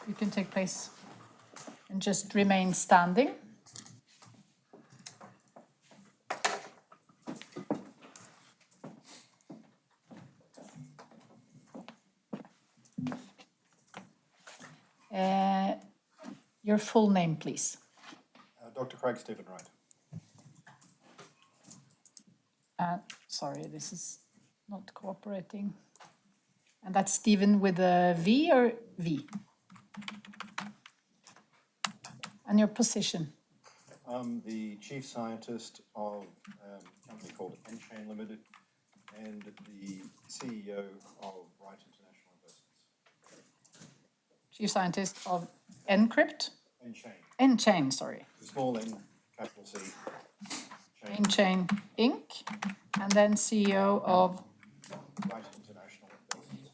you can take place and just remain standing. Your full name, please. Dr. Craig Stephen Wright. Sorry, this is not cooperating. And that's Stephen with a V or V? And your position? I'm the chief scientist of a company called Enchain Limited and the CEO of Wright International Investments. Chief scientist of Encrypt? Enchain. Enchain, sorry. Small N, capital C. Enchain Inc. And then CEO of Wright International Investments.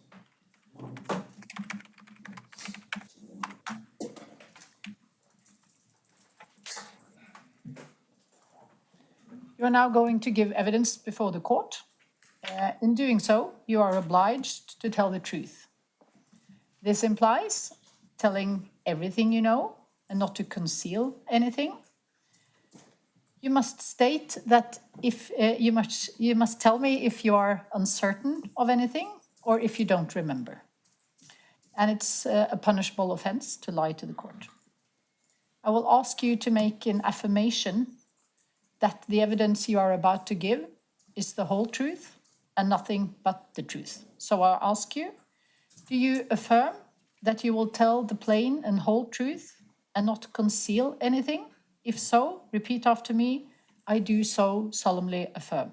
You are now going to give evidence before the court. In doing so, you are obliged to tell the truth. This implies telling everything you know and not to conceal anything. You must state that if you must tell me if you are uncertain of anything or if you don't remember. And it's a punishable offense to lie to the court. I will ask you to make an affirmation that the evidence you are about to give is the whole truth and nothing but the truth. So I'll ask you, do you affirm that you will tell the plain and whole truth and not conceal anything? If so, repeat after me, I do so solemnly affirm.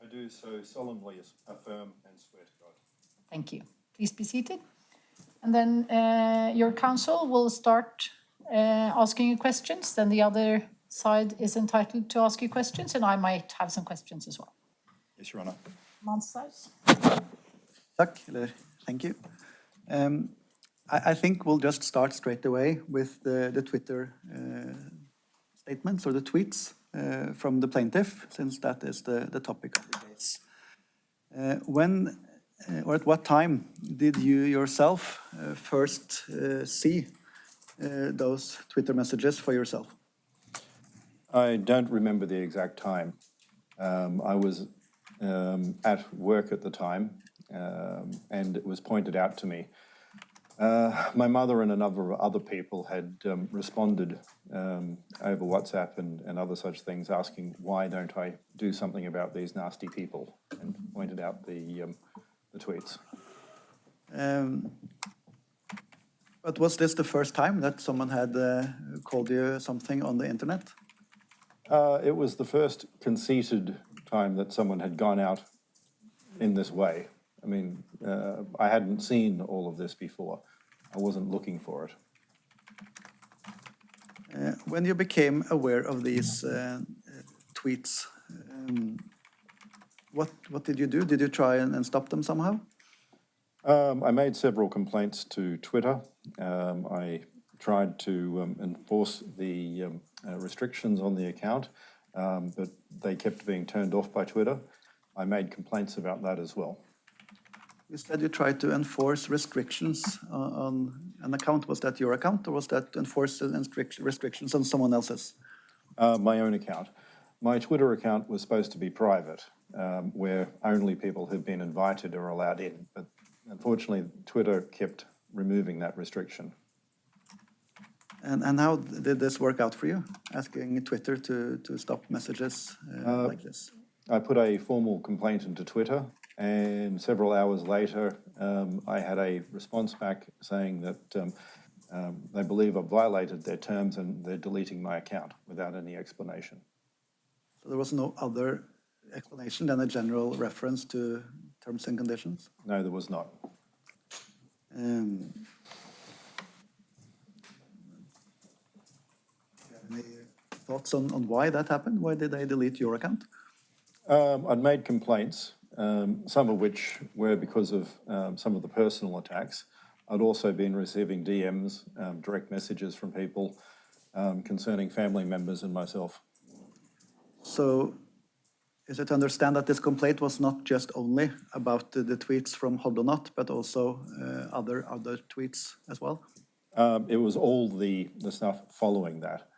I do so solemnly affirm and swear to God. Thank you. Please be seated. And then your counsel will start asking you questions, then the other side is entitled to ask you questions, and I might have some questions as well. Yes, Your Honor. Thank you. I think we'll just start straight away with the Twitter statements or the tweets from the plaintiff, since that is the topic of the case. When or at what time did you yourself first see those Twitter messages for yourself? I don't remember the exact time. I was at work at the time, and it was pointed out to me. My mother and a number of other people had responded over WhatsApp and other such things, asking why don't I do something about these nasty people, and pointed out the tweets. But was this the first time that someone had called you something on the internet? It was the first conceited time that someone had gone out in this way. I mean, I hadn't seen all of this before. I wasn't looking for it. When you became aware of these tweets, what did you do? Did you try and stop them somehow? I made several complaints to Twitter. I tried to enforce the restrictions on the account, but they kept being turned off by Twitter. I made complaints about that as well. You said you tried to enforce restrictions on an account. Was that your account, or was that to enforce restrictions on someone else's? My own account. My Twitter account was supposed to be private, where only people who've been invited are allowed in. But unfortunately, Twitter kept removing that restriction. And how did this work out for you, asking Twitter to stop messages like this? I put a formal complaint into Twitter, and several hours later, I had a response back saying that they believe I've violated their terms and they're deleting my account without any explanation. So there was no other explanation than a general reference to terms and conditions? No, there was not. Any thoughts on why that happened? Why did they delete your account? I'd made complaints, some of which were because of some of the personal attacks. I'd also been receiving DMs, direct messages from people concerning family members and myself. So is it to understand that this complaint was not just only about the tweets from Hodlonaut, but also other tweets as well? It was all the stuff following that.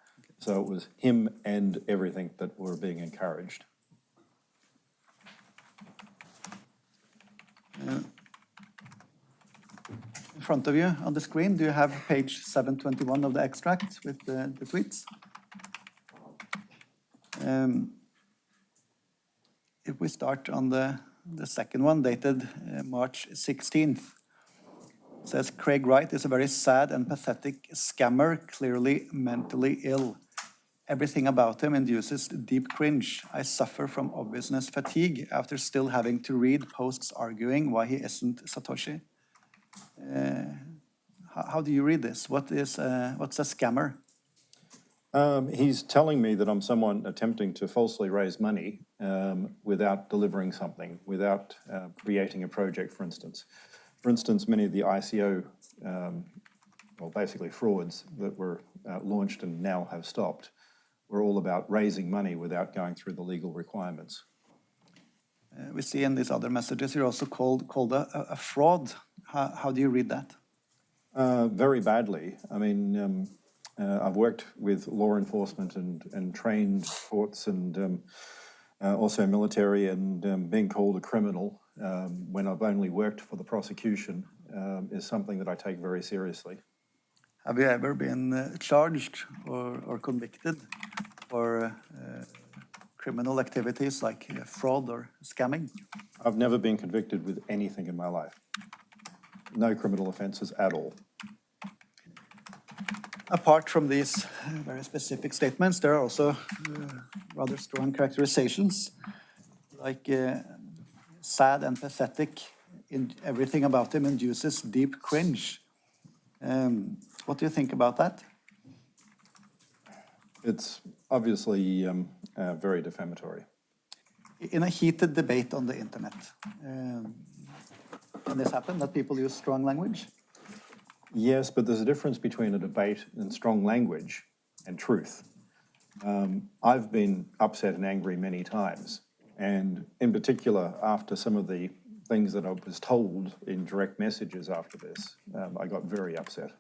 So it was him and everything that were being encouraged. In front of you on the screen, do you have page 721 of the extract with the tweets? If we start on the second one, dated March 16th, it says, Craig Wright is a very sad and pathetic scammer, clearly mentally ill. Everything about him induces deep cringe. I suffer from obviousness fatigue after still having to read posts arguing why he isn't Satoshi. How do you read this? What's a scammer? He's telling me that I'm someone attempting to falsely raise money without delivering something, without creating a project, for instance. For instance, many of the ICO, well, basically frauds that were launched and now have stopped, were all about raising money without going through the legal requirements. We see in these other messages you're also called a fraud. How do you read that? Very badly. I mean, I've worked with law enforcement and trained courts and also military, and being called a criminal when I've only worked for the prosecution is something that I take very seriously. Have you ever been charged or convicted for criminal activities like fraud or scamming? I've never been convicted with anything in my life. No criminal offences at all. Apart from these very specific statements, there are also rather strong characterizations, like sad and pathetic. Everything about him induces deep cringe. What do you think about that? It's obviously very defamatory. In a heated debate on the internet, can this happen, that people use strong language? Yes, but there's a difference between a debate and strong language and truth. I've been upset and angry many times, and in particular after some of the things that I was told in direct messages after this, I got very upset.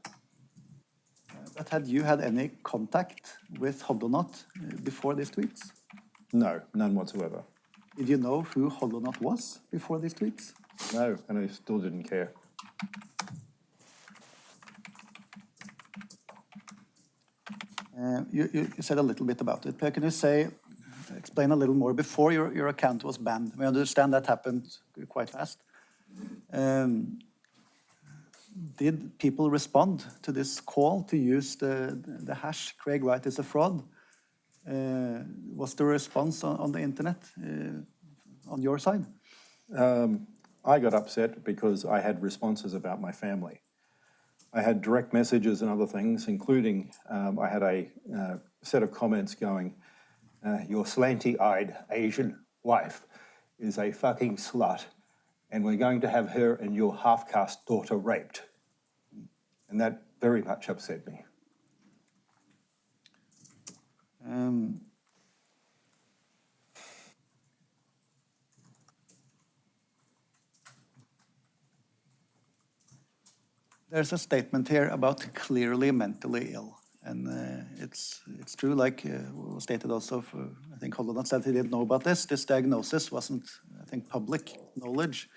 But had you had any contact with Hodlonaut before these tweets? No, none whatsoever. Did you know who Hodlonaut was before these tweets? No, and I still didn't care. You said a little bit about it, but can you explain a little more? Before your account was banned, we understand that happened quite fast. Did people respond to this call to use the hash Craig Wright is a fraud? Was the response on the internet on your side? I got upset because I had responses about my family. I had direct messages and other things, including I had a set of comments going, your slanty-eyed Asian wife is a fucking slut, and we're going to have her and your half-caste daughter raped. And that very much upset me. There's a statement here about clearly mentally ill. And it's true, like was stated also for, I think Hodlonaut said he didn't know about this. This diagnosis wasn't, I think, public knowledge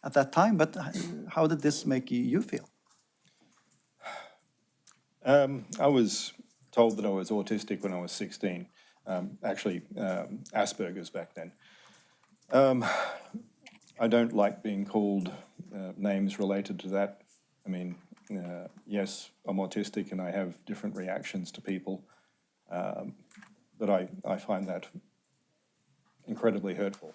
at that time. But how did this make you feel? I was told that I was autistic when I was 16. Actually, Asperger's back then. I don't like being called names related to that. I mean, yes, I'm autistic and I have different reactions to people, but I find that incredibly hurtful.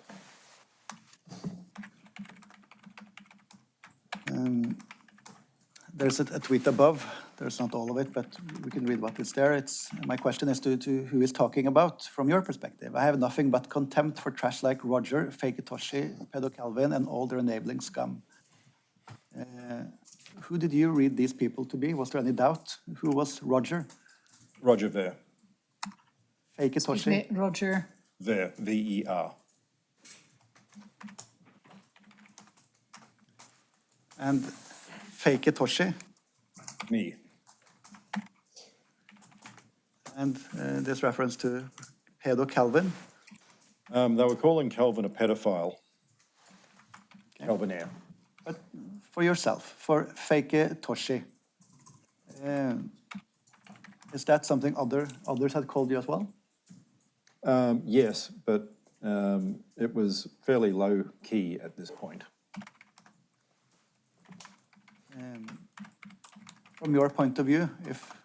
There's a tweet above. There's not all of it, but we can read what is there. My question is to who is talking about from your perspective. I have nothing but contempt for trash like Roger, Fake Toshi, Pedo Calvin, and all their enabling scum. Who did you read these people to be? Was there any doubt? Who was Roger? Roger Ver. Fake Toshi? Roger. Ver, V-E-R. And Fake Toshi? Me. And this reference to pedo Calvin. They were calling Calvin a pedophile. Okay. Calvinaire. But for yourself, for Fake Toshi, is that something others had called you as well? Yes, but it was fairly low key at this point. From your point of view, if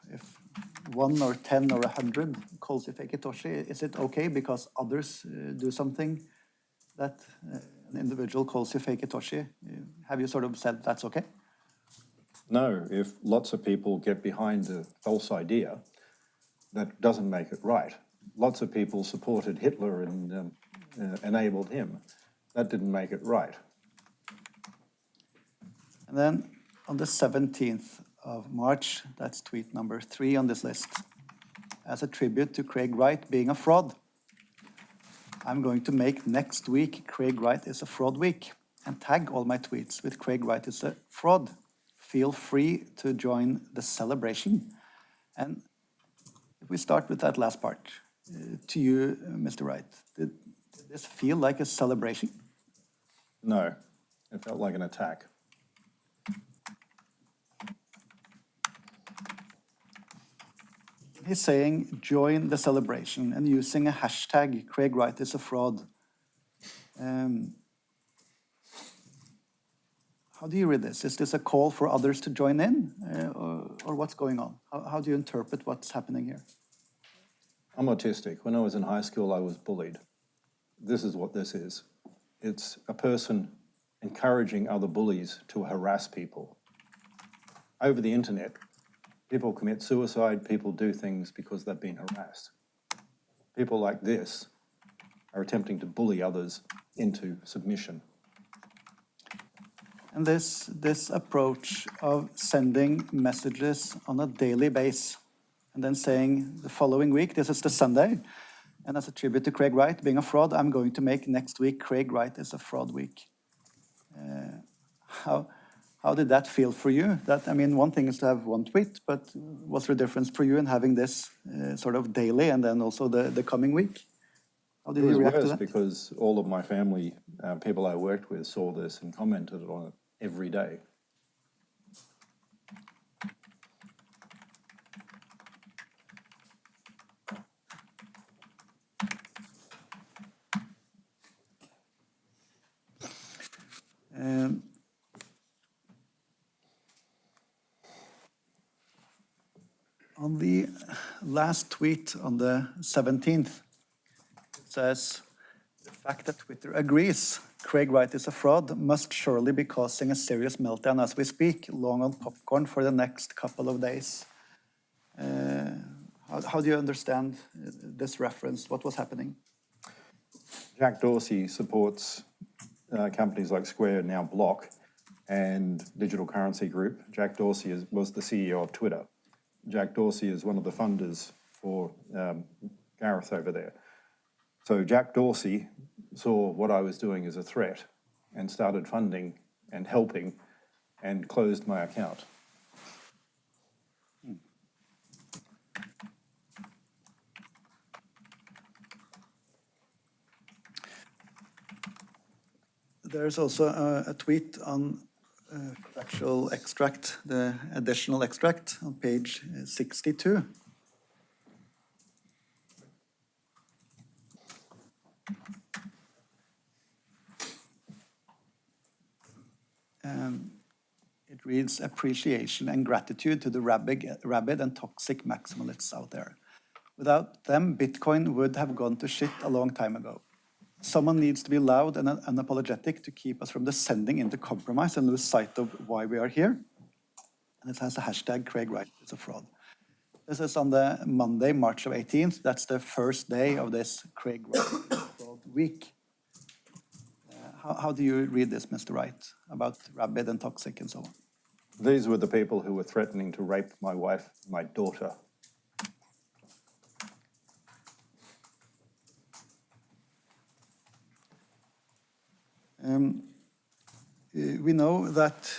1 or 10 or 100 calls you Fake Toshi, is it okay because others do something that an individual calls you Fake Toshi? Have you sort of said that's okay? No, if lots of people get behind a false idea, that doesn't make it right. Lots of people supported Hitler and enabled him. That didn't make it right. And then on the 17th of March, that's tweet number 3 on this list. As a tribute to Craig Wright being a fraud, I'm going to make next week Craig Wright is a fraud week and tag all my tweets with Craig Wright is a fraud. Feel free to join the celebration. And if we start with that last part, to you, Mr. Wright, did this feel like a celebration? No, it felt like an attack. He's saying join the celebration and using a hashtag, Craig Wright is a fraud. How do you read this? Is this a call for others to join in or what's going on? How do you interpret what's happening here? I'm autistic. When I was in high school, I was bullied. This is what this is. It's a person encouraging other bullies to harass people. Over the internet, people commit suicide, people do things because they've been harassed. People like this are attempting to bully others into submission. And this approach of sending messages on a daily basis and then saying the following week, this is the Sunday, and as a tribute to Craig Wright being a fraud, I'm going to make next week Craig Wright is a fraud week. How did that feel for you? That, I mean, one thing is to have one tweet, but what's the difference for you in having this sort of daily and then also the coming week? How did you react to that? Because all of my family, people I worked with, saw this and commented on it every day. On the last tweet on the 17th, it says, the fact that Twitter agrees Craig Wright is a fraud must surely be causing a serious meltdown as we speak, long on popcorn for the next couple of days. How do you understand this reference? What was happening? Jack Dorsey supports companies like Square, now Block, and Digital Currency Group. Jack Dorsey was the CEO of Twitter. Jack Dorsey is one of the funders for Gareth over there. So Jack Dorsey saw what I was doing as a threat and started funding and helping and closed my account. There's also a tweet on actual extract, the additional extract on page 62. It reads, appreciation and gratitude to the rabid and toxic maximalists out there. Without them, Bitcoin would have gone to shit a long time ago. Someone needs to be loud and unapologetic to keep us from descending into compromise and lose sight of why we are here. And it has a hashtag, Craig Wright is a fraud. This is on the Monday, March 18th. That's the first day of this Craig Wright fraud week. How do you read this, Mr. Wright, about rabid and toxic and so on? These were the people who were threatening to rape my wife, my daughter. We know that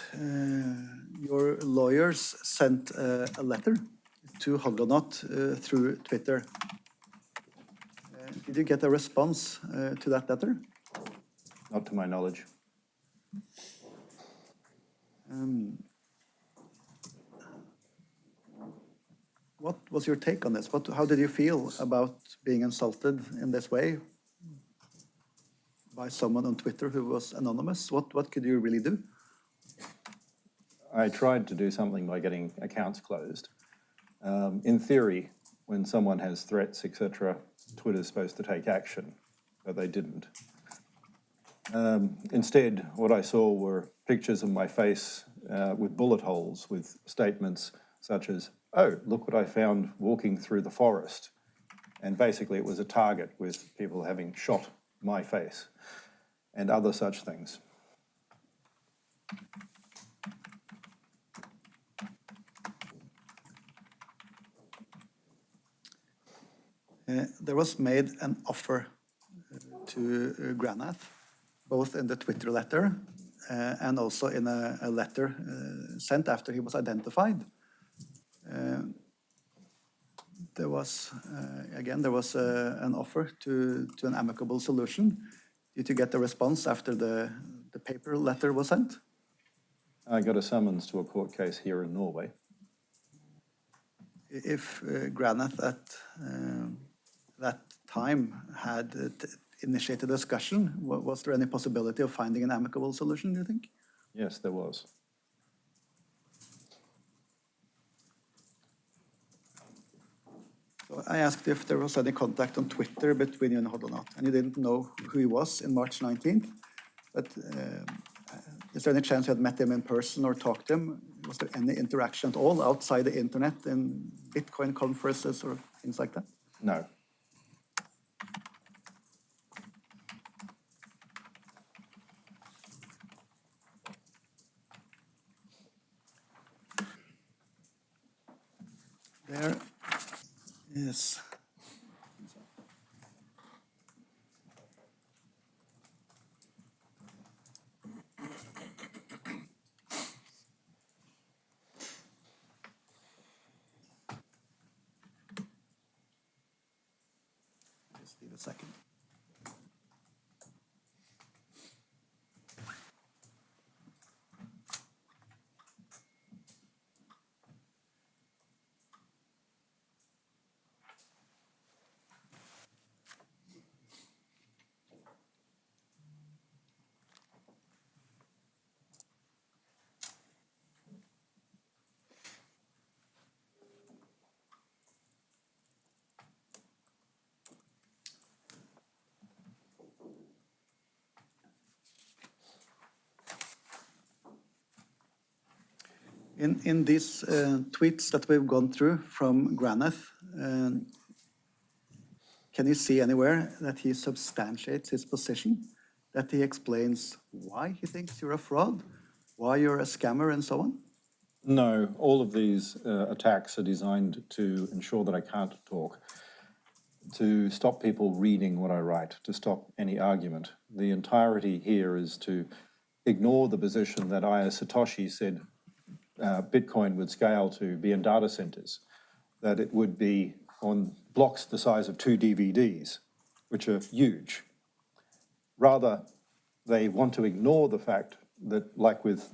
your lawyers sent a letter. to Hodlonaut through Twitter. Did you get a response to that letter? Not to my knowledge. What was your take on this? How did you feel about being insulted in this way by someone on Twitter who was anonymous? What could you really do? I tried to do something by getting accounts closed. In theory, when someone has threats, etc., Twitter's supposed to take action, but they didn't. Instead, what I saw were pictures of my face with bullet holes with statements such as, "Oh, look what I found walking through the forest." And basically it was a target with people having shot my face and other such things. There was made an offer to Granath, both in the Twitter letter and also in a letter sent after he was identified. There was, again, an offer to an amicable solution. Did you get a response after the paper letter was sent? I got a summons to a court case here in Norway. If Granath at that time had initiated a discussion, was there any possibility of finding an amicable solution, do you think? Yes, there was. So I asked if there was any contact on Twitter between you and Hodlonaut, and you didn't know who he was in March 19th. But is there any chance you had met him in person or talked to him? Was there any interaction at all outside the internet in Bitcoin conferences or things like that? No. There is. Just give a second. In these tweets that we've gone through from Granath, can you see anywhere that he substantiates his position? That he explains why he thinks you're a fraud, why you're a scammer, and so on? No, all of these attacks are designed to ensure that I can't talk, to stop people reading what I write, to stop any argument. The entirety here is to ignore the position that I, as Satoshi, said Bitcoin would scale to be in data centers, that it would be on blocks the size of 2 DVDs, which are huge. Rather, they want to ignore the fact that, like with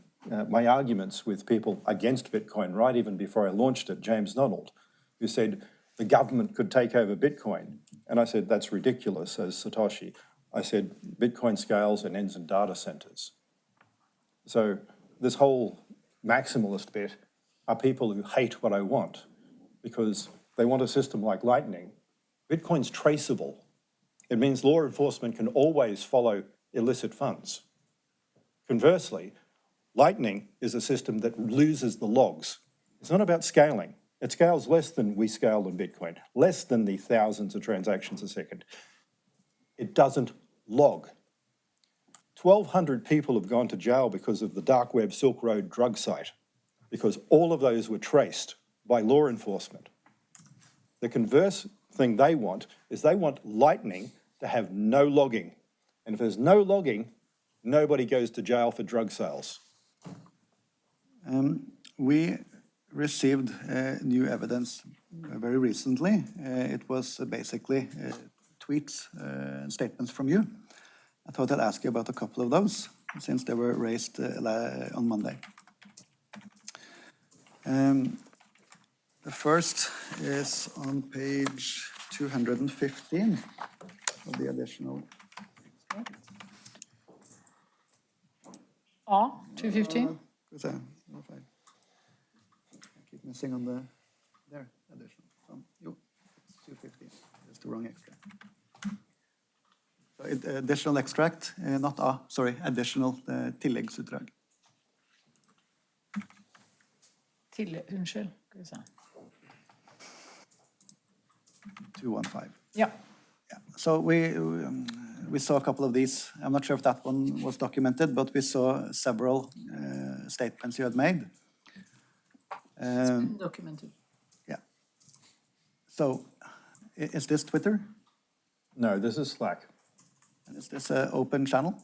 my arguments with people against Bitcoin, right even before I launched it, James Donald, who said the government could take over Bitcoin. And I said, that's ridiculous as Satoshi. I said, Bitcoin scales and ends in data centers. So this whole maximalist bit are people who hate what I want because they want a system like Lightning. Bitcoin's traceable. It means law enforcement can always follow illicit funds. Conversely, Lightning is a system that loses the logs. It's not about scaling. It scales less than we scale in Bitcoin, less than the thousands of transactions a second. It doesn't log. 1,200 people have gone to jail because of the dark web Silk Road drug site, because all of those were traced by law enforcement. The converse thing they want is they want Lightning to have no logging. And if there's no logging, nobody goes to jail for drug sales. We received new evidence very recently. It was basically tweets and statements from you. I thought I'd ask you about a couple of those, since they were raised on Monday. The first is on page 215 of the additional. A, 215? I keep missing on the, there, additional. It's 215, it's the wrong extract. So additional extract, not A, sorry, additional tilleggsutdrag. Unnskyld, skal vi se. 215. Yeah. Yeah. So we saw a couple of these. I'm not sure if that one was documented, but we saw several statements you had made. It's been documented. Yeah. So is this Twitter? No, this is Slack. And is this an open channel?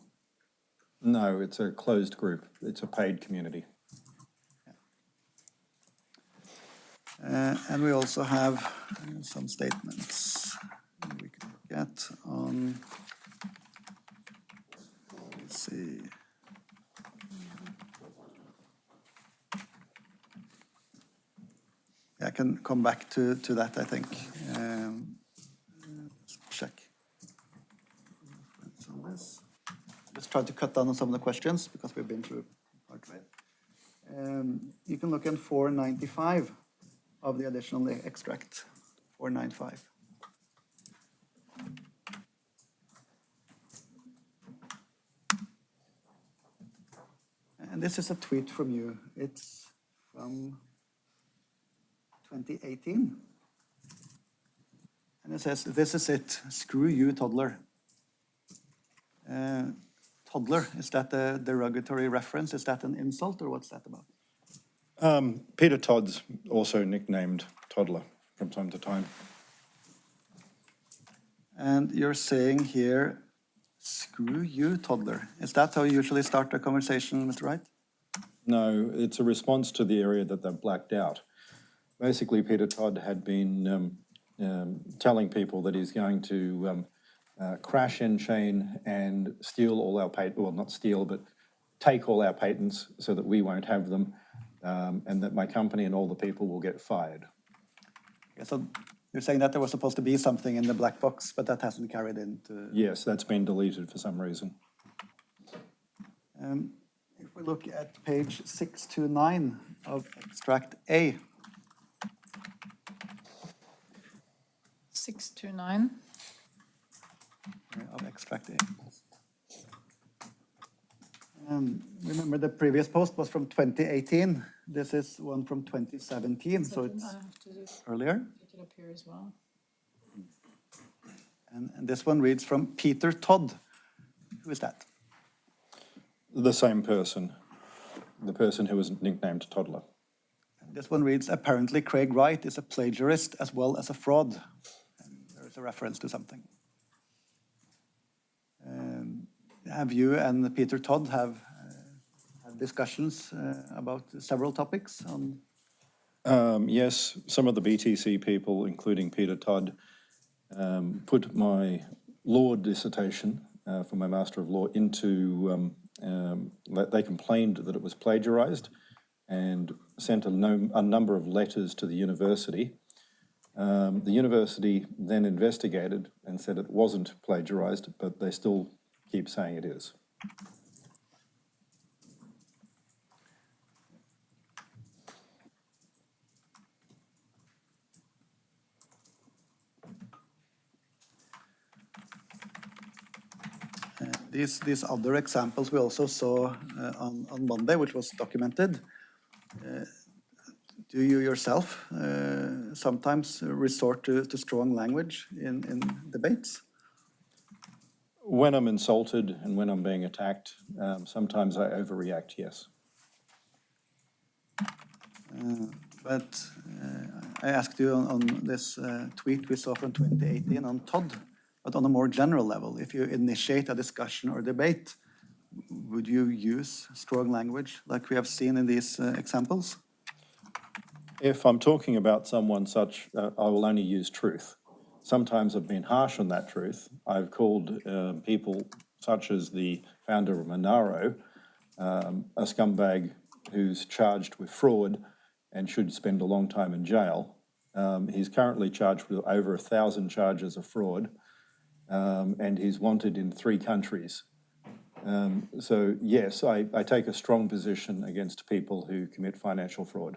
No, it's a closed group. It's a paid community. And we also have some statements we can get on, let's see. Yeah, I can come back to that, I think. Let's check. On this. Let's try to cut down on some of the questions because we've been through part of it. You can look at 495 of the additional extract, 495. And this is a tweet from you. It's from 2018. And it says, "This is it, screw you, toddler." Toddler, is that a derogatory reference? Is that an insult, or what's that about? Peter Todd's also nicknamed Toddler from time to time. And you're saying here, screw you, toddler. Is that how you usually start a conversation, Mr. Wright? No, it's a response to the area that they've blacked out. Basically, Peter Todd had been telling people that he's going to crash N-chain and steal all our patents, well, not steal, but take all our patents so that we won't have them, and that my company and all the people will get fired. Okay, so you're saying that there was supposed to be something in the black box, but that hasn't carried into... Yes, that's been deleted for some reason. If we look at page 629 of extract A. 629. Of extract A. Remember the previous post was from 2018. This is one from 2017, so it's earlier. Pick it up here as well. And this one reads from Peter Todd. Who is that? The same person, the person who was nicknamed Toddler. This one reads, apparently Craig Wright is a plagiarist as well as a fraud. And there is a reference to something. Have you and Peter Todd have had discussions about several topics? Yes, some of the BTC people, including Peter Todd, put my law dissertation for my Master of Law into, they complained that it was plagiarized and sent a number of letters to the university. The university then investigated and said it wasn't plagiarized, but they still keep saying it is. These other examples we also saw on Monday, which was documented. Do you yourself sometimes resort to strong language in debates? When I'm insulted and when I'm being attacked, sometimes I overreact, yes. But I asked you on this tweet we saw from 2018 on Todd, but on a more general level, if you initiate a discussion or debate, would you use strong language like we have seen in these examples? If I'm talking about someone such, I will only use truth. Sometimes I've been harsh on that truth. I've called people such as the founder of Monaro a scumbag who's charged with fraud and should spend a long time in jail. He's currently charged with over 1,000 charges of fraud, and he's wanted in 3 countries. So yes, I take a strong position against people who commit financial fraud.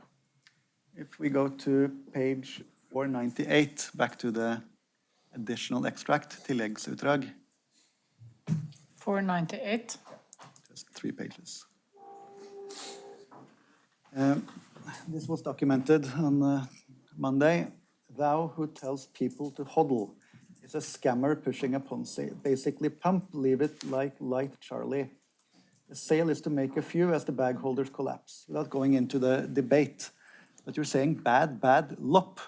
If we go to page 498, back to the additional extract, tilleggsutdrag. 498. Just 3 pages. This was documented on Monday. Thou who tells people to hodl is a scammer pushing a Ponzi. Basically, pump, leave it like light Charlie. The sale is to make a few as the bag holders collapse. Without going into the debate, but you're saying bad Lopp.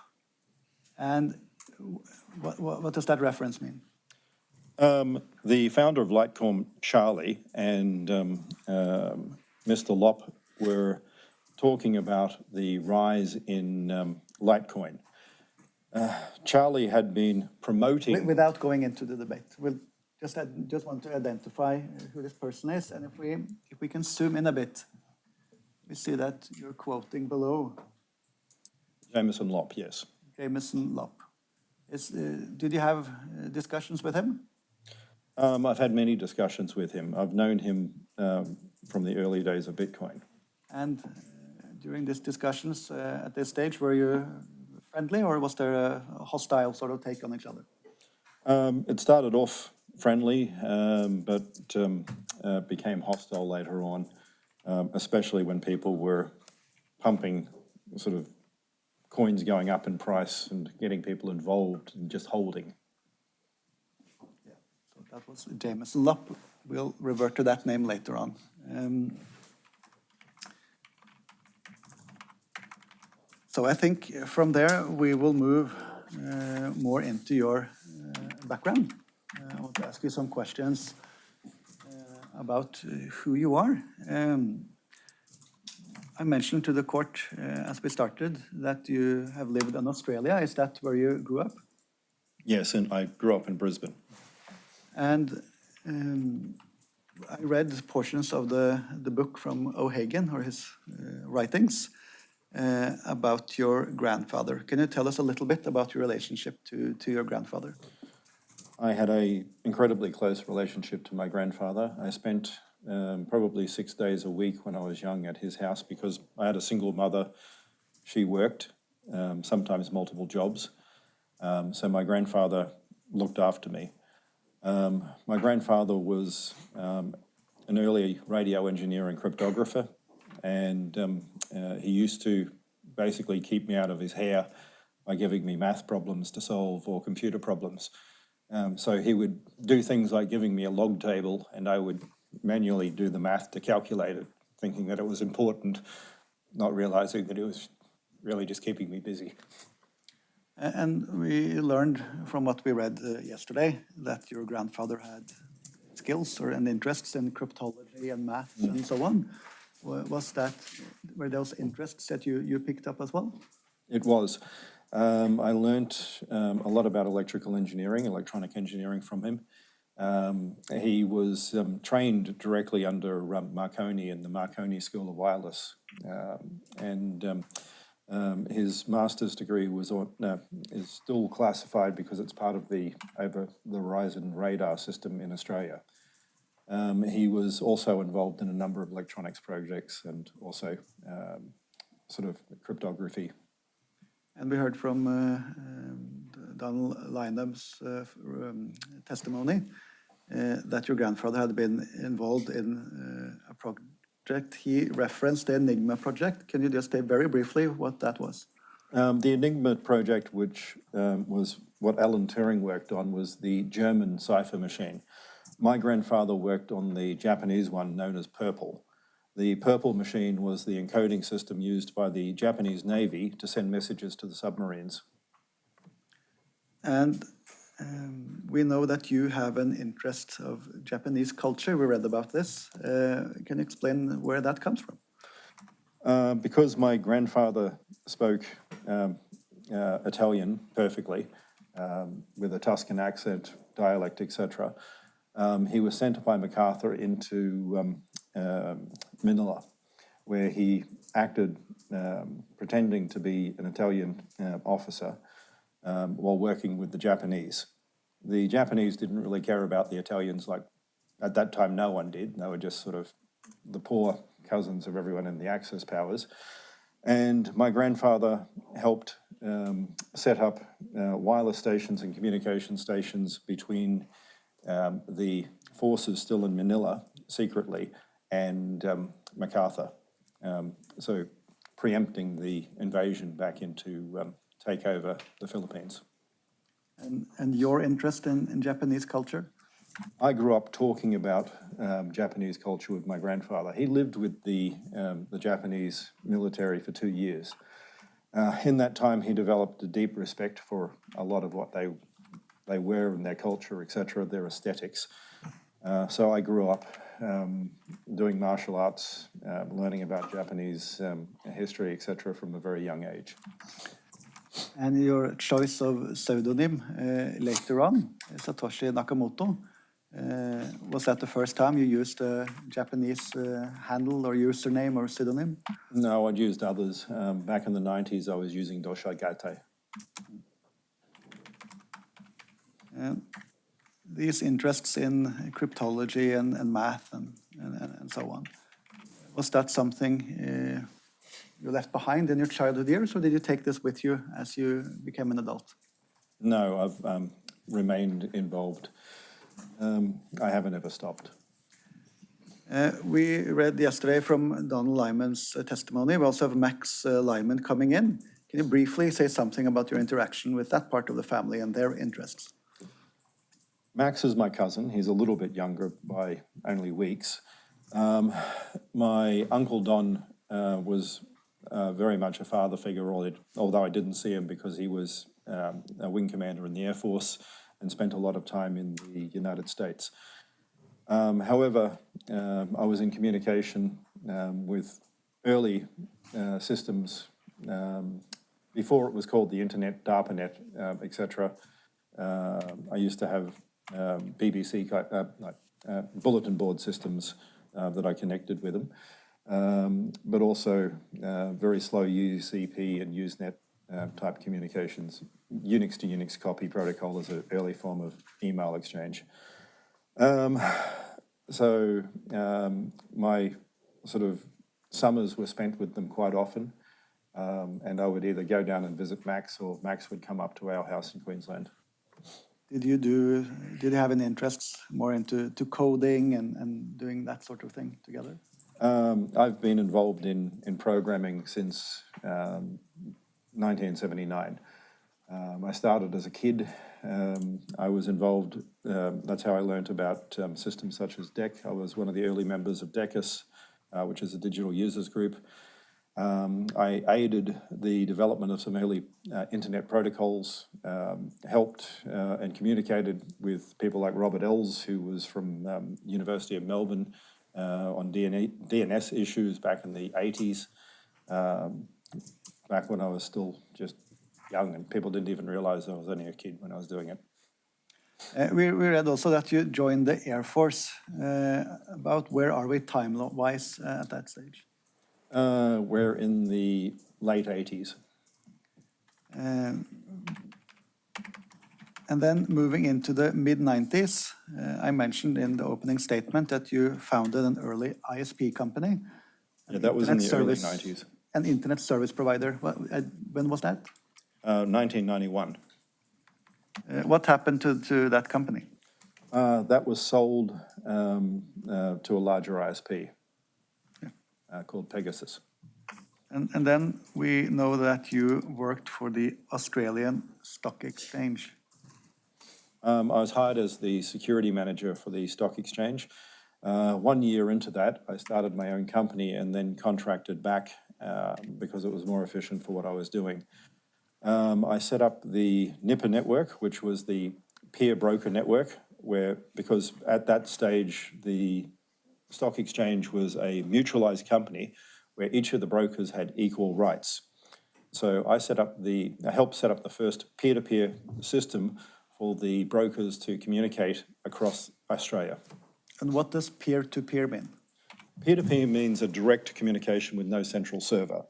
And what does that reference mean? The founder of Litecoin, Charlie, and Mr. Lopp were talking about the rise in Litecoin. Charlie had been promoting... Without going into the debate, we'll just want to identify who this person is, and if we can zoom in a bit, we see that you're quoting below. Jameson Lopp, yes. Jameson Lopp. Did you have discussions with him? I've had many discussions with him. I've known him from the early days of Bitcoin. And during these discussions at this stage, were you friendly, or was there a hostile sort of take on each other? It started off friendly, but became hostile later on, especially when people were pumping sort of coins going up in price and getting people involved and just holding. Yeah, so that was Jameson Lopp. We'll revert to that name later on. So I think from there we will move more into your background. I want to ask you some questions about who you are. I mentioned to the court as we started that you have lived in Australia. Is that where you grew up? Yes, and I grew up in Brisbane. And I read portions of the book from O'Hagan, or his writings, about your grandfather. Can you tell us a little bit about your relationship to your grandfather? I had an incredibly close relationship to my grandfather. I spent probably 6 days a week when I was young at his house because I had a single mother. She worked, sometimes multiple jobs. So my grandfather looked after me. My grandfather was an early radio engineer and cryptographer, and he used to basically keep me out of his hair by giving me math problems to solve or computer problems. So he would do things like giving me a log table, and I would manually do the math to calculate it, thinking that it was important, not realizing that it was really just keeping me busy. And we learned from what we read yesterday that your grandfather had skills and interests in cryptology and math and so on. Were those interests that you picked up as well? It was. I learnt a lot about electrical engineering, electronic engineering from him. He was trained directly under Marconi in the Marconi School of Wireless, his master's degree is still classified because it's part of the over-the-horizon radar system in Australia. He was also involved in a number of electronics projects and also sort of cryptography. And we heard from Donald Lynam's testimony that your grandfather had been involved in a project. He referenced the Enigma project. Can you just say very briefly what that was? The Enigma project, which was what Alan Turing worked on, was the German cipher machine. My grandfather worked on the Japanese one known as Purple. The Purple machine was the encoding system used by the Japanese Navy to send messages to the submarines. And we know that you have an interest of Japanese culture. We read about this. Can you explain where that comes from? Because my grandfather spoke Italian perfectly, with a Tuscan accent, dialect, etc., he was sent by MacArthur into Manila, where he acted pretending to be an Italian officer while working with the Japanese. The Japanese didn't really care about the Italians, like at that time no one did. They were just sort of the poor cousins of everyone in the Axis powers. And my grandfather helped set up wireless stations and communication stations between the forces still in Manila secretly and MacArthur. So preempting the invasion back into take over the Philippines. And your interest in Japanese culture? I grew up talking about Japanese culture with my grandfather. He lived with the Japanese military for 2 years. In that time, he developed a deep respect for a lot of what they were and their culture, etc., their aesthetics. So I grew up doing martial arts, learning about Japanese history, etc., from a very young age. And your choice of pseudonym later on, Satoshi Nakamoto, was that the first time you used a Japanese handle or username or pseudonym? No, I'd used others. Back in the 90s, I was using Doshai Gaite. These interests in cryptology and math and so on, was that something you left behind in your childhood years, or did you take this with you as you became an adult? No, I've remained involved. I haven't ever stopped. We read yesterday from Donald Lyman's testimony. We also have Max Lyman coming in. Can you briefly say something about your interaction with that part of the family and their interests? Max is my cousin. He's a little bit younger by only weeks. My uncle Don was very much a father figure, although I didn't see him because he was a wing commander in the Air Force and spent a lot of time in the United States. However, I was in communication with early systems before it was called the Internet, DARPANET, etc. I used to have BBC bulletin board systems that I connected with them, but also very slow UCP and Usenet type communications. Unix to Unix copy protocol is an early form of email exchange. So my sort of summers were spent with them quite often, and I would either go down and visit Max, or Max would come up to our house in Queensland. Did you have any interests more into coding and doing that sort of thing together? I've been involved in programming since 1979. I started as a kid. I was involved, that's how I learned about systems such as DEC. I was one of the early members of DECUS, which is a digital users group. I aided the development of some early internet protocols, helped and communicated with people like Robert Ells, who was from University of Melbourne, on DNS issues back in the 80s, back when I was still just young and people didn't even realize I was only a kid when I was doing it. We read also that you joined the Air Force. About where are we time-wise at that stage? We're in the late 80s. And then moving into the mid-90s, I mentioned in the opening statement that you founded an early ISP company. Yeah, that was in the early 90s. An internet service provider. When was that? 1991. What happened to that company? That was sold to a larger ISP called Pegasus. And then we know that you worked for the Australian Stock Exchange. I was hired as the security manager for the stock exchange. 1 year into that, I started my own company and then contracted back because it was more efficient for what I was doing. I set up the Nipper network, which was the peer broker network, because at that stage, the stock exchange was a mutualized company where each of the brokers had equal rights. So I helped set up the first peer-to-peer system for the brokers to communicate across Australia. And what does peer-to-peer mean? Peer-to-peer means a direct communication with no central server.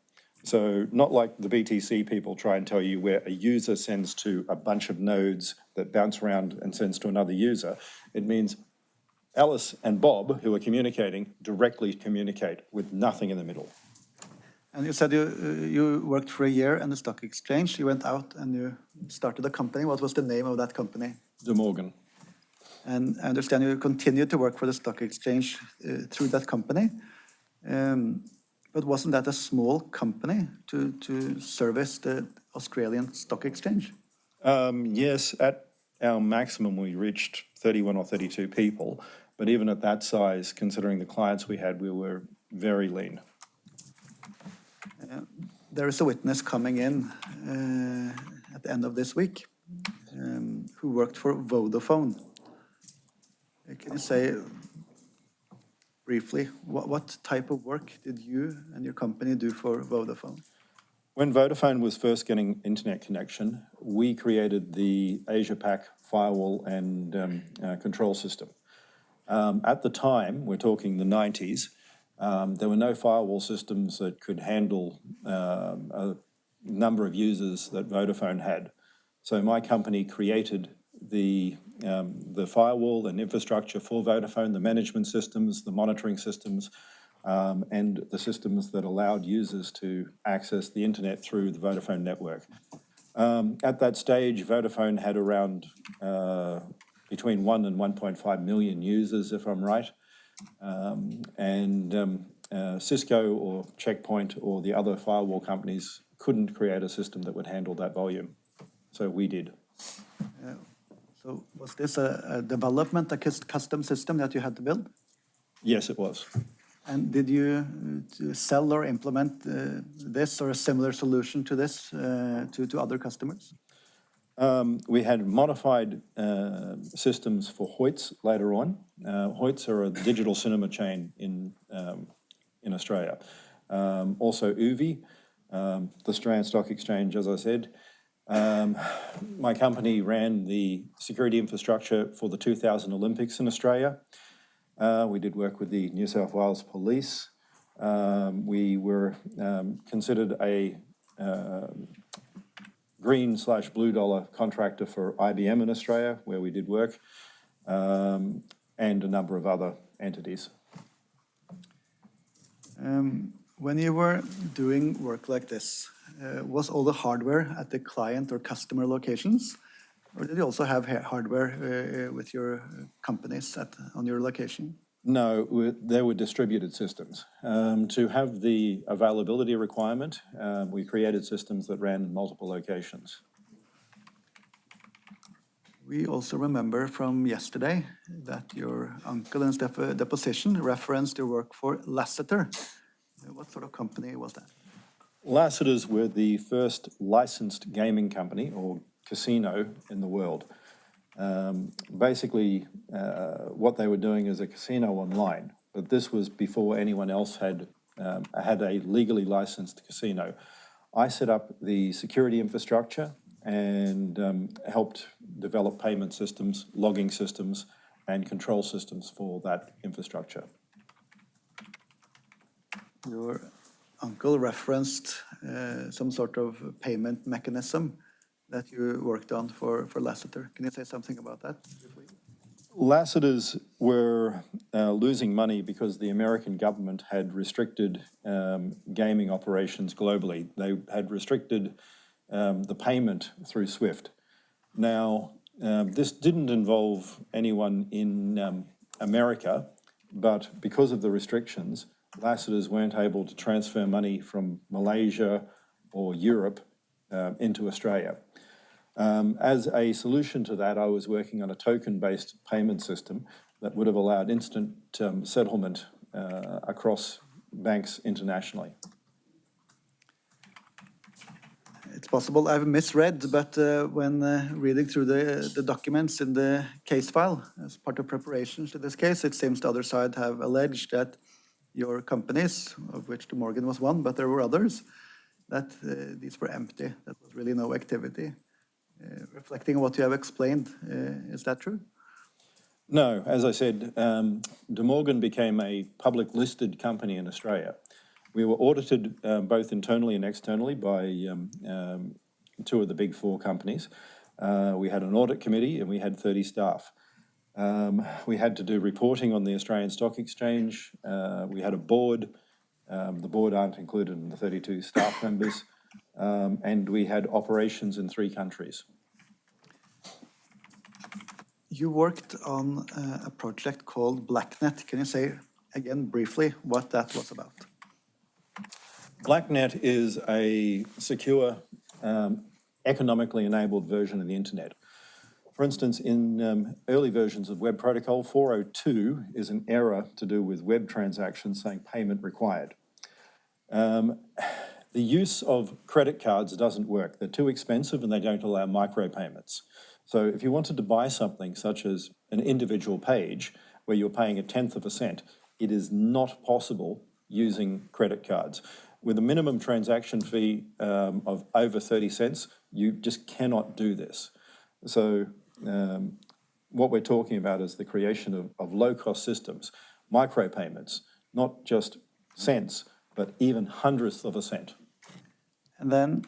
So not like the BTC people try and tell you where a user sends to a bunch of nodes that bounce around and sends to another user. It means Alice and Bob, who are communicating, directly communicate with nothing in the middle. And you said you worked for a year in the stock exchange. You went out and you started a company. What was the name of that company? DeMorgan. And I understand you continued to work for the stock exchange through that company. But wasn't that a small company to service the Australian stock exchange? Yes, at our maximum we reached 31 or 32 people. But even at that size, considering the clients we had, we were very lean. There is a witness coming in at the end of this week who worked for Vodafone. Can you say briefly what type of work did you and your company do for Vodafone? When Vodafone was first getting internet connection, we created the Asia-Pac firewall and control system. At the time, we're talking the 90s, there were no firewall systems that could handle a number of users that Vodafone had. So my company created the firewall and infrastructure for Vodafone, the management systems, the monitoring systems, and the systems that allowed users to access the internet through the Vodafone network. At that stage, Vodafone had around between 1 and 1.5 million users, if I'm right. Cisco or Checkpoint or the other firewall companies couldn't create a system that would handle that volume. So we did. So was this a development, a custom system that you had to build? Yes, it was. And did you sell or implement this or a similar solution to this to other customers? We had modified systems for Hoyts later on. Hoyts are a digital cinema chain in Australia. Also UVI, the Australian Stock Exchange, as I said. My company ran the security infrastructure for the 2000 Olympics in Australia. We did work with the New South Wales Police. We were considered a green/blue dollar contractor for IBM in Australia, where we did work, and a number of other entities. When you were doing work like this, was all the hardware at the client or customer locations? Or did you also have hardware with your companies on your location? No, they were distributed systems. To have the availability requirement, we created systems that ran in multiple locations. We also remember from yesterday that your uncle in his deposition referenced your work for Lasseter. What sort of company was that? Lasseters were the first licensed gaming company or casino in the world. Basically, what they were doing is a casino online, but this was before anyone else had a legally licensed casino. I set up the security infrastructure and helped develop payment systems, logging systems, and control systems for that infrastructure. Your uncle referenced some sort of payment mechanism that you worked on for Lasseter. Can you say something about that? Lasseters were losing money because the American government had restricted gaming operations globally. They had restricted the payment through SWIFT. Now, this didn't involve anyone in America, but because of the restrictions, Lasseters weren't able to transfer money from Malaysia or Europe into Australia. As a solution to that, I was working on a token-based payment system that would have allowed instant settlement across banks internationally. It's possible I've misread, but when reading through the documents in the case file as part of preparations to this case, it seems the other side have alleged that your companies, of which DeMorgan was one, but there were others, that these were empty, that was really no activity. Reflecting on what you have explained, is that true? No, as I said, DeMorgan became a public listed company in Australia. We were audited both internally and externally by two of the big four companies. We had an audit committee and we had 30 staff. We had to do reporting on the Australian Stock Exchange. We had a board. The board aren't included in the 32 staff members. And we had operations in 3 countries. You worked on a project called Blacknet. Can you say again briefly what that was about? Blacknet is a secure, economically enabled version of the internet. For instance, in early versions of Web Protocol, 402 is an error to do with web transactions saying payment required. The use of credit cards doesn't work. They're too expensive and they don't allow micropayments. So if you wanted to buy something such as an individual page where you're paying 1/10 of a cent, it is not possible using credit cards. With a minimum transaction fee of over 30 cents, you just cannot do this. So what we're talking about is the creation of low-cost systems, micropayments, not just cents, but even hundredths of a cent. And then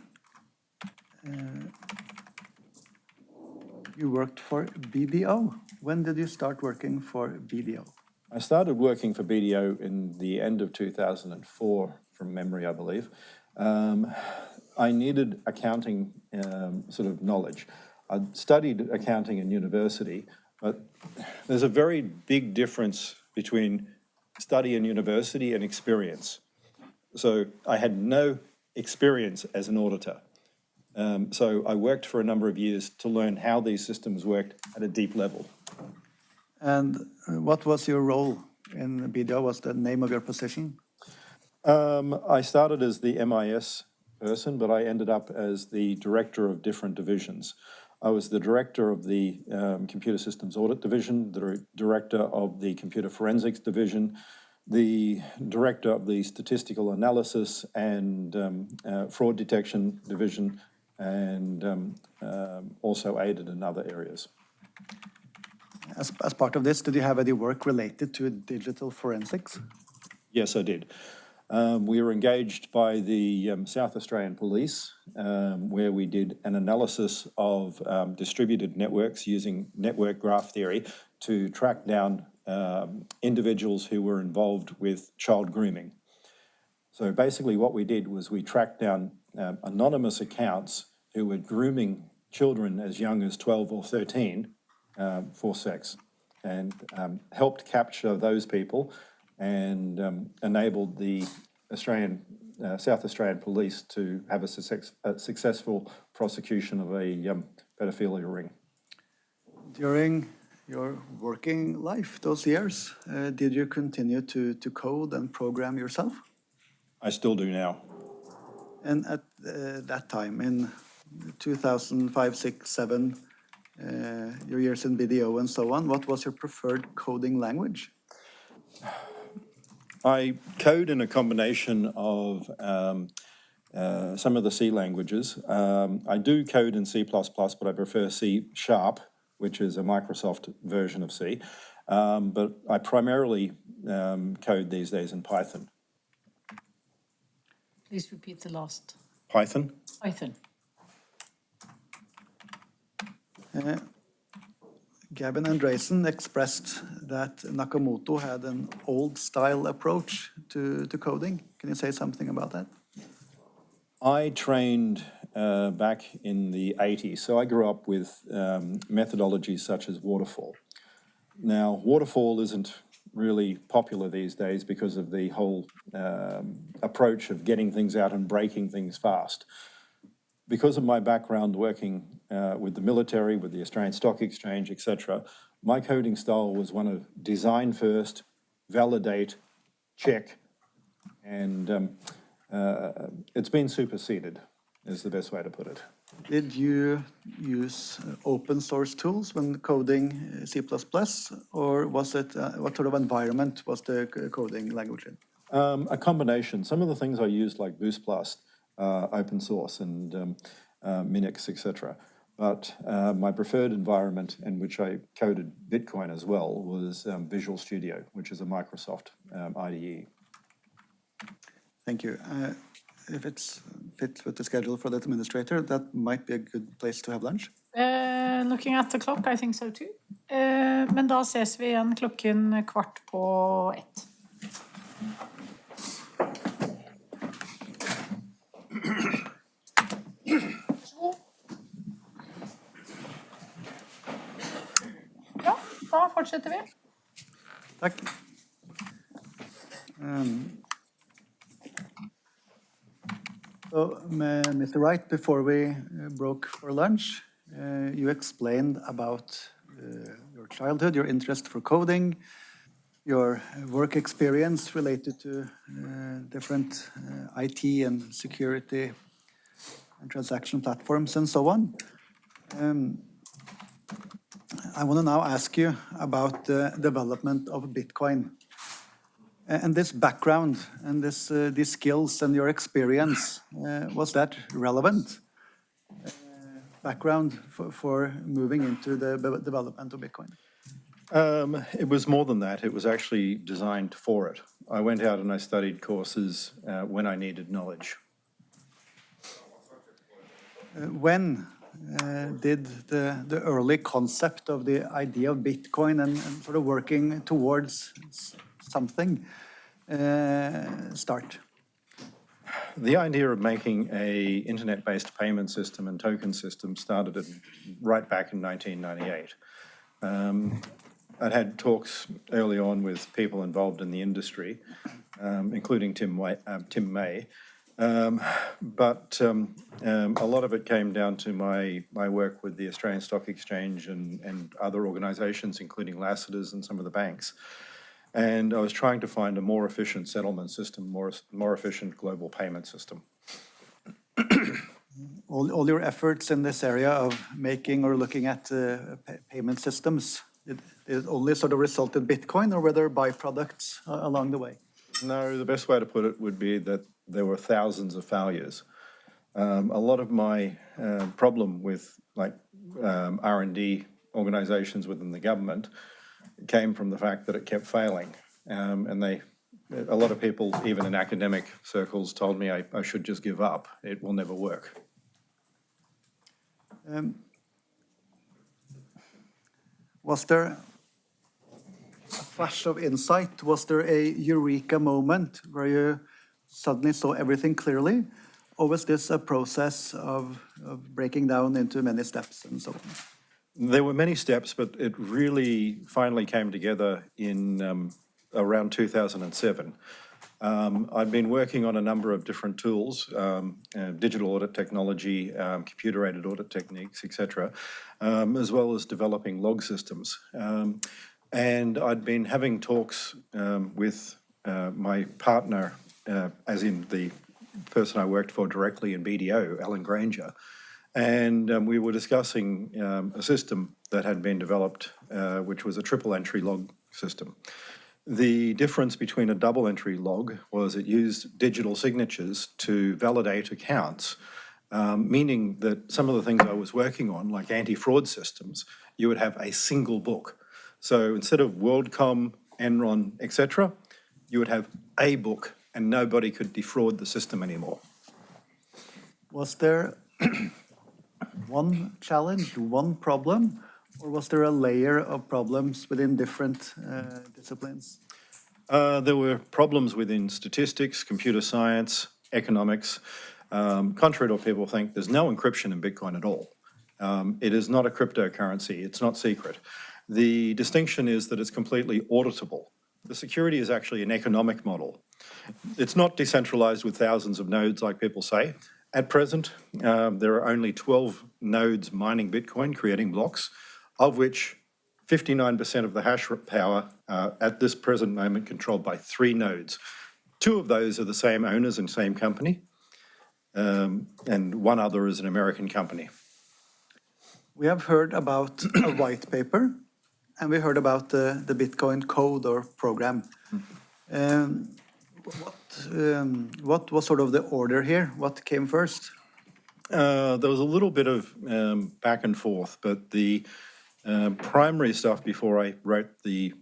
you worked for BDO. When did you start working for BDO? I started working for BDO in the end of 2004, from memory, I believe. I needed accounting sort of knowledge. I'd studied accounting in university, but there's a very big difference between study in university and experience. So I had no experience as an auditor. So I worked for a number of years to learn how these systems worked at a deep level. And what was your role in BDO? What's the name of your position? I started as the MIS person, but I ended up as the director of different divisions. I was the director of the Computer Systems Audit Division, the director of the Computer Forensics Division, the director of the Statistical Analysis and Fraud Detection Division, and also aided in other areas. As part of this, did you have any work related to digital forensics? Yes, I did. We were engaged by the South Australian Police, where we did an analysis of distributed networks using network graph theory to track down individuals who were involved with child grooming. So basically what we did was we tracked down anonymous accounts who were grooming children as young as 12 or 13 for sex, and helped capture those people and enabled the South Australian Police to have a successful prosecution of a pedophilia ring. During your working life, those years, did you continue to code and program yourself? I still do now. And at that time, in 2005, 6, 7, your years in BDO and so on, what was your preferred coding language? I code in a combination of some of the C languages. I do code in C++, but I prefer C#, which is a Microsoft version of C. But I primarily code these days in Python. Please repeat the last. Python? Python. Gavin Andresen expressed that Nakamoto had an old-style approach to coding. Can you say something about that? I trained back in the 80s, so I grew up with methodologies such as waterfall. Now, waterfall isn't really popular these days because of the whole approach of getting things out and breaking things fast. Because of my background working with the military, with the Australian Stock Exchange, etc., my coding style was one of design first, validate, check, and it's been superseded, is the best way to put it. Did you use open source tools when coding C++, or was it, what sort of environment was the coding language in? A combination. Some of the things I used, like BoostBlast, open source, and Minix, etc. But my preferred environment, in which I coded Bitcoin as well, was Visual Studio, which is a Microsoft IDE. Thank you. If it's fit with the schedule for the administrator, that might be a good place to have lunch. Looking at the clock, I think so too. Men da ses vi igjen klokken 1:15. Ja, da fortsetter vi. Takk. So, Mr. Wright, before we broke for lunch, you explained about your childhood, your interest for coding, your work experience related to different IT and security and transaction platforms and so on. I want to now ask you about the development of Bitcoin. And this background and these skills and your experience, was that relevant background for moving into the development of Bitcoin? It was more than that. It was actually designed for it. I went out and I studied courses when I needed knowledge. When did the early concept of the idea of Bitcoin and sort of working towards something start? The idea of making a internet-based payment system and token system started right back in 1998. I'd had talks early on with people involved in the industry, including Tim May, but a lot of it came down to my work with the Australian Stock Exchange and other organisations, including Lasseters and some of the banks. And I was trying to find a more efficient settlement system, more efficient global payment system. All your efforts in this area of making or looking at payment systems, did it only sort of result in Bitcoin, or were there byproducts along the way? No, the best way to put it would be that there were thousands of failures. A lot of my problem with R&D organisations within the government came from the fact that it kept failing. And a lot of people, even in academic circles, told me I should just give up. It will never work. Was there a flash of insight? Was there a eureka moment where you suddenly saw everything clearly? Or was this a process of breaking down into many steps and so on? There were many steps, but it really finally came together in around 2007. I'd been working on a number of different tools, digital audit technology, computer-aided audit techniques, etc., as well as developing log systems. And I'd been having talks with my partner, as in the person I worked for directly in BDO, Alan Granger, and we were discussing a system that had been developed, which was a triple entry log system. The difference between a double entry log was it used digital signatures to validate accounts, meaning that some of the things I was working on, like anti-fraud systems, you would have a single book. So instead of WorldCom, Enron, etc., you would have a book and nobody could defraud the system anymore. Was there one challenge, one problem, or was there a layer of problems within different disciplines? There were problems within statistics, computer science, economics. Contrary to what people think, there's no encryption in Bitcoin at all. It is not a cryptocurrency. It's not secret. The distinction is that it's completely auditable. The security is actually an economic model. It's not decentralized with thousands of nodes like people say. At present, there are only 12 nodes mining Bitcoin, creating blocks, of which 59% of the hash power at this present moment controlled by 3 nodes. 2 of those are the same owners and same company, and one other is an American company. We have heard about a white paper, and we heard about the Bitcoin code or program. What was sort of the order here? What came first? There was a little bit of back and forth, but the primary stuff before I wrote the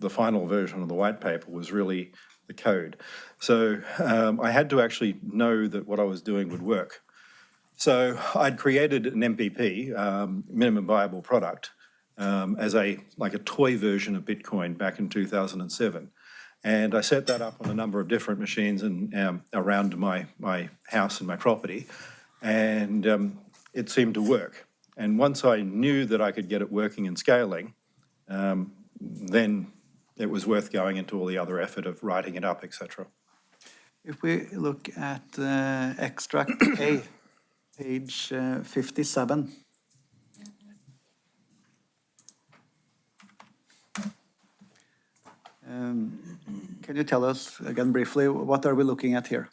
final version of the white paper was really the code. So I had to actually know that what I was doing would work. So I'd created an MVP, minimum viable product, as a toy version of Bitcoin back in 2007. And I set that up on a number of different machines and around my house and my property. And it seemed to work. And once I knew that I could get it working and scaling, then it was worth going into all the other effort of writing it up, etc. If we look at extract A, page 57. Can you tell us again briefly, what are we looking at here?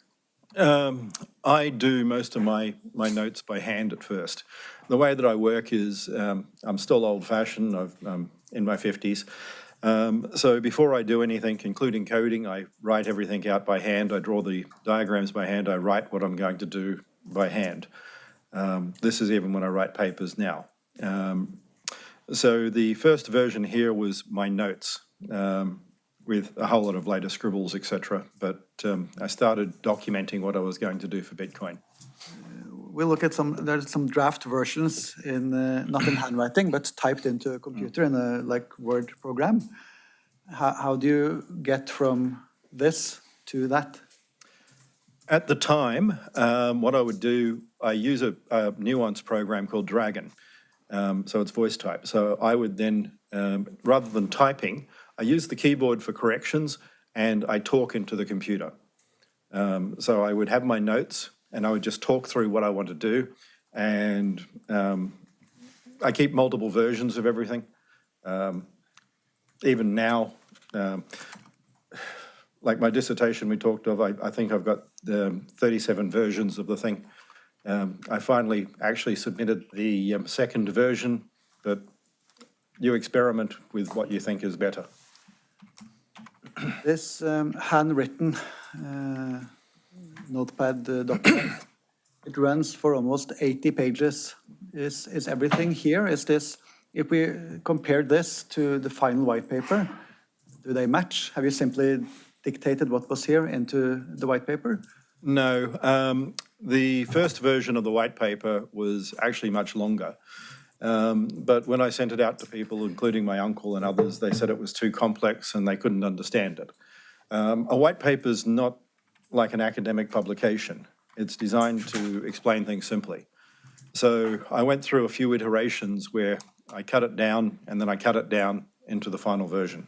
I do most of my notes by hand at first. The way that I work is I'm still old-fashioned. I'm in my 50s. So before I do anything, including coding, I write everything out by hand. I draw the diagrams by hand. I write what I'm going to do by hand. This is even when I write papers now. So the first version here was my notes, with a whole lot of later scribbles, etc. But I started documenting what I was going to do for Bitcoin. We'll look at there's some draft versions in, not in handwriting, but typed into a computer in a Word program. How do you get from this to that? At the time, what I would do, I use a nuance program called Dragon. So it's voice type. So I would then, rather than typing, I use the keyboard for corrections and I talk into the computer. So I would have my notes and I would just talk through what I want to do. And I keep multiple versions of everything. Even now, like my dissertation we talked of, I think I've got 37 versions of the thing. I finally actually submitted the second version, but you experiment with what you think is better. This handwritten notepad document, it runs for almost 80 pages. Is everything here? Is this, if we compare this to the final white paper, do they match? Have you simply dictated what was here into the white paper? No. The first version of the white paper was actually much longer. But when I sent it out to people, including my uncle and others, they said it was too complex and they couldn't understand it. A white paper is not like an academic publication. It's designed to explain things simply. So I went through a few iterations where I cut it down and then I cut it down into the final version.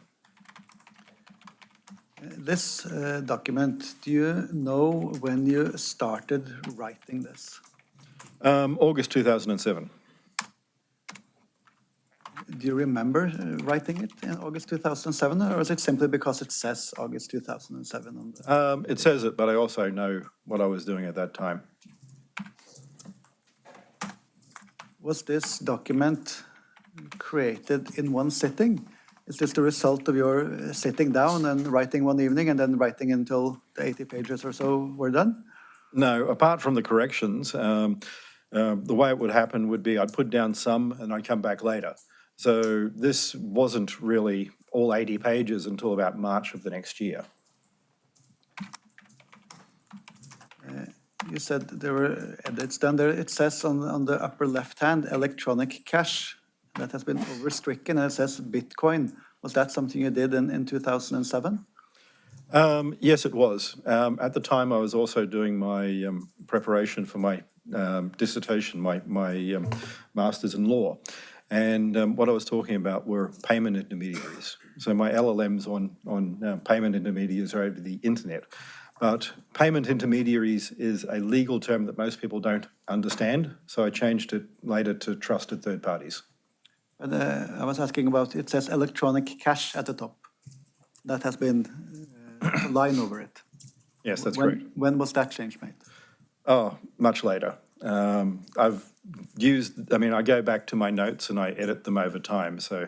This document, do you know when you started writing this? August 2007. Do you remember writing it in August 2007, or is it simply because it says August 2007 on the... It says it, but I also know what I was doing at that time. Was this document created in one sitting? Is this the result of your sitting down and writing one evening and then writing until the 80 pages or so were done? No, apart from the corrections, the way it would happen would be I'd put down some and I'd come back later. So this wasn't really all 80 pages until about March of the next year. You said there were edits done there. It says on the upper left hand, electronic cash. That has been overstricken, and it says Bitcoin. Was that something you did in 2007? Yes, it was. At the time, I was also doing my preparation for my dissertation, my master's in law. And what I was talking about were payment intermediaries. So my LLM's on payment intermediaries are over the internet. But payment intermediaries is a legal term that most people don't understand. So I changed it later to trusted third parties. But I was asking about, it says electronic cash at the top. That has been a line over it. Yes, that's correct. When was that change made? Oh, much later. I've used, I go back to my notes and I edit them over time. So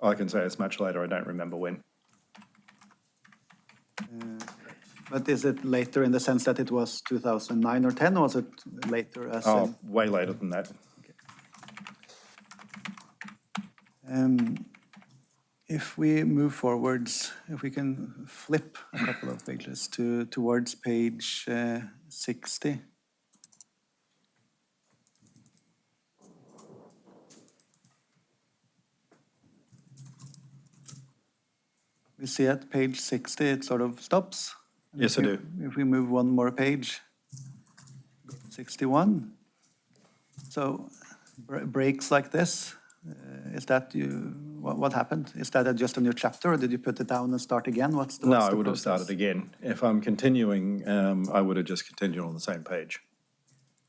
I can say it's much later. I don't remember when. But is it later in the sense that it was 2009 or 10, or was it later as Oh, in? way later than that. If we move forwards, if we can flip a couple of pages towards page 60. We see at page 60 it sort of stops. And Yes, if I we- do. If we move one more page, 61. So breaks like this, is that what happened? Is that just a new chapter, or did you put it down and start again? No, what's I the would have process? started again. If I'm continuing, I would have just continued on the same page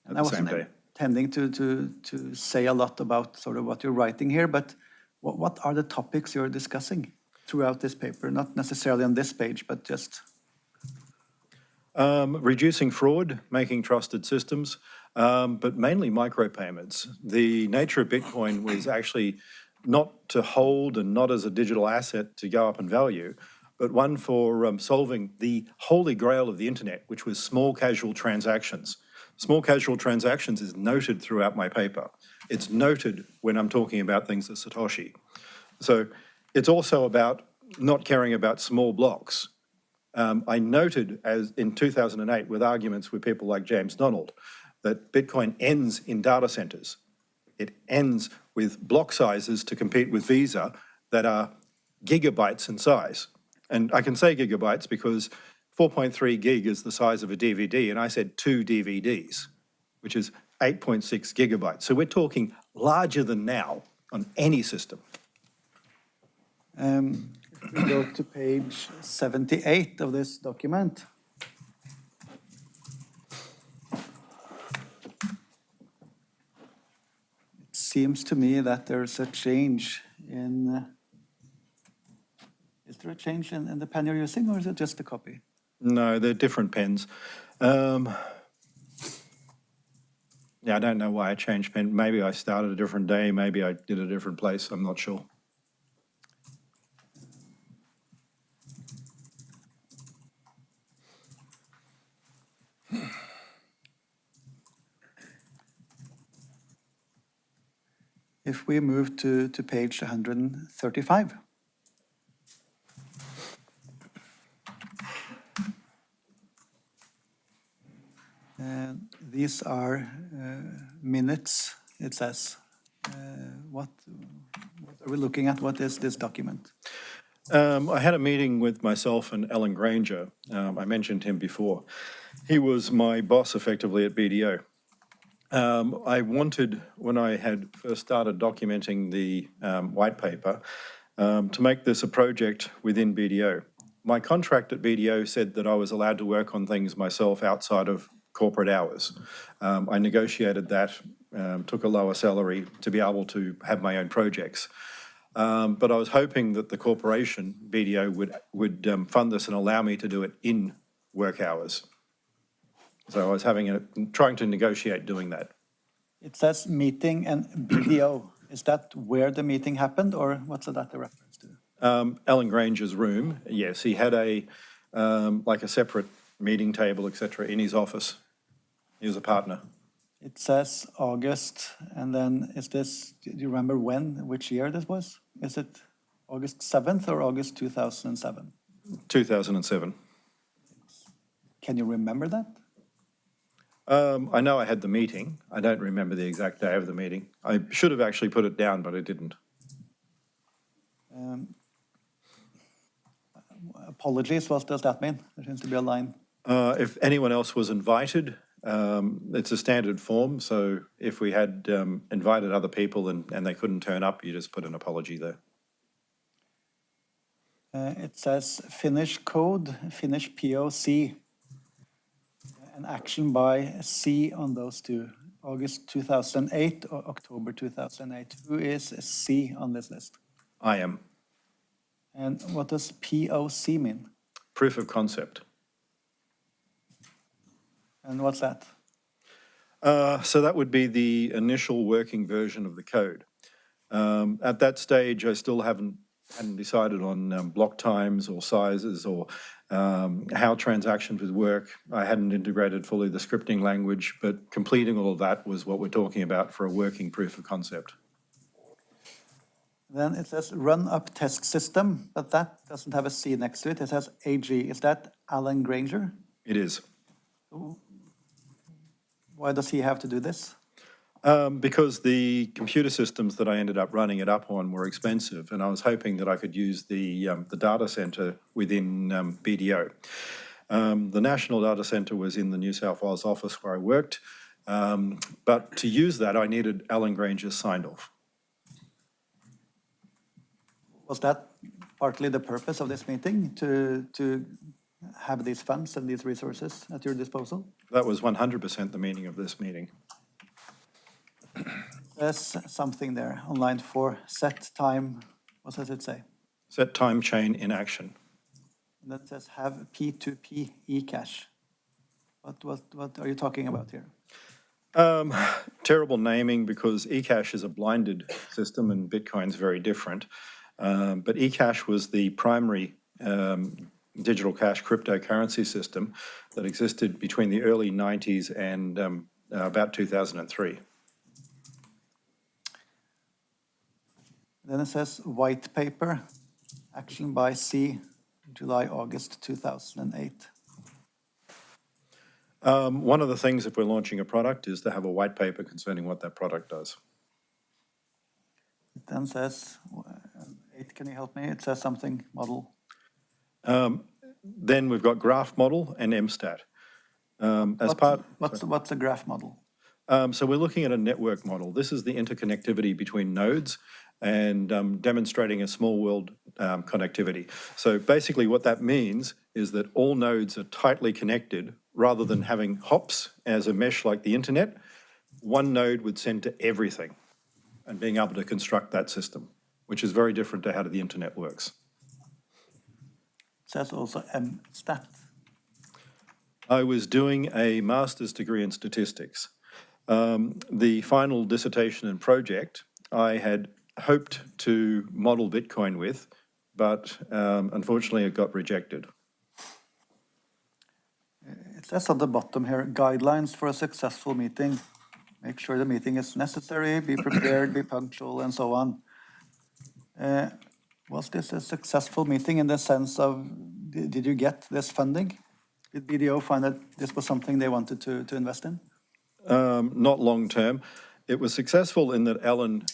at I the same wasn't day. intending to say a lot about sort of what you're writing here, but what are the topics you're discussing throughout this paper? Not necessarily on this page, but just... Reducing fraud, making trusted systems, but mainly micropayments. The nature of Bitcoin was actually not to hold and not as a digital asset to go up in value, but one for solving the holy grail of the internet, which was small casual transactions. Small casual transactions is noted throughout my paper. It's noted when I'm talking about things at Satoshi. So it's also about not caring about small blocks. I noted as in 2008 with arguments with people like James Donald that Bitcoin ends in data centers. It ends with block sizes to compete with Visa that are gigabytes in size. And I can say gigabytes because 4.3 gig is the size of a DVD, and I said 2 DVDs, which is 8.6 gigabytes. So we're talking larger than now on any system. If we go to page 78 of this document. It seems to me that there's a change in... Is there a change in the pen you're using, or is it just a copy? No, they're different pens. Yeah, I don't know why I changed pen. Maybe I started a different day, maybe I did a different place, I'm not sure. If we move to page 135. These are minutes, it says. What are we looking at? What is this document? I had a meeting with myself and Alan Granger. I mentioned him before. He was my boss effectively at BDO. I wanted, when I had first started documenting the white paper, to make this a project within BDO. My contract at BDO said that I was allowed to work on things myself outside of corporate hours. I negotiated that, took a lower salary to be able to have my own projects. But I was hoping that the corporation, BDO, would fund this and allow me to do it in work hours. So I was trying to negotiate doing that. It says meeting and BDO. Is that where the meeting happened, or what's that a reference to? Alan Granger's room, yes, he had like a separate meeting table, etc., in his office. He was a partner. It says August, and then is this, do you remember which year this was? Is it August 7th or August 2007? 2007. Can you remember that? I know I had the meeting. I don't remember the exact day of the meeting. I should have actually put it down, but I didn't. Apologies, what does that mean? There seems to be a line. If anyone else was invited, it's a standard form. So if we had invited other people and they couldn't turn up, you just put an apology there. It says Finnish code, Finnish POC, an action by C on those two, August 2008 or October 2008. Who is C on this list? I am. And what does POC mean? Proof of concept. And what's that? So that would be the initial working version of the code. At that stage, I still haven't hadn't decided on block times or sizes or how transactions would work. I hadn't integrated fully the scripting language, but completing all of that was what we're talking about for a working proof of concept. Then it says run up test system, but that doesn't have a C next to it. It says AG. Is that Alan Granger? It is. Why does he have to do this? Because the computer systems that I ended up running it up on were expensive, and I was hoping that I could use the data center within BDO. The national data center was in the New South Wales office where I worked, but to use that, I needed Alan Granger's signed off. Was that partly the purpose of this meeting, to have these funds and these resources at your disposal? That was 100% the meaning of this meeting. There's something there on line 4, set time, what does it say? Set time chain in action. And that says have P2P eCash. What are you talking about here? Terrible naming, because eCash is a blinded system and Bitcoin's very different. But eCash was the primary digital cash cryptocurrency system that existed between the early 90s and about 2003. Then it says white paper, action by C, July, August 2008. One of the things, if we're launching a product, is to have a white paper concerning what that product does. It then says, 8, can you help me? It says something, model. Then we've got graph model and MSTAT. What's a graph model? So we're looking at a network model. This is the interconnectivity between nodes and demonstrating a small world connectivity. So basically what that means is that all nodes are tightly connected rather than having hops as a mesh like the internet. One node would send to everything and being able to construct that system, which is very different to how the internet works. It says also MSTAT. I was doing a master's degree in statistics. The final dissertation and project I had hoped to model Bitcoin with, but unfortunately it got rejected. It says at the bottom here, guidelines for a successful meeting. Make sure the meeting is necessary, be prepared, be punctual, and so on. Was this a successful meeting in the sense of, did you get this funding? Did BDO find that this was something they wanted to invest in? Not long term. It was successful in that Alan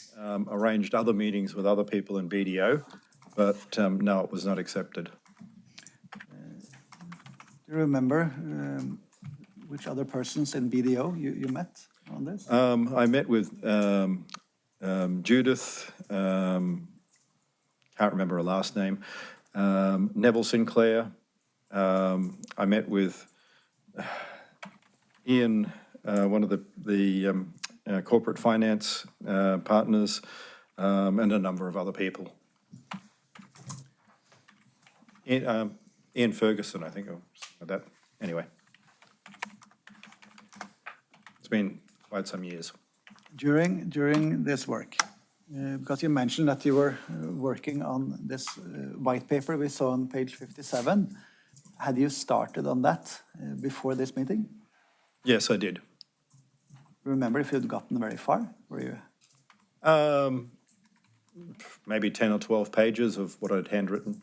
arranged other meetings with other people in BDO, but no, it was not accepted. Do you remember which other persons in BDO you met on this? I met with Judith, can't remember her last name, Neville Sinclair. I met with Ian, one of the corporate finance partners, and a number of other people. Ian Ferguson, I think, or something like that. Anyway, it's been quite some years. During this work, because you mentioned that you were working on this white paper we saw on page 57, had you started on that before this meeting? Yes, I did. Remember if you'd gotten very far? Were you? Maybe 10 or 12 pages of what I'd handwritten.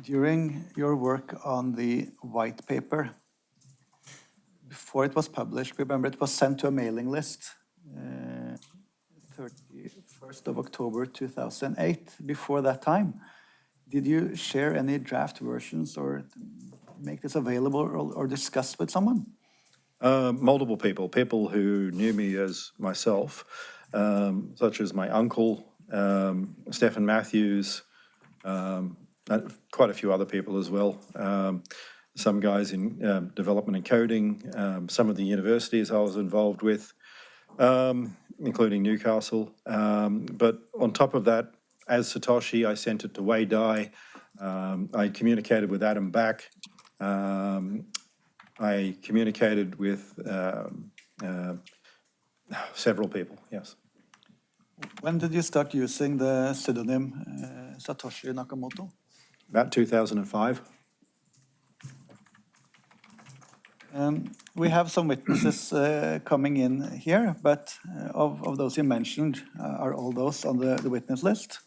During your work on the white paper, before it was published, remember it was sent to a mailing list, 31st of October 2008. Before that time, did you share any draft versions or make this available or discuss with someone? Multiple people who knew me as myself, such as my uncle, Stefan Matthews, quite a few other people as well. Some guys in development and coding, some of the universities I was involved with, including Newcastle. But on top of that, as Satoshi, I sent it to Wei Dai. I communicated with Adam Back. I communicated with several people, yes. When did you start using the pseudonym Satoshi Nakamoto? About 2005. We have some witnesses coming in here, but of those you mentioned, are all those on the witness list?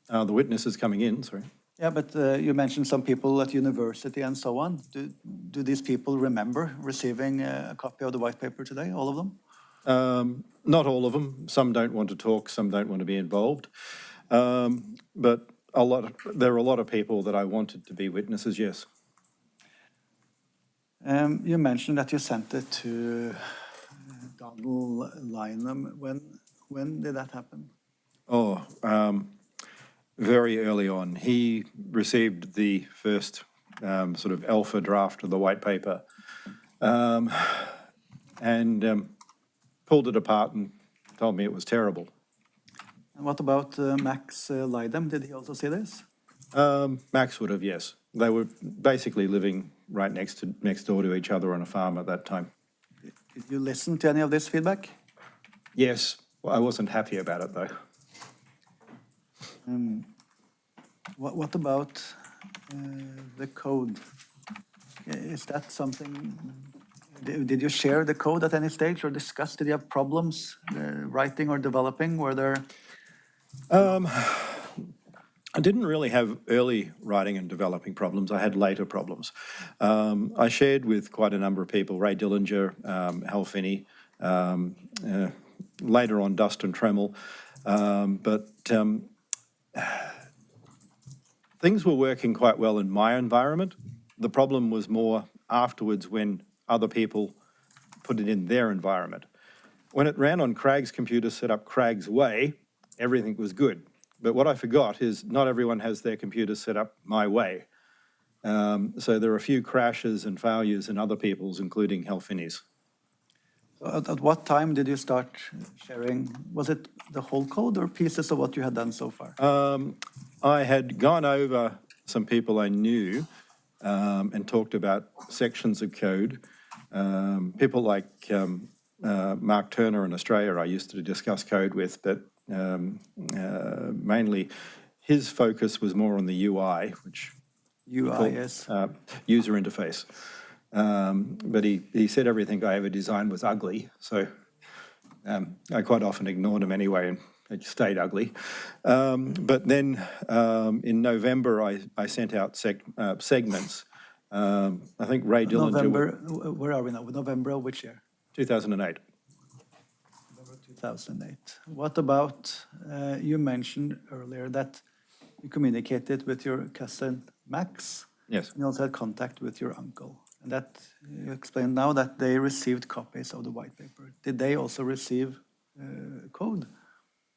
The witnesses coming in, sorry. Yeah, but you mentioned some people at university and so on. Do these people remember receiving a copy of the white paper today, all of them? Not all of them. Some don't want to talk, some don't want to be involved. But there are a lot of people that I wanted to be witnesses, yes. You mentioned that you sent it to Donald Lynam. When did that happen? Very early on. He received the first sort of alpha draft of the white paper and pulled it apart and told me it was terrible. And what about Max Lydam? Did he also see this? Max would have, yes. They were basically living right next door to each other on a farm at that time. Did you listen to any of this feedback? Yes. Well, I wasn't happy about it, though. What about the code? Is that something? Did you share the code at any stage or discuss? Did you have problems writing or developing? Were there? I didn't really have early writing and developing problems. I had later problems. I shared with quite a number of people, Ray Dillinger, Hal Finney, later on Dustin Trammell, but things were working quite well in my environment. The problem was more afterwards when other people put it in their environment. When it ran on Craig's computer set up Craig's way, everything was good. But what I forgot is not everyone has their computer set up my way. So there are a few crashes and failures in other people's, including Hal Finney's. At what time did you start sharing? Was it the whole code or pieces of what you had done so far? I had gone over some people I knew and talked about sections of code. People like Mark Turner in Australia I used to discuss code with, but mainly his focus was more on the UI, which yes. User interface. But he said everything I ever designed was ugly, so I quite often ignored him anyway, and it stayed ugly. But then in November, I sent out segments. I think Ray Dillinger... November, where are we now? November of which year? 2008. 2008. What about, you mentioned earlier that you communicated with your cousin Max. Yes. And you also had contact with your uncle. And that you explained now that they received copies of the white paper. Did they also receive code?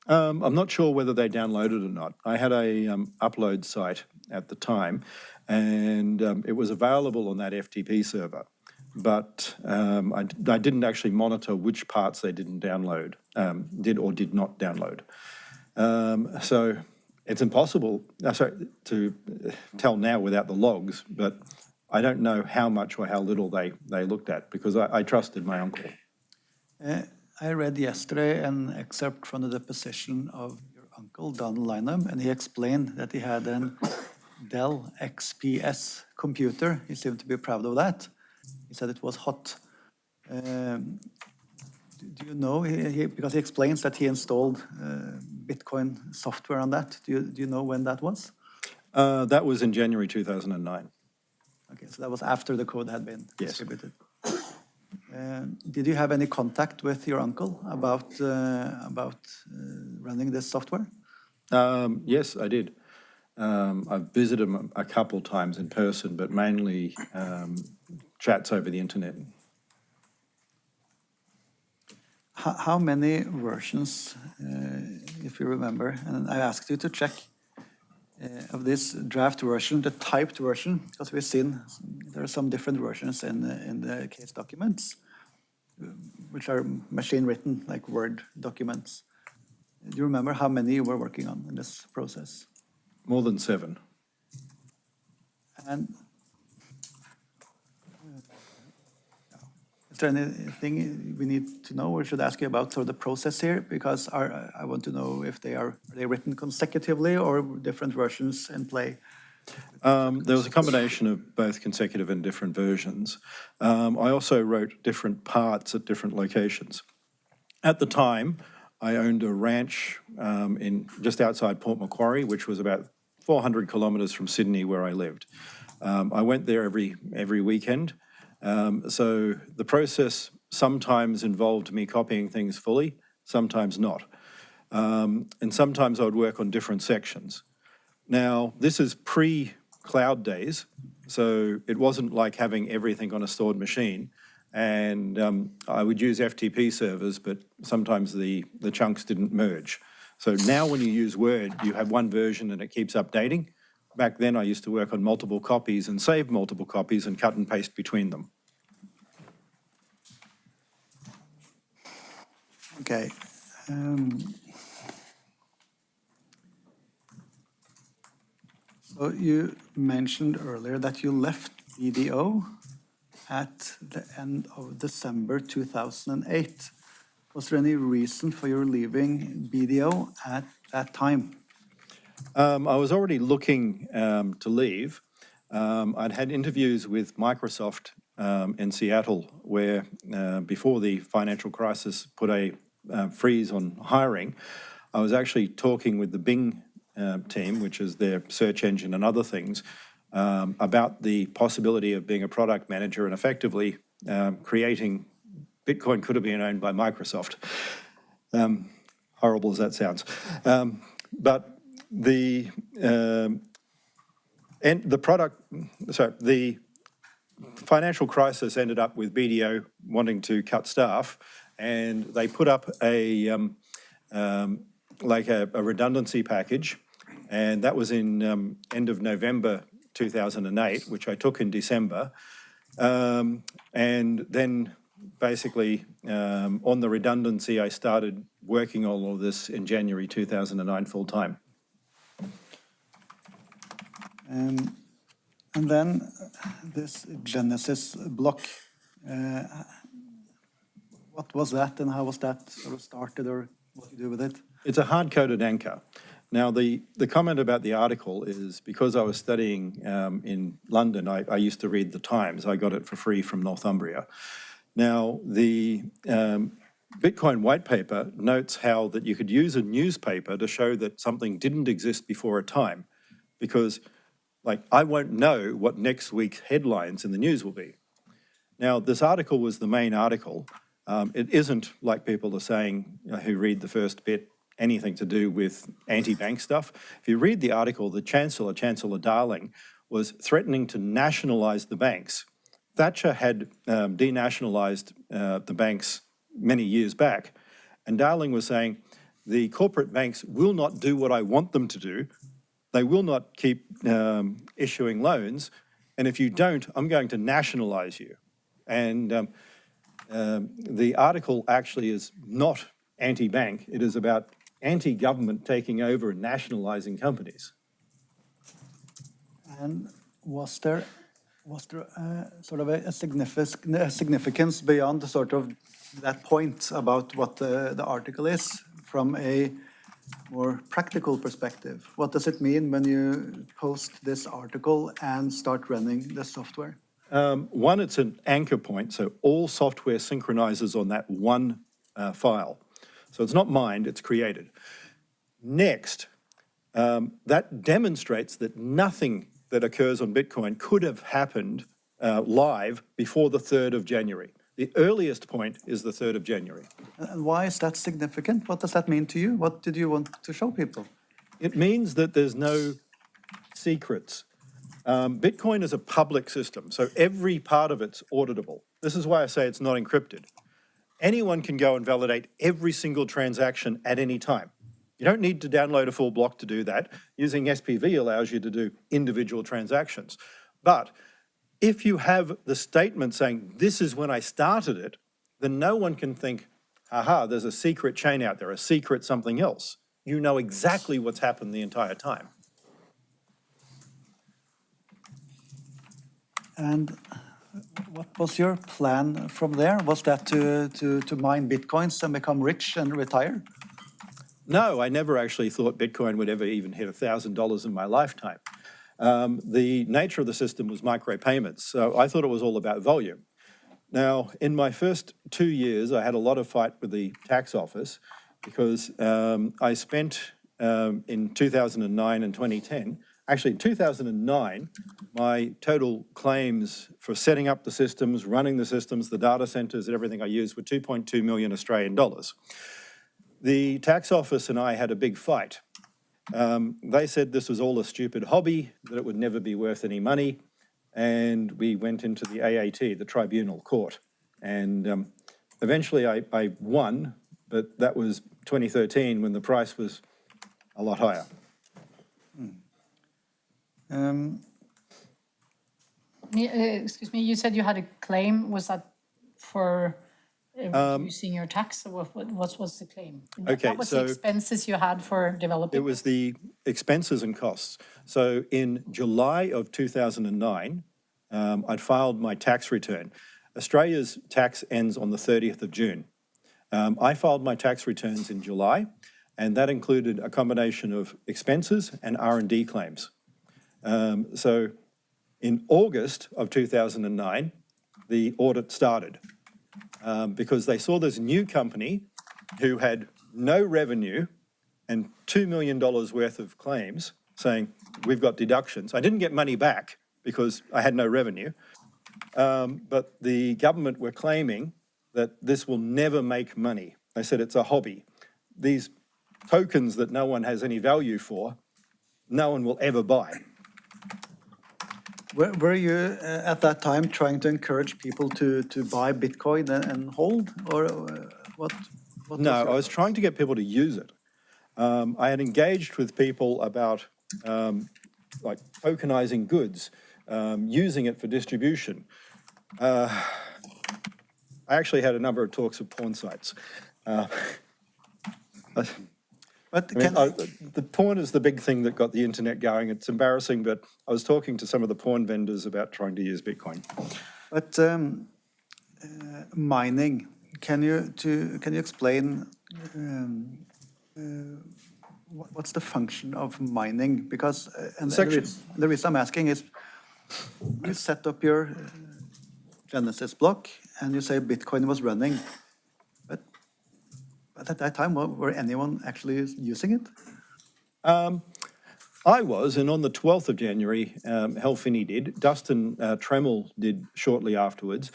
I'm not sure whether they downloaded or not. I had a upload site at the time, and it was available on that FTP server. But I didn't actually monitor which parts they didn't download, did or did not download. So it's impossible to tell now without the logs, but I don't know how much or how little they looked at because I trusted my uncle. I read yesterday an excerpt from the deposition of your uncle, Donald Lynam, and he explained that he had an Dell XPS computer. He seemed to be proud of that. He said it was hot. Do you know, because he explains that he installed Bitcoin software on that. Do you know when that was? That was in January 2009. Okay, so that was after the code had been distributed. Did you have any contact with your uncle about running this software? Yes, I did. I've visited him a couple times in person, but mainly chats over the internet. How many versions, if you remember, and I asked you to check of this draft version, the typed version, because we've seen there are some different versions in the case documents, which are machine written, like Word documents. Do you remember how many you were working on in this process? More than 7. And Is there anything we need to know or should ask you about sort of the process here? Because I want to know if are they written consecutively or different versions in play? There was a combination of both consecutive and different versions. I also wrote different parts at different locations. At the time, I owned a ranch just outside Port Macquarie, which was about 400 kilometres from Sydney, where I lived. I went there every weekend. So the process sometimes involved me copying things fully, sometimes not. And sometimes I would work on different sections. Now, this is pre-cloud days, so it wasn't like having everything on a stored machine. And I would use FTP servers, but sometimes the chunks didn't merge. So now when you use Word, you have one version and it keeps updating. Back then, I used to work on multiple copies and save multiple copies and cut and paste between them. Okay. So you mentioned earlier that you left BDO at the end of December 2008. Was there any reason for your leaving BDO at that time? I was already looking to leave. I'd had interviews with Microsoft in Seattle, where before the financial crisis put a freeze on hiring, I was actually talking with the Bing team, which is their search engine and other things, about the possibility of being a product manager and effectively creating Bitcoin could have been owned by Microsoft. Horrible as that sounds. But the financial crisis ended up with BDO wanting to cut staff, and they put up a redundancy package, and that was in end of November 2008, which I took in December, and then basically on the redundancy, I started working on all of this in January 2009 full time. And then this Genesis block, what was that and how was that sort of started, or what do you do with it? It's a hard-coded anchor. Now, the comment about the article is because I was studying in London, I used to read the Times. I got it for free from Northumbria. Now, the Bitcoin whitepaper notes how that you could use a newspaper to show that something didn't exist before a time, because I won't know what next week's headlines in the news will be. Now, this article was the main article. It isn't, like people are saying who read the first bit, anything to do with anti-bank stuff. If you read the article, the Chancellor Darling, was threatening to nationalise the banks. Thatcher had denationalised the banks many years back, and Darling was saying, the corporate banks will not do what I want them to do. They will not keep issuing loans, and if you don't, I'm going to nationalise you. And the article actually is not anti-bank. It is about anti-government taking over and nationalising companies. And was there sort of a significance beyond the sort of that point about what the article is from a more practical perspective? What does it mean when you post this article and start running the software? One, it's an anchor point, so all software synchronizes on that one file. So it's not mined, it's created. Next, that demonstrates that nothing that occurs on Bitcoin could have happened live before the 3rd of January. The earliest point is the 3rd of January. And why is that significant? What does that mean to you? What did you want to show people? It means that there's no secrets. Bitcoin is a public system, so every part of it's auditable. This is why I say it's not encrypted. Anyone can go and validate every single transaction at any time. You don't need to download a full block to do that. Using SPV allows you to do individual transactions. But if you have the statement saying, this is when I started it, then no one can think, aha, there's a secret chain out there, a secret something else. You know exactly what's happened the entire time. And What was your plan from there? Was that to mine Bitcoins and become rich and retire? No, I never actually thought Bitcoin would ever even hit $1,000 in my lifetime. The nature of the system was micropayments, so I thought it was all about volume. Now, in my first 2 years, I had a lot of fight with the tax office because I spent in 2009 and 2010, actually in 2009, my total claims for setting up the systems, running the systems, the data centers and everything I used were 2.2 million Australian dollars. The tax office and I had a big fight. They said this was all a stupid hobby, that it would never be worth any money. And we went into the AAT, the tribunal court. And eventually I won, but that was 2013 when the price was a lot higher. Excuse me, you said you had a claim. Was that for reducing your tax? Or what was the claim? Okay, what was the expenses you had for developing? It was the expenses and costs. So in July of 2009, I'd filed my tax return. Australia's tax ends on the 30th of June. I filed my tax returns in July, and that included a combination of expenses and R&D claims. So in August of 2009, the audit started because they saw this new company who had no revenue and $2 million worth of claims saying, we've got deductions. I didn't get money back because I had no revenue, but the government were claiming that this will never make money. They said it's a hobby. These tokens that no one has any value for, no one will ever buy. Were you at that time trying to encourage people to buy Bitcoin and hold, or what? No, I was trying to get people to use it. I had engaged with people about like tokenizing goods, using it for distribution. I actually had a number of talks with porn sites. But the porn is the big thing that got the internet going. It's embarrassing, but I was talking to some of the porn vendors about trying to use Bitcoin. But mining, can you explain what's the function of mining? Because the reason I'm asking is, you set up your Genesis block and you say Bitcoin was running. But at that time, were anyone actually using it? I was, and on the 12th of January, Helfini did. Dustin Trammell did shortly afterwards.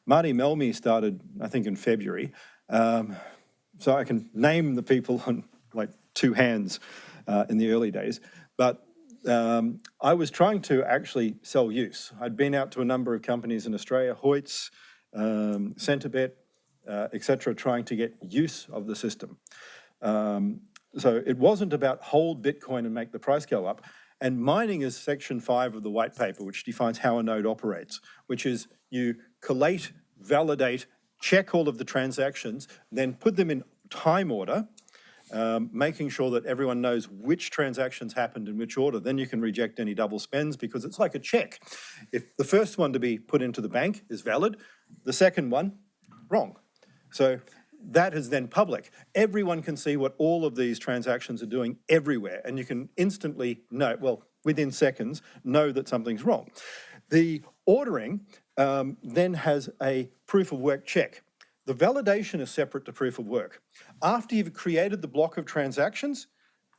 Martti Malmi started, I think, in February. So I can name the people on like two hands in the early days. But I was trying to actually sell use. I'd been out to a number of companies in Australia, Hoyts, Centrebet, etc., trying to get use of the system. So it wasn't about hold Bitcoin and make the price go up. And mining is section 5 of the white paper, which defines how a node operates, which is you collate, validate, check all of the transactions, then put them in time order, making sure that everyone knows which transactions happened in which order. Then you can reject any double spends because it's like a check. If the first one to be put into the bank is valid, the second one, wrong. So that is then public. Everyone can see what all of these transactions are doing everywhere, and you can instantly know, well, within seconds, know that something's wrong. The ordering then has a proof of work check. The validation is separate to proof of work. After you've created the block of transactions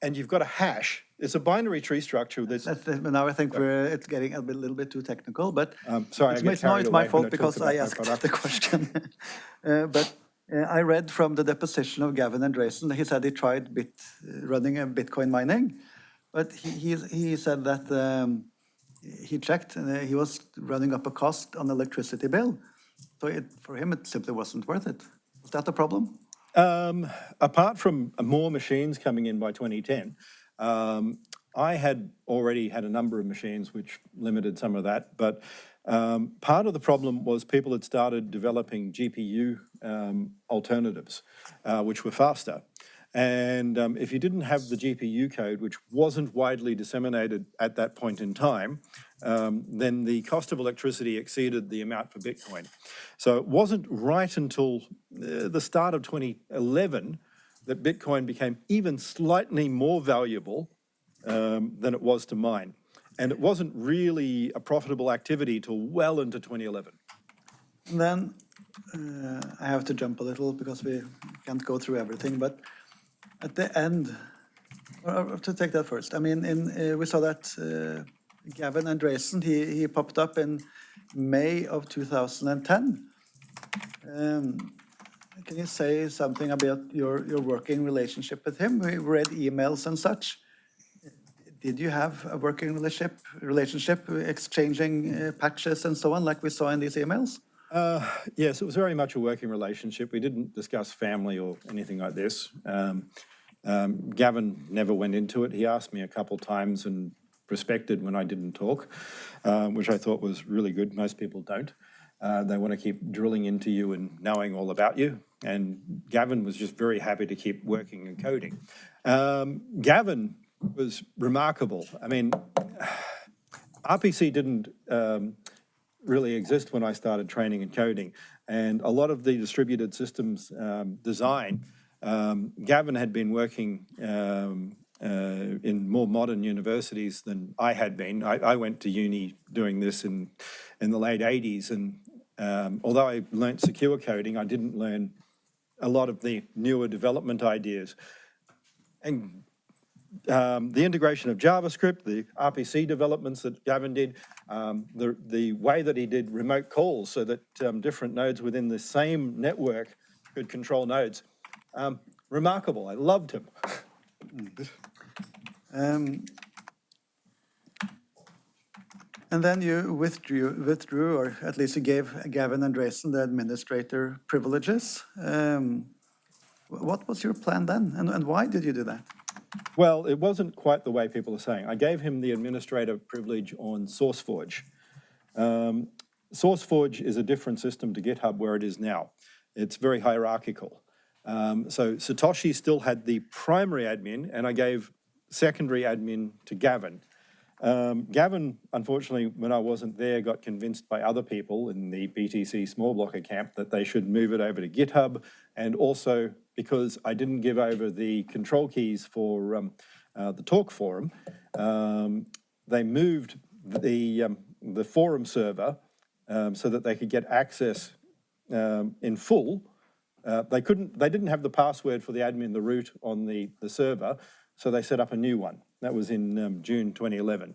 and you've got a hash, it's a binary tree structure. Now I think it's getting a little bit too technical, but sorry, it's my fault because I asked the question. But I read from the deposition of Gavin Andresen. He said he tried running a Bitcoin mining, but he said that he checked and he was running up a cost on the electricity bill. So for him, it simply wasn't worth it. Was that a problem? Apart from more machines coming in by 2010, I had already had a number of machines which limited some of that, but part of the problem was people had started developing GPU alternatives, which were faster. And if you didn't have the GPU code, which wasn't widely disseminated at that point in time, then the cost of electricity exceeded the amount for Bitcoin. So it wasn't right until the start of 2011 that Bitcoin became even slightly more valuable than it was to mine. And it wasn't really a profitable activity till well into 2011. And then I have to jump a little because we can't go through everything, but at the end, or to take that first, I mean, we saw that Gavin Andresen, he popped up in May of 2010. Can you say something about your working relationship with him? We read emails and such. Did you have a working relationship exchanging patches and so on, like we saw in these emails? Yes, it was very much a working relationship. We didn't discuss family or anything like this. Gavin never went into it. He asked me a couple times and respected when I didn't talk, which I thought was really good. Most people don't. They want to keep drilling into you and knowing all about you. And Gavin was just very happy to keep working and coding. Gavin was remarkable. I mean, RPC didn't really exist when I started training and coding. And a lot of the distributed systems design, Gavin had been working in more modern universities than I had been. I went to uni doing this in the late 80s, and although I learnt secure coding, I didn't learn a lot of the newer development ideas. And the integration of JavaScript, the RPC developments that Gavin did, the way that he did remote calls so that different nodes within the same network could control nodes. Remarkable. I loved him. And then you withdrew, or at least you gave Gavin Andresen the administrator privileges. What was your plan then, and why did you do that? Well, it wasn't quite the way people are saying. I gave him the administrative privilege on SourceForge. SourceForge is a different system to GitHub where it is now. It's very hierarchical. So Satoshi still had the primary admin, and I gave secondary admin to Gavin. Gavin, unfortunately, when I wasn't there, got convinced by other people in the BTC small blocker camp that they should move it over to GitHub, and also because I didn't give over the control keys for the talk forum, they moved the forum server so that they could get access in full. They didn't have the password for the admin, the root on the server, so they set up a new one. That was in June 2011.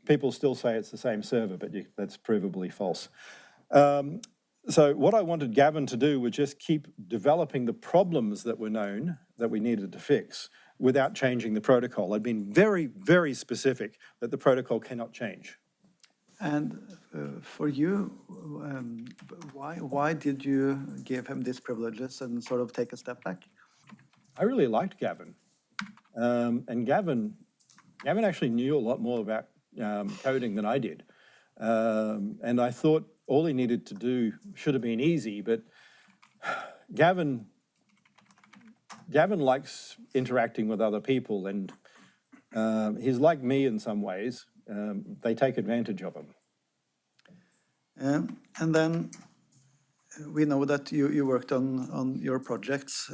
People still say it's the same server, but that's provably false. So what I wanted Gavin to do was just keep developing the problems that were known that we needed to fix without changing the protocol. I'd been very, very specific that the protocol cannot change. And for you, why did you give him these privileges and sort of take a step back? I really liked Gavin. And Gavin actually knew a lot more about coding than I did. And I thought all he needed to do should have been easy, but Gavin likes interacting with other people, and he's like me in some ways. They take advantage of him. And then we know that you worked on your projects.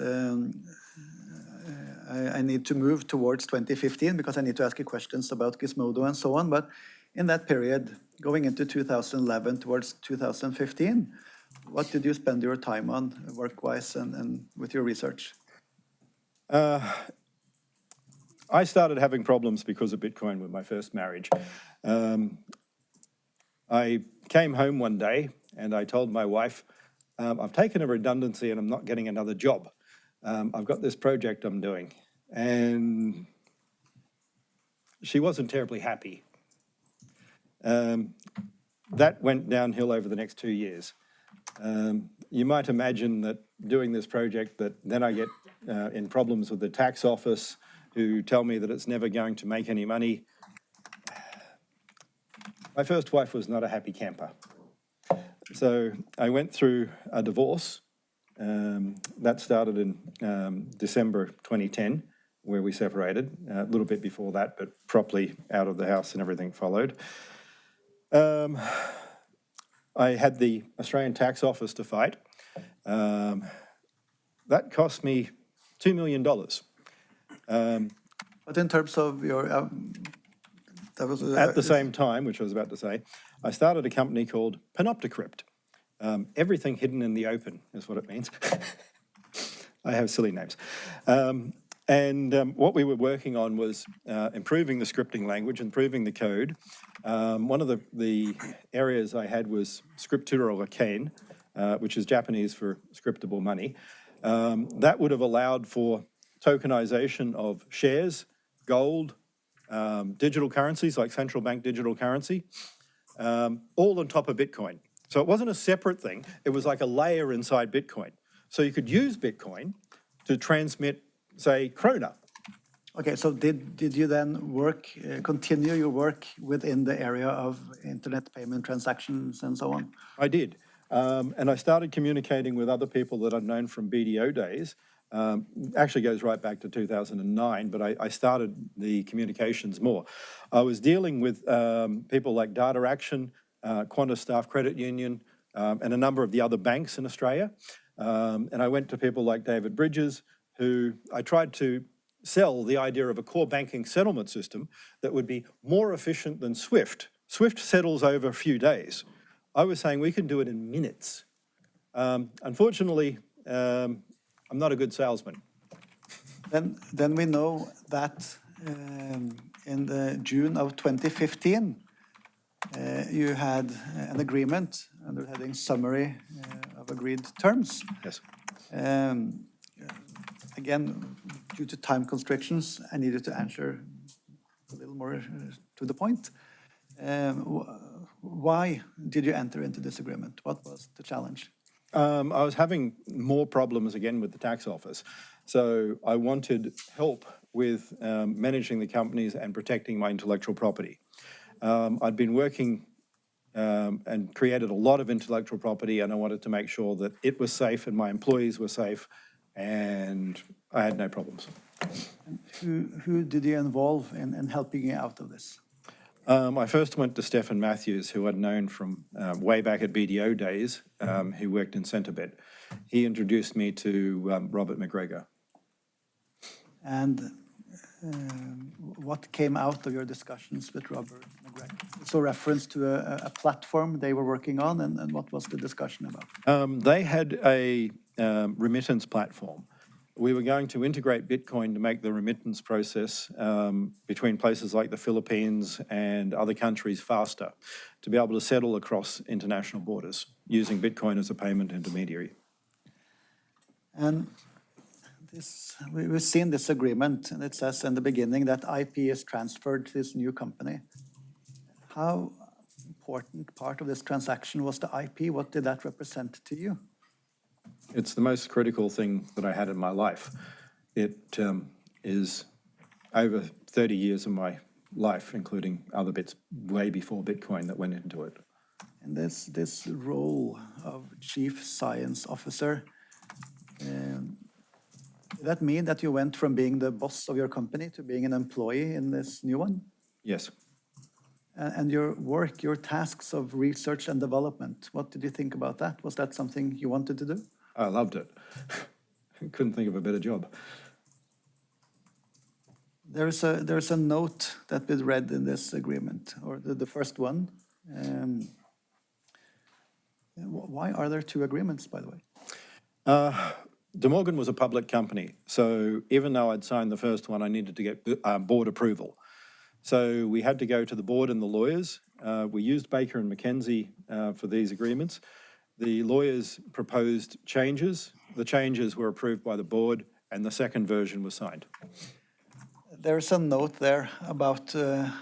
I need to move towards 2015 because I need to ask you questions about Gizmodo and so on. But in that period, going into 2011 towards 2015, what did you spend your time on work-wise and with your research? I started having problems because of Bitcoin with my first marriage. I came home one day and I told my wife, I've taken a redundancy and I'm not getting another job. I've got this project I'm doing. And she wasn't terribly happy. That went downhill over the next 2 years. You might imagine that doing this project that then I get in problems with the tax office who tell me that it's never going to make any money. My first wife was not a happy camper. So I went through a divorce. That started in December 2010. where we separated, a little bit before that, but properly out of the house and everything followed. I had the Australian Tax Office to fight. That cost me $2 million. But in terms of your, that was At the same time, which I was about to say, I started a company called Panopticrypt. Everything hidden in the open is what it means. I have silly names. What we were working on was improving the scripting language, improving the code. One of the areas I had was scriptura arcane, which is Japanese for scriptable money. That would have allowed for tokenization of shares, gold, digital currencies like central bank digital currency, all on top of Bitcoin. So it wasn't a separate thing. It was like a layer inside Bitcoin. So you could use Bitcoin to transmit, say, krona. Okay, so did you then continue your work within the area of internet payment transactions and so on? I did. And I started communicating with other people that I'd known from BDO days. Actually goes right back to 2009, but I started the communications more. I was dealing with people like Data Action, Qantas Staff Credit Union, and a number of the other banks in Australia. And I went to people like David Bridges, who I tried to sell the idea of a core banking settlement system that would be more efficient than SWIFT. SWIFT settles over a few days. I was saying we can do it in minutes. Unfortunately, I'm not a good salesman. Then we know that in the June of 2015, you had an agreement under heading Summary of Agreed Terms. Yes. Again, due to time constrictions, I needed to answer a little more to the point. Why did you enter into this agreement? What was the challenge? I was having more problems again with the tax office. So I wanted help with managing the companies and protecting my intellectual property. I'd been working and created a lot of intellectual property, and I wanted to make sure that it was safe and my employees were safe, and I had no problems. Who did you involve in helping you out of this? I first went to Stefan Matthews, who I'd known from way back at BDO days, who worked in Centrebet. He introduced me to Robert McGregor. And what came out of your discussions with Robert McGregor? So reference to a platform they were working on, and what was the discussion about? They had a remittance platform. We were going to integrate Bitcoin to make the remittance process between places like the Philippines and other countries faster, to be able to settle across international borders using Bitcoin as a payment intermediary. And we've seen this agreement, and it says in the beginning that IP is transferred to this new company. How important part of this transaction was the IP? What did that represent to you? It's the most critical thing that I had in my life. It is over 30 years of my life, including other bits way before Bitcoin that went into it. And this role of Chief Science Officer, did that mean that you went from being the boss of your company to being an employee in this new one? Yes. And your work, your tasks of research and development, what did you think about that? Was that something you wanted to do? I loved it. Couldn't think of a better job. There's a note that we read in this agreement, or the first one. Why are there two agreements, by the way? DeMorgan was a public company, so even though I'd signed the first one, I needed to get board approval. So we had to go to the board and the lawyers. We used Baker and McKenzie for these agreements. The lawyers proposed changes. The changes were approved by the board, and the second version was signed. There's a note there about a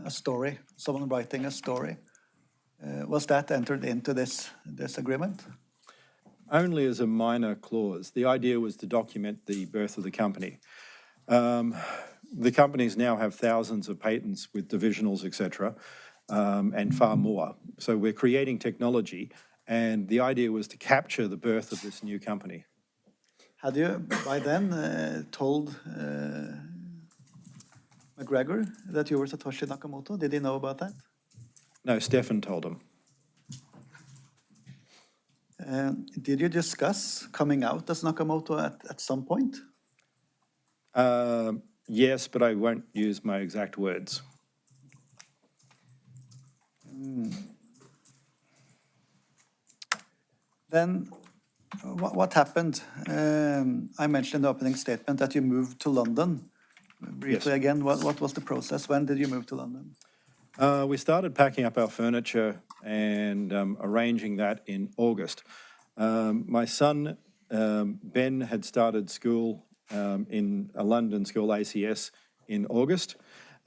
story, someone writing a story. Was that entered into this agreement? Only as a minor clause. The idea was to document the birth of the company. The companies now have thousands of patents with divisionals, etc., and far more. So we're creating technology, and the idea was to capture the birth of this new company. Had you by then told McGregor that you were Satoshi Nakamoto? Did he know about that? No, Stefan told him. Did you discuss coming out as Nakamoto at some point? Yes, but I won't use my exact words. Then what happened? I mentioned in the opening statement that you moved to London. Briefly Yes. again, what was the process? When did you move to London? We started packing up our furniture and arranging that in August. My son, Ben, had started school in a London school, ACS, in August.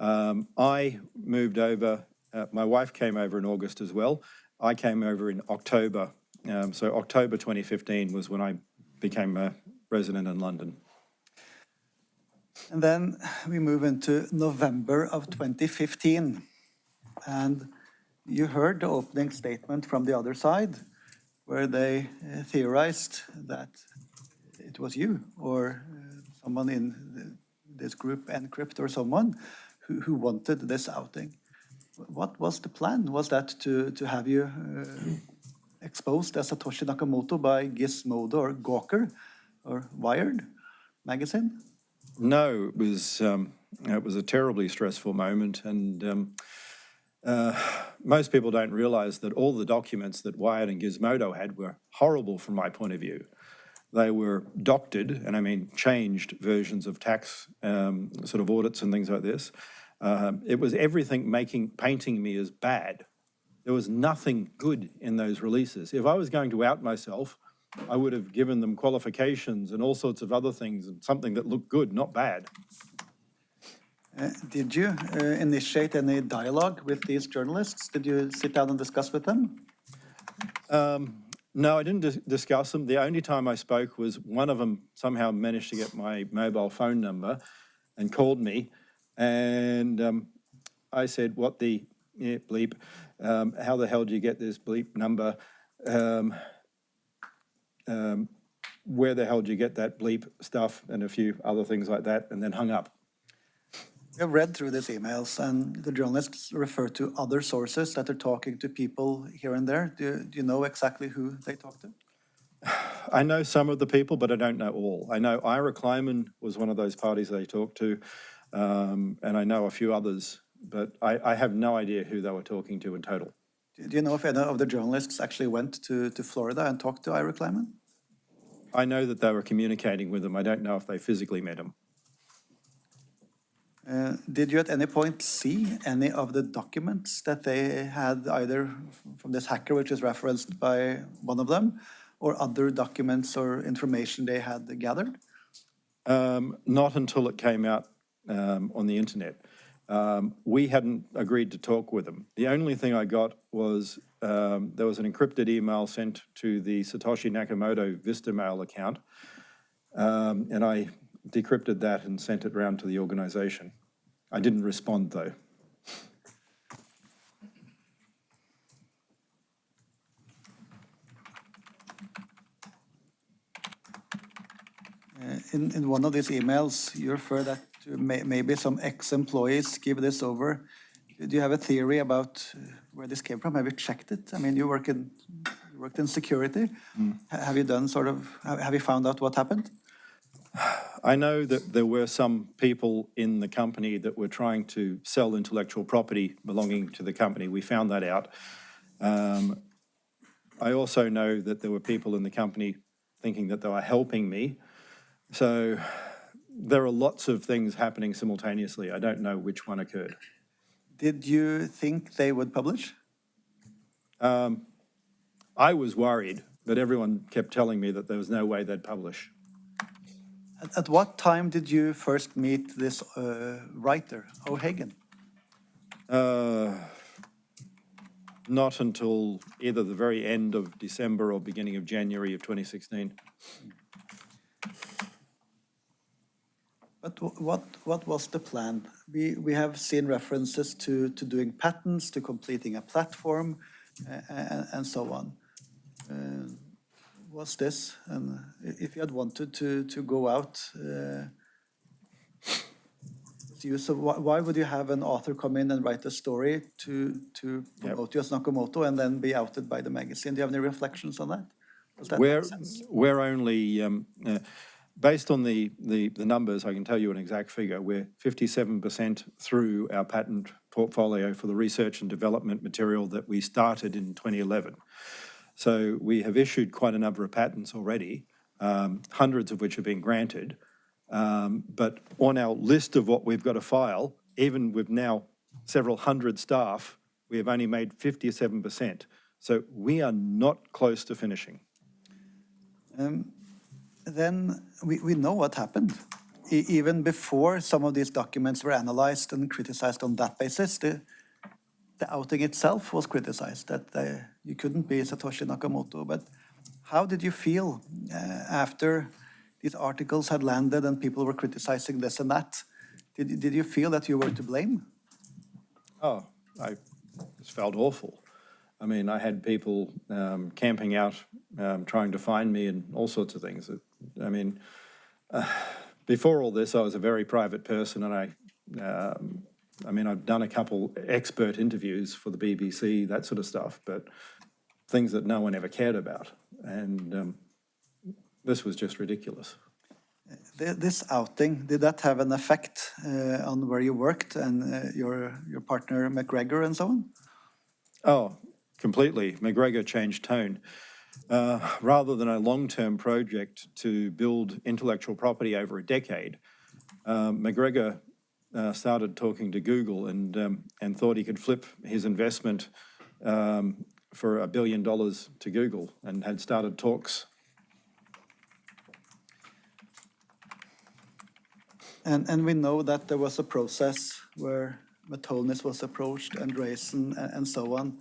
I moved over, my wife came over in August as well. I came over in October. So October 2015 was when I became a resident in London. And then we move into November of 2015. And you heard the opening statement from the other side, where they theorized that it was you or someone in this group, Encrypt or someone, who wanted this outing. What was the plan? Was that to have you exposed as Satoshi Nakamoto by Gizmodo or Gawker or Wired magazine? No, it was a terribly stressful moment, and most people don't realize that all the documents that Wired and Gizmodo had were horrible from my point of view. They were doctored, and I mean changed versions of tax sort of audits and things like this. It was everything painting me as bad. There was nothing good in those releases. If I was going to out myself, I would have given them qualifications and all sorts of other things, and something that looked good, not bad. Did you initiate any dialogue with these journalists? Did you sit down and discuss with them? No, I didn't discuss them. The only time I spoke was one of them somehow managed to get my mobile phone number and called me. And I said, what the bleep, how the hell do you get this bleep number? Where the hell do you get that bleep stuff, and a few other things like that, and then hung up. I've read through these emails, and the journalists refer to other sources that are talking to people here and there. Do you know exactly who they talk to? I know some of the people, but I don't know all. I know Ira Kleiman was one of those parties they talked to, and I know a few others, but I have no idea who they were talking to in total. Do you know if any of the journalists actually went to Florida and talked to Ira Kleiman? I know that they were communicating with him. I don't know if they physically met him. Did you at any point see any of the documents that they had, either from this hacker, which is referenced by one of them, or other documents or information they had gathered? Not until it came out on the internet. We hadn't agreed to talk with them. The only thing I got was there was an encrypted email sent to the Satoshi Nakamoto Vistamail account, and I decrypted that and sent it around to the organization. I didn't respond, though. In one of these emails, you refer that to maybe some ex-employees give this over. Do you have a theory about where this came from? Have you checked it? I mean, you worked in security. Have you done have you found out what happened? I know that there were some people in the company that were trying to sell intellectual property belonging to the company. We found that out. I also know that there were people in the company thinking that they were helping me. So there are lots of things happening simultaneously. I don't know which one occurred. Did you think they would publish? I was worried, but everyone kept telling me that there was no way they'd publish. At what time did you first meet this writer, O'Hagan? Not until either the very end of December or beginning of January of 2016. But what was the plan? We have seen references to doing patents, to completing a platform, and so on. was this? And if you had wanted to go out, so why would you have an author come in and write a story to promote you as Nakamoto and then be outed by the magazine? Do you have any reflections on that? Does that make sense? We're only, based on the numbers, I can tell you an exact figure. We're 57% through our patent portfolio for the research and development material that we started in 2011. So we have issued quite a number of patents already, hundreds of which have been granted. But on our list of what we've got to file, even with now several hundred staff, we have only made 57%. So we are not close to finishing. Then we know what happened. Even before some of these documents were analyzed and criticized on that basis, the outing itself was criticized, that you couldn't be Satoshi Nakamoto. But how did you feel after these articles had landed and people were criticizing this and that? Did you feel that you were to blame? Oh, I just felt awful. I mean, I had people camping out, trying to find me and all sorts of things. I mean, before all this, I was a very private person, and I mean, I've done a couple expert interviews for the BBC, that sort of stuff, but things that no one ever cared about. And this was just ridiculous. This outing, did that have an effect on where you worked and your partner McGregor and so on? Oh, completely. McGregor changed tone. Rather than a long-term project to build intellectual property over a decade, McGregor started talking to Google and thought he could flip his investment for $1 billion to Google, and had started talks. And we know that there was a process where Matonis was approached, Andresen, and so on.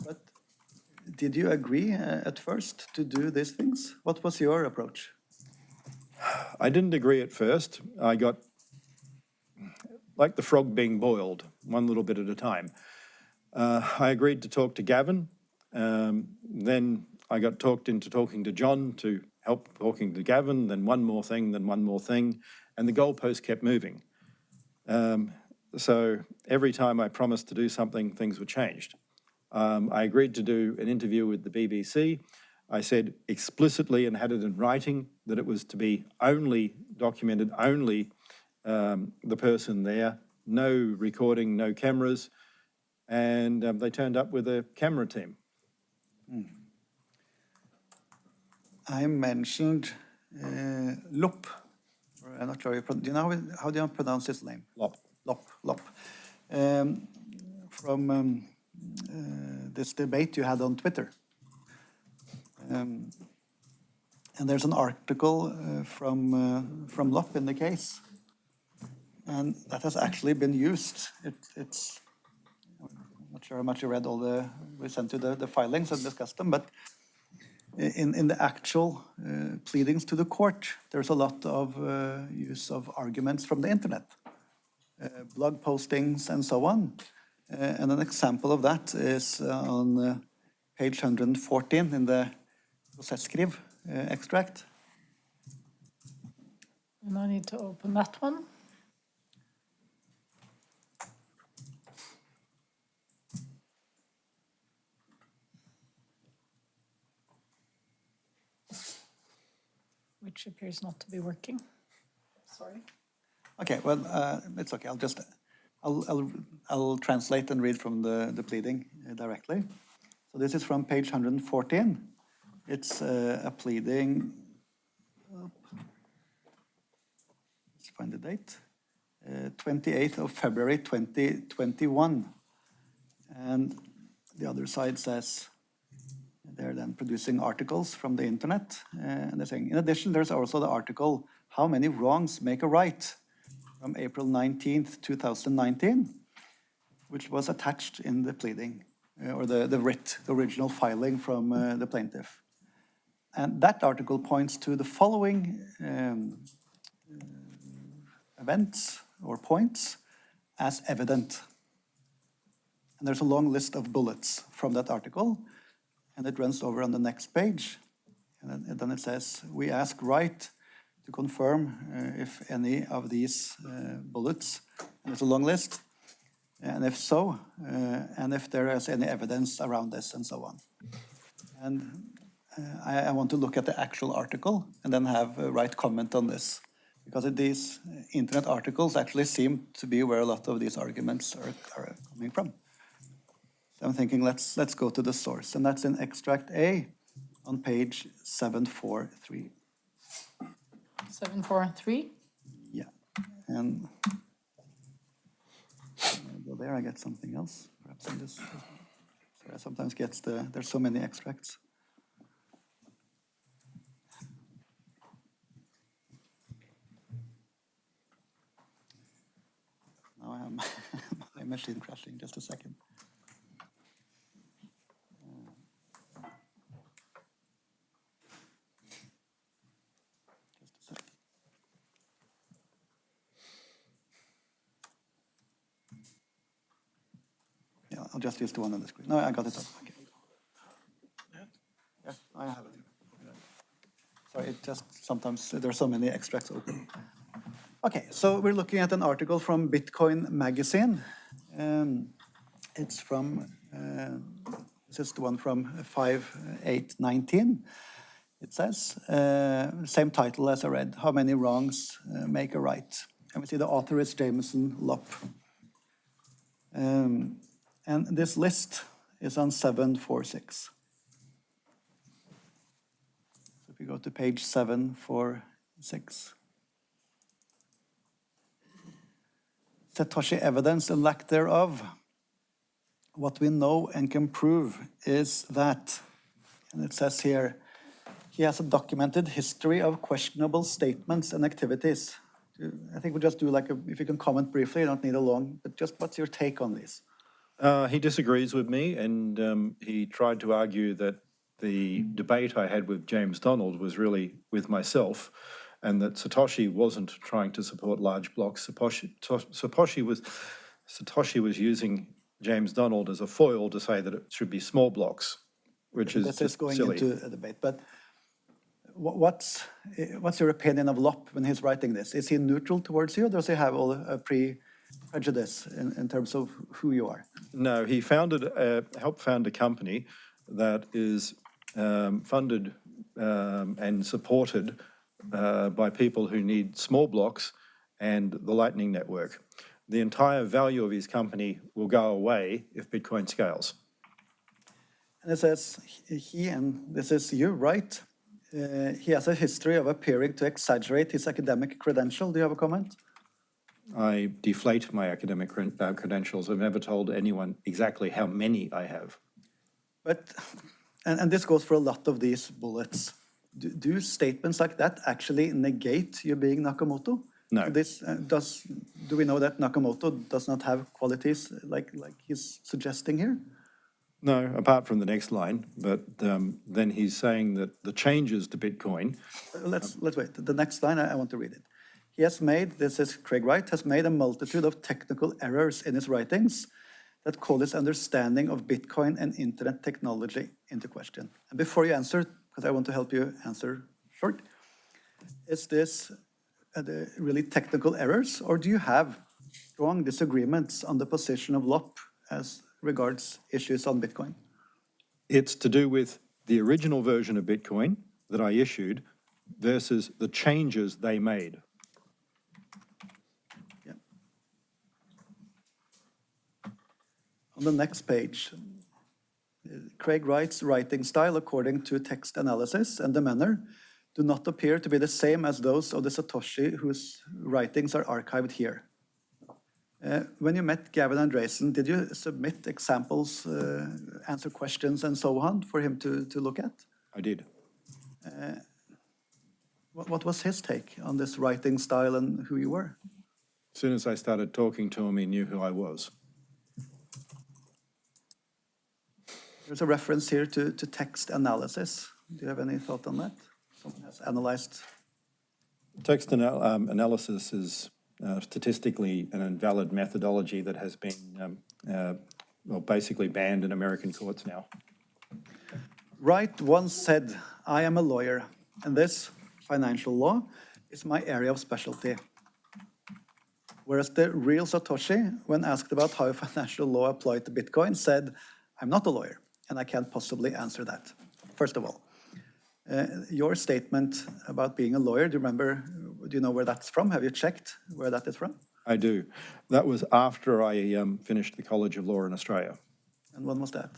But did you agree at first to do these things? What was your approach? I didn't agree at first. I got, like the frog being boiled, one little bit at a time. I agreed to talk to Gavin. Then I got talked into talking to Jon to help talking to Gavin, then one more thing, and the goalpost kept moving. So every time I promised to do something, things were changed. I agreed to do an interview with the BBC. I said explicitly and had it in writing that it was to be only documented, only the person there, no recording, no cameras, and they turned up with a camera team. I mentioned Lopp. I'm not sure do you know how do you pronounce his name? Lopp. From this debate you had on Twitter. And there's an article from Lopp in the case, and that has actually been used. It's I'm not sure how much you read we sent you the filings and discussed them, but in the actual pleadings to the court, there's a lot of use of arguments from the internet, blog postings and so on. And an example of that is on page 114 in the processkriv extract. And I need to open that one. Which appears not to be working. Sorry. Okay, well, it's okay. I'll translate and read from the pleading directly. So this is from page 114. It's a pleading. Let's find the date. 28th of February 2021. And the other side says they're then producing articles from the internet. And they're saying, in addition, there's also the article, How Many Wrongs Make a Right? From April 19th, 2019, which was attached in the pleading, or the writ, the original filing from the plaintiff. And that article points to the following events or points as evident. And there's a long list of bullets from that article, and it runs over on the next page. And then it says, we ask Wright to confirm if any of these bullets, and it's a long list, and if so, and if there is any evidence around this and so on. And I want to look at the actual article and then have Wright comment on this, because these internet articles actually seem to be where a lot of these arguments are coming from. So I'm thinking let's go to the source, and that's in extract A on page 743. 743? Yeah, and go there, I get something else, perhaps in this. Sorry, I sometimes get there's so many extracts. Now I have my machine crashing, just a second. Just a second. Yeah, I'll just use the one on the screen. No, I got it up. Okay. Yeah, I have it. Sorry, it just sometimes there are so many extracts open. Okay, so we're looking at an article from Bitcoin Magazine. It's from, this is the one from 5/8/19. It says, same title as I read, How Many Wrongs Make a Right? And we see the author is Jameson Lopp. And this list is on 746. So if you go to page 746. Satoshi evidence and lack thereof. What we know and can prove is that, and it says here, he has a documented history of questionable statements and activities. I think we'll just do if you can comment briefly, you don't need a long, but just what's your take on this? He disagrees with me, and he tried to argue that the debate I had with James Donald was really with myself, and that Satoshi wasn't trying to support large blocks. Satoshi was using James Donald as a foil to say that it should be small blocks, which is this is going silly. into a debate, but what's your opinion of Lopp when he's writing this? Is he neutral towards you, or does he have all a prejudice in terms of who you are? No, he helped found a company that is funded and supported by people who need small blocks and the Lightning Network. The entire value of his company will go away if Bitcoin scales. And it says he, and this is you, right? He has a history of appearing to exaggerate his academic credential. Do you have a comment? I deflate my academic credentials. I've never told anyone exactly how many I have. But, and this goes for a lot of these bullets. Do statements like that actually negate you being Nakamoto? No. Do we know that Nakamoto does not have qualities like he's suggesting here? No, apart from the next line, but then he's saying that the changes to Bitcoin. Let's wait. The next line, I want to read it. He has made, this is Craig Wright, has made a multitude of technical errors in his writings that call his understanding of Bitcoin and internet technology into question. And before you answer, because I want to help you answer short, is this the really technical errors, or do you have strong disagreements on the position of Lopp as regards issues on Bitcoin? It's to do with the original version of Bitcoin that I issued versus the changes they made. Yeah. On the next page, Craig Wright's writing style, according to text analysis and the manner, do not appear to be the same as those of the Satoshi whose writings are archived here. When you met Gavin Andresen, did you submit examples, answer questions and so on for him to look at? I did. What was his take on this writing style and who you were? As soon as I started talking to him, he knew who I was. There's a reference here to text analysis. Do you have any thought on that? Someone has analyzed. Text analysis is statistically an invalid methodology that has been basically banned in American courts now. Wright once said, I am a lawyer, and this, financial law, is my area of specialty. Whereas the real Satoshi, when asked about how financial law applied to Bitcoin, said, I'm not a lawyer, and I can't possibly answer that. First of all, your statement about being a lawyer, do you know where that's from? Have you checked where that is from? I do. That was after I finished the College of Law in Australia. And when was that?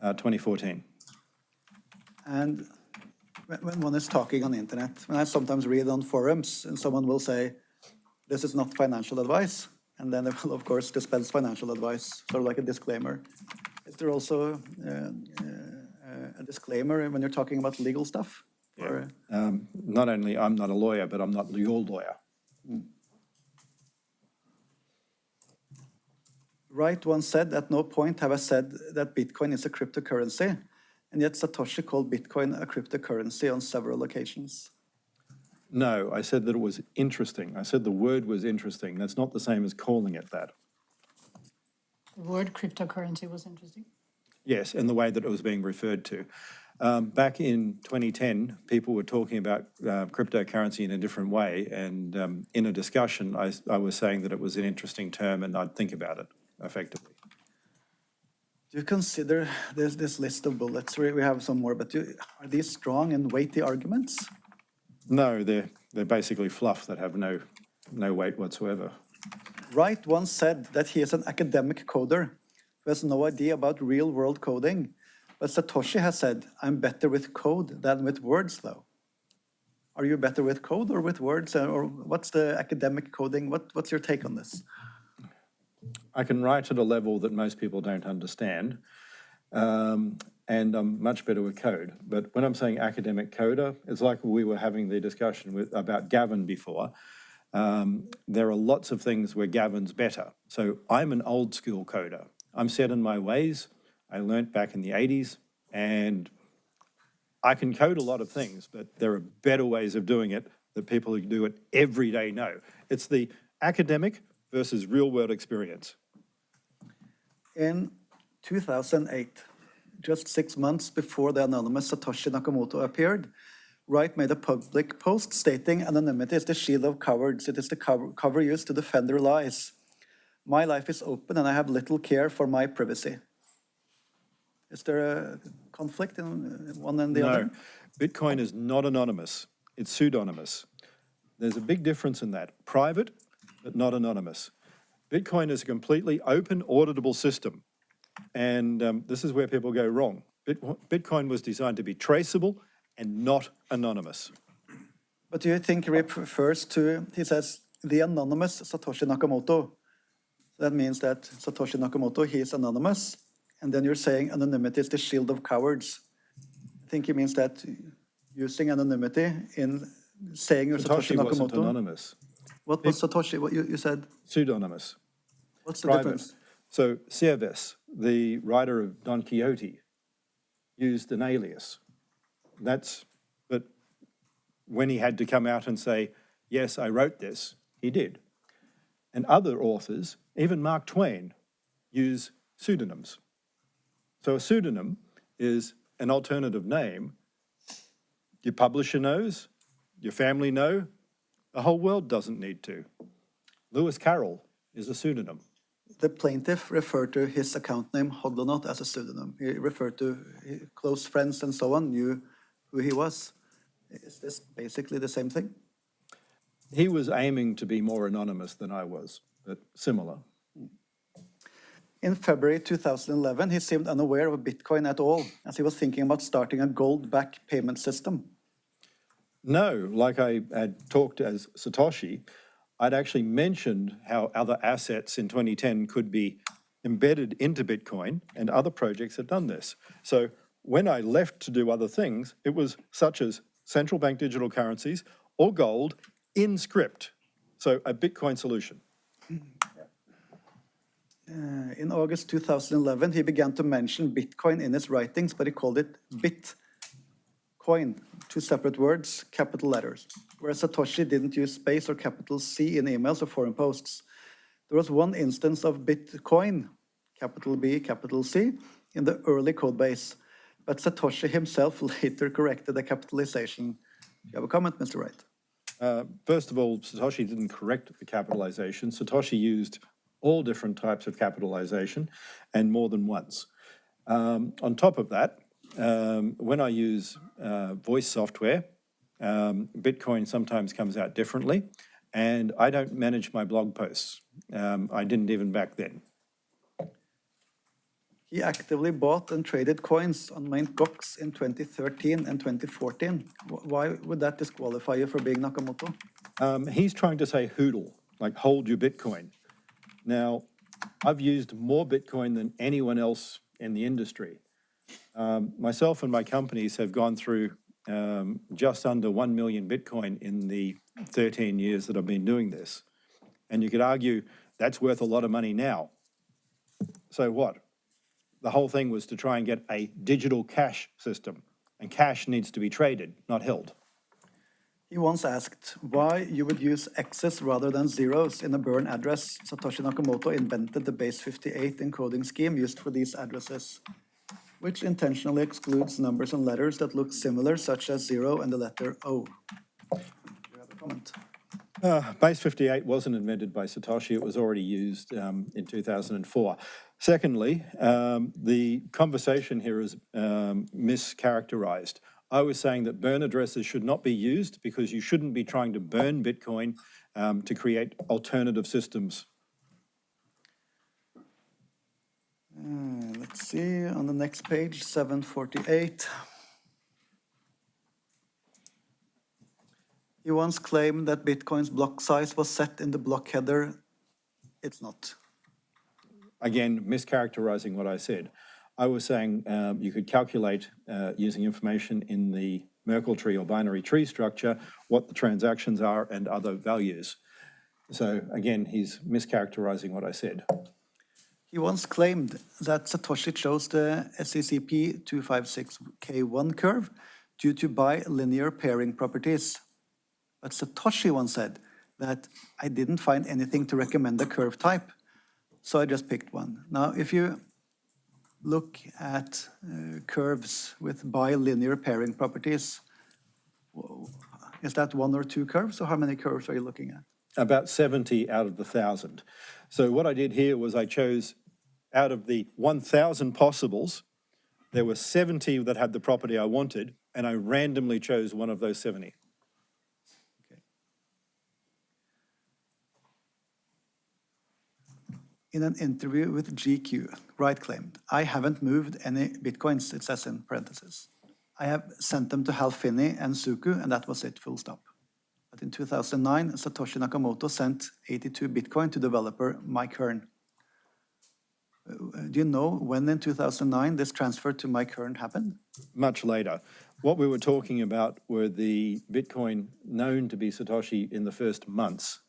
2014. And when one is talking on the internet, when I sometimes read on forums, and someone will say, this is not financial advice, and then they will, of course, dispense financial advice, sort of like a disclaimer. Is there also a disclaimer when you're talking about legal stuff? Yeah. Not only I'm not a lawyer, but I'm not your lawyer. Wright once said, at no point have I said that Bitcoin is a cryptocurrency, and yet Satoshi called Bitcoin a cryptocurrency on several occasions. No, I said that it was interesting. I said the word was interesting. That's not the same as calling it that. The word cryptocurrency was interesting. Yes, and the way that it was being referred to. Back in 2010, people were talking about cryptocurrency in a different way, and in a discussion, I was saying that it was an interesting term and I'd think about it effectively. Do you consider this list of bullets? We have some more, but are these strong and weighty arguments? No, they're basically fluff that have no weight whatsoever. Wright once said that he is an academic coder who has no idea about real-world coding. But Satoshi has said, I'm better with code than with words, though. Are you better with code or with words? Or what's the academic coding? What's your take on this? I can write at a level that most people don't understand, and I'm much better with code. But when I'm saying academic coder, it's like we were having the discussion about Gavin before. There are lots of things where Gavin's better. So I'm an old school coder. I'm set in my ways. I learnt back in the 80s, and I can code a lot of things, but there are better ways of doing it that people who do it every day know. It's the academic versus real-world experience. In 2008, just 6 months before the anonymous Satoshi Nakamoto appeared, Wright made a public post stating anonymity is the shield of cowards. It is the cover used to defend their lies. My life is open and I have little care for my privacy. Is there a conflict in one and the other? No, Bitcoin is not anonymous. It's pseudonymous. There's a big difference in that. Private, but not anonymous. Bitcoin is a completely open, auditable system. And this is where people go wrong. Bitcoin was designed to be traceable and not anonymous. But do you think he refers to, he says, the anonymous Satoshi Nakamoto? That means that Satoshi Nakamoto, he is anonymous. And then you're saying anonymity is the shield of cowards. I think he means that using anonymity in saying you're Satoshi Nakamoto. Wasn't anonymous. What was Satoshi? What you said? Pseudonymous. What's the Private. difference? So Cervez, the writer of Don Quixote, used an alias. But when he had to come out and say, yes, I wrote this, he did. And other authors, even Mark Twain, use pseudonyms. So a pseudonym is an alternative name. Your publisher knows, your family know, the whole world doesn't need to. Lewis Carroll is a pseudonym. The plaintiff referred to his account name, Hodlonaut, as a pseudonym. He referred to close friends and so on, knew who he was. Is this basically the same thing? He was aiming to be more anonymous than I was, but similar. In February 2011, he seemed unaware of Bitcoin at all, as he was thinking about starting a gold-backed payment system. No, like I had talked as Satoshi, I'd actually mentioned how other assets in 2010 could be embedded into Bitcoin, and other projects had done this. So when I left to do other things, it was such as central bank digital currencies or gold in script. So a Bitcoin solution. In August 2011, he began to mention Bitcoin in his writings, but he called it Bitcoin, two separate words, capital letters, whereas Satoshi didn't use space or capital C in emails or forum posts. There was one instance of Bitcoin, capital B, capital C, in the early code base, but Satoshi himself later corrected the capitalization. Do you have a comment, Mr. Wright? First of all, Satoshi didn't correct the capitalization. Satoshi used all different types of capitalization and more than once. On top of that, when I use voice software, Bitcoin sometimes comes out differently, and I don't manage my blog posts. I didn't even back then. He actively bought and traded coins on Mt. Gox in 2013 and 2014. Why would that disqualify you for being Nakamoto? He's trying to say HOODL, like hold your Bitcoin. Now, I've used more Bitcoin than anyone else in the industry. Myself and my companies have gone through just under 1 million Bitcoin in the 13 years that I've been doing this. And you could argue that's worth a lot of money now. So what? The whole thing was to try and get a digital cash system, and cash needs to be traded, not held. He once asked why you would use X's rather than zeros in a burn address. Satoshi Nakamoto invented the base 58 encoding scheme used for these addresses, which intentionally excludes numbers and letters that look similar, such as 0 and the letter O. Do you have a comment? Base 58 wasn't invented by Satoshi. It was already used in 2004. Secondly, the conversation here is mischaracterized. I was saying that burn addresses should not be used because you shouldn't be trying to burn Bitcoin to create alternative systems. Let's see, on the next page, 748. He once claimed that Bitcoin's block size was set in the block header. It's not. Again, mischaracterizing what I said. I was saying you could calculate using information in the Merkle tree or binary tree structure what the transactions are and other values. So again, he's mischaracterizing what I said. He once claimed that Satoshi chose the SCCP 256K1 curve due to bilinear pairing properties. But Satoshi once said that I didn't find anything to recommend a curve type, so I just picked one. Now, if you look at curves with bilinear pairing properties, is that 1 or 2 curves, or how many curves are you looking at? About 70 out of the 1,000. So what I did here was I chose out of the 1,000 possibles, there were 70 that had the property I wanted, and I randomly chose one of those 70. Okay. In an interview with GQ, Wright claimed, I haven't moved any Bitcoins, it says in parentheses. I have sent them to Hal Finney and Suku, and that was it, full stop. But in 2009, Satoshi Nakamoto sent 82 Bitcoin to developer Mike Hearn. Do you know when in 2009 this transfer to Mike Hearn happened? Much later. What we were talking about were the Bitcoin known to be Satoshi in the first months.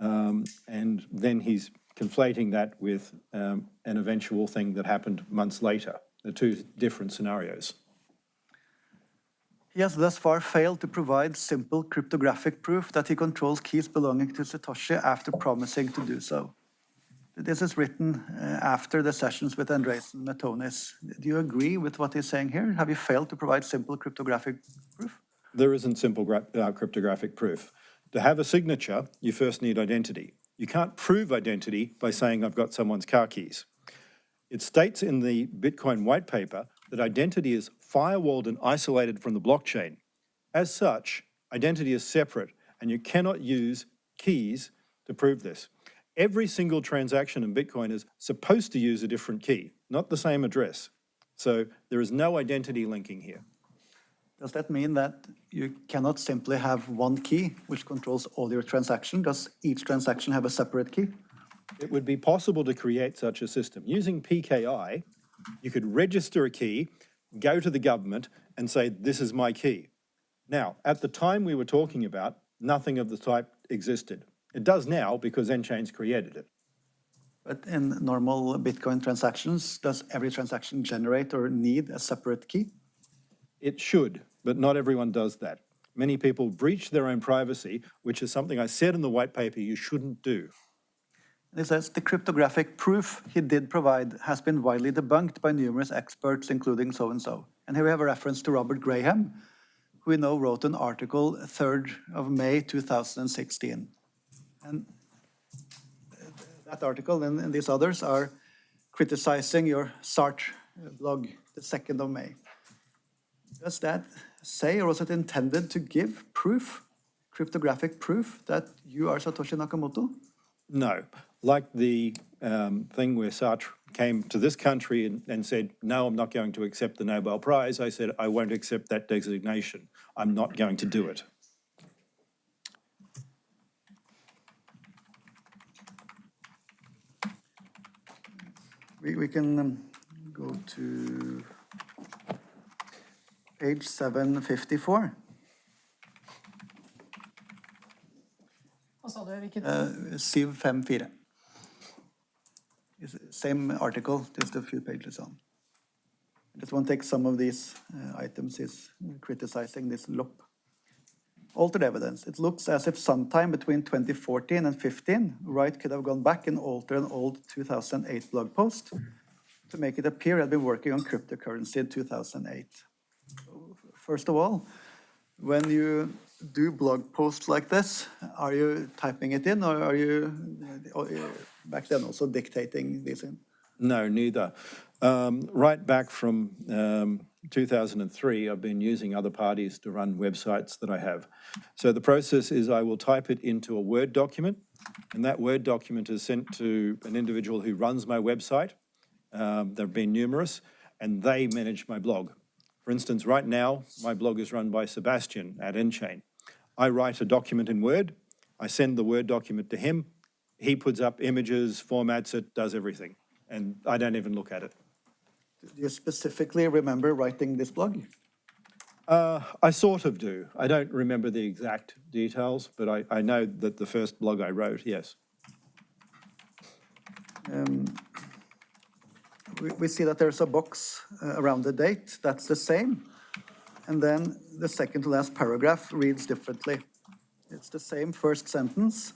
And then he's conflating that with an eventual thing that happened months later. The two different scenarios. He has thus far failed to provide simple cryptographic proof that he controls keys belonging to Satoshi after promising to do so. This is written after the sessions with Andresen and Matonis. Do you agree with what he's saying here? Have you failed to provide simple cryptographic proof? There isn't simple cryptographic proof. To have a signature, you first need identity. You can't prove identity by saying I've got someone's car keys. It states in the Bitcoin white paper that identity is firewalled and isolated from the blockchain. As such, identity is separate, and you cannot use keys to prove this. Every single transaction in Bitcoin is supposed to use a different key, not the same address. So there is no identity linking here. Does that mean that you cannot simply have one key which controls all your transactions? Does each transaction have a separate key? It would be possible to create such a system. Using PKI, you could register a key, go to the government and say, this is my key. Now, at the time we were talking about, nothing of the type existed. It does now because nChain's created it. But in normal Bitcoin transactions, does every transaction generate or need a separate key? It should, but not everyone does that. Many people breach their own privacy, which is something I said in the white paper you shouldn't do. It says the cryptographic proof he did provide has been widely debunked by numerous experts, including so-and-so. And here we have a reference to Robert Graham, who we know wrote an article 3rd of May 2016. And that article and these others are criticizing your Sartre blog, the 2nd of May. Does that say, or was it intended to give proof, cryptographic proof, that you are Satoshi Nakamoto? No. Like the thing where Sartre came to this country and said, no, I'm not going to accept the Nobel Prize, I said, I won't accept that designation. I'm not going to do it. We can go to page 754. Hva sa du? Hvilket? 754. It's the same article, just a few pages on. I just want to take some of these items he's criticizing this Lopp. Altered evidence. It looks as if sometime between 2014 and 15, Wright could have gone back and altered an old 2008 blog post to make it appear he had been working on cryptocurrency in 2008. First of all, when you do blog posts like this, are you typing it in, or are you back then also dictating these in? No, neither. Right back from 2003, I've been using other parties to run websites that I have. So the process is I will type it into a Word document, and that Word document is sent to an individual who runs my website. There have been numerous, and they manage my blog. For instance, right now, my blog is run by Sebastian at nChain. I write a document in Word, I send the Word document to him, he puts up images, formats it, does everything, and I don't even look at it. Do you specifically remember writing this blog? I sort of do. I don't remember the exact details, but I know that the first blog I wrote, yes. We see that there's a box around the date, that's the same. And then the second to last paragraph reads differently. It's the same first sentence.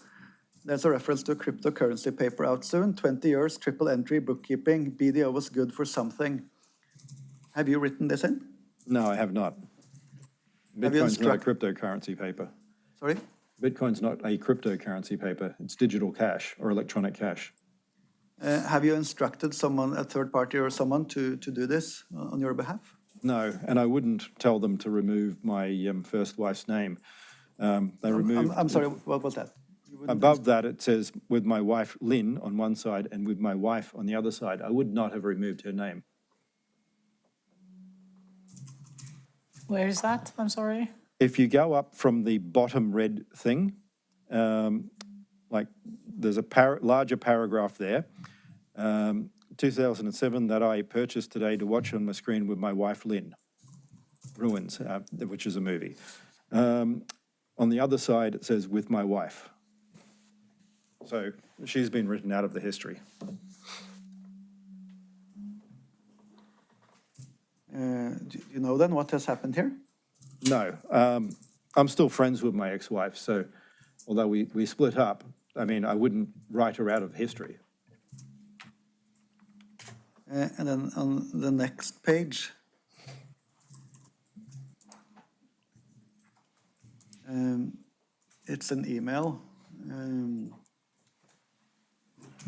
There's a reference to a cryptocurrency paper out soon, 20 years, triple entry, bookkeeping, BDO was good for something. Have you written this in? No, I have not. Bitcoin's not a cryptocurrency paper. Sorry? Bitcoin's not a cryptocurrency paper. It's digital cash or electronic cash. Have you instructed someone, a third party or someone, to do this on your behalf? No, and I wouldn't tell them to remove my first wife's name. They removed... I'm sorry, what was that? Above that, it says, with my wife, Lynn, on one side, and with my wife on the other side. I would not have removed her name. Where is that? I'm sorry. If you go up from the bottom red thing, like there's a larger paragraph there, 2007, that I purchased today to watch on my screen with my wife, Lynn. Ruins, which is a movie. On the other side, it says, with my wife. So she's been written out of the history. Do you know then what has happened here? No, I'm still friends with my ex-wife, so although we split up, I mean, I wouldn't write her out of history. And then on the next page, it's an email.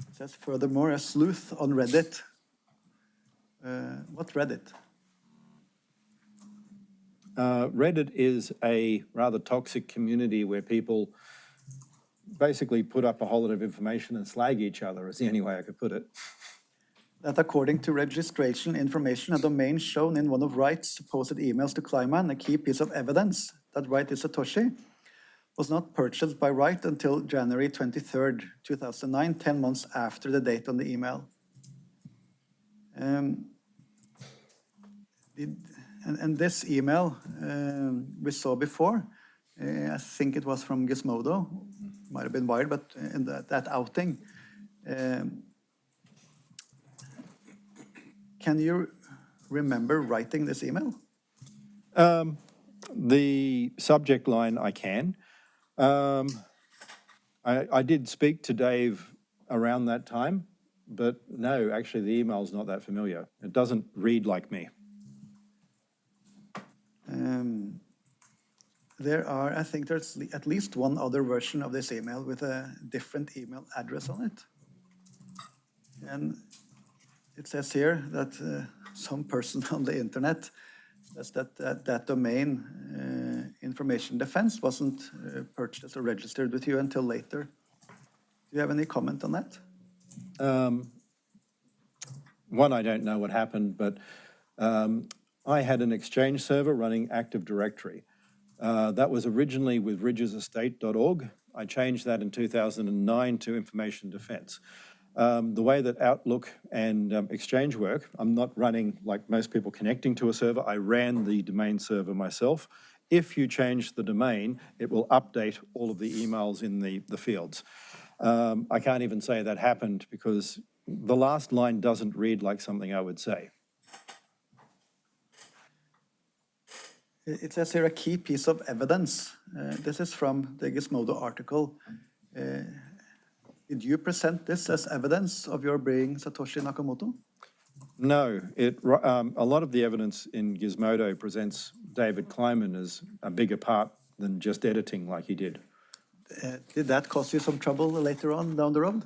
It says, furthermore, a sleuth on Reddit. What Reddit? Reddit is a rather toxic community where people basically put up a whole lot of information and slag each other, is the only way I could put it. That according to registration information, a domain shown in one of Wright's supposed emails to Kleiman, a key piece of evidence that Wright is Satoshi, was not purchased by Wright until January 23rd, 2009, 10 months after the date on the email. And this email we saw before, I think it was from Gizmodo, might have been Wired, but in that outing. Can you remember writing this email? The subject line, I can. I did speak to Dave around that time, but no, actually the email's not that familiar. It doesn't read like me. I think there's at least one other version of this email with a different email address on it. And it says here that some person on the internet says that domain information defense wasn't purchased or registered with you until later. Do you have any comment on that? One, I don't know what happened, but I had an Exchange server running Active Directory. That was originally with ridgesestate.org. I changed that in 2009 to Information Defense. The way that Outlook and Exchange work, I'm not running, like most people, connecting to a server. I ran the domain server myself. If you change the domain, it will update all of the emails in the fields. I can't even say that happened because the last line doesn't read like something I would say. It says here a key piece of evidence. This is from the Gizmodo article. Did you present this as evidence of your being Satoshi Nakamoto? No, a lot of the evidence in Gizmodo presents David Kleiman as a bigger part than just editing like he did. Did that cause you some trouble later on down the road?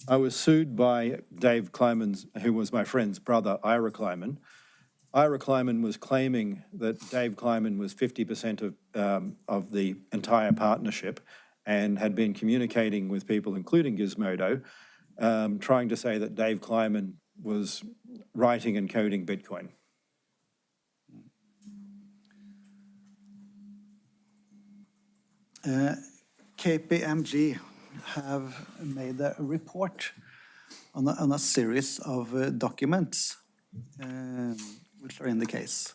I was sued by Dave Kleiman's, who was my friend's brother, Ira Kleiman. Ira Kleiman was claiming that Dave Kleiman was 50% of the entire partnership and had been communicating with people, including Gizmodo, trying to say that Dave Kleiman was writing and coding Bitcoin. KPMG have made a report on a series of documents which are in the case.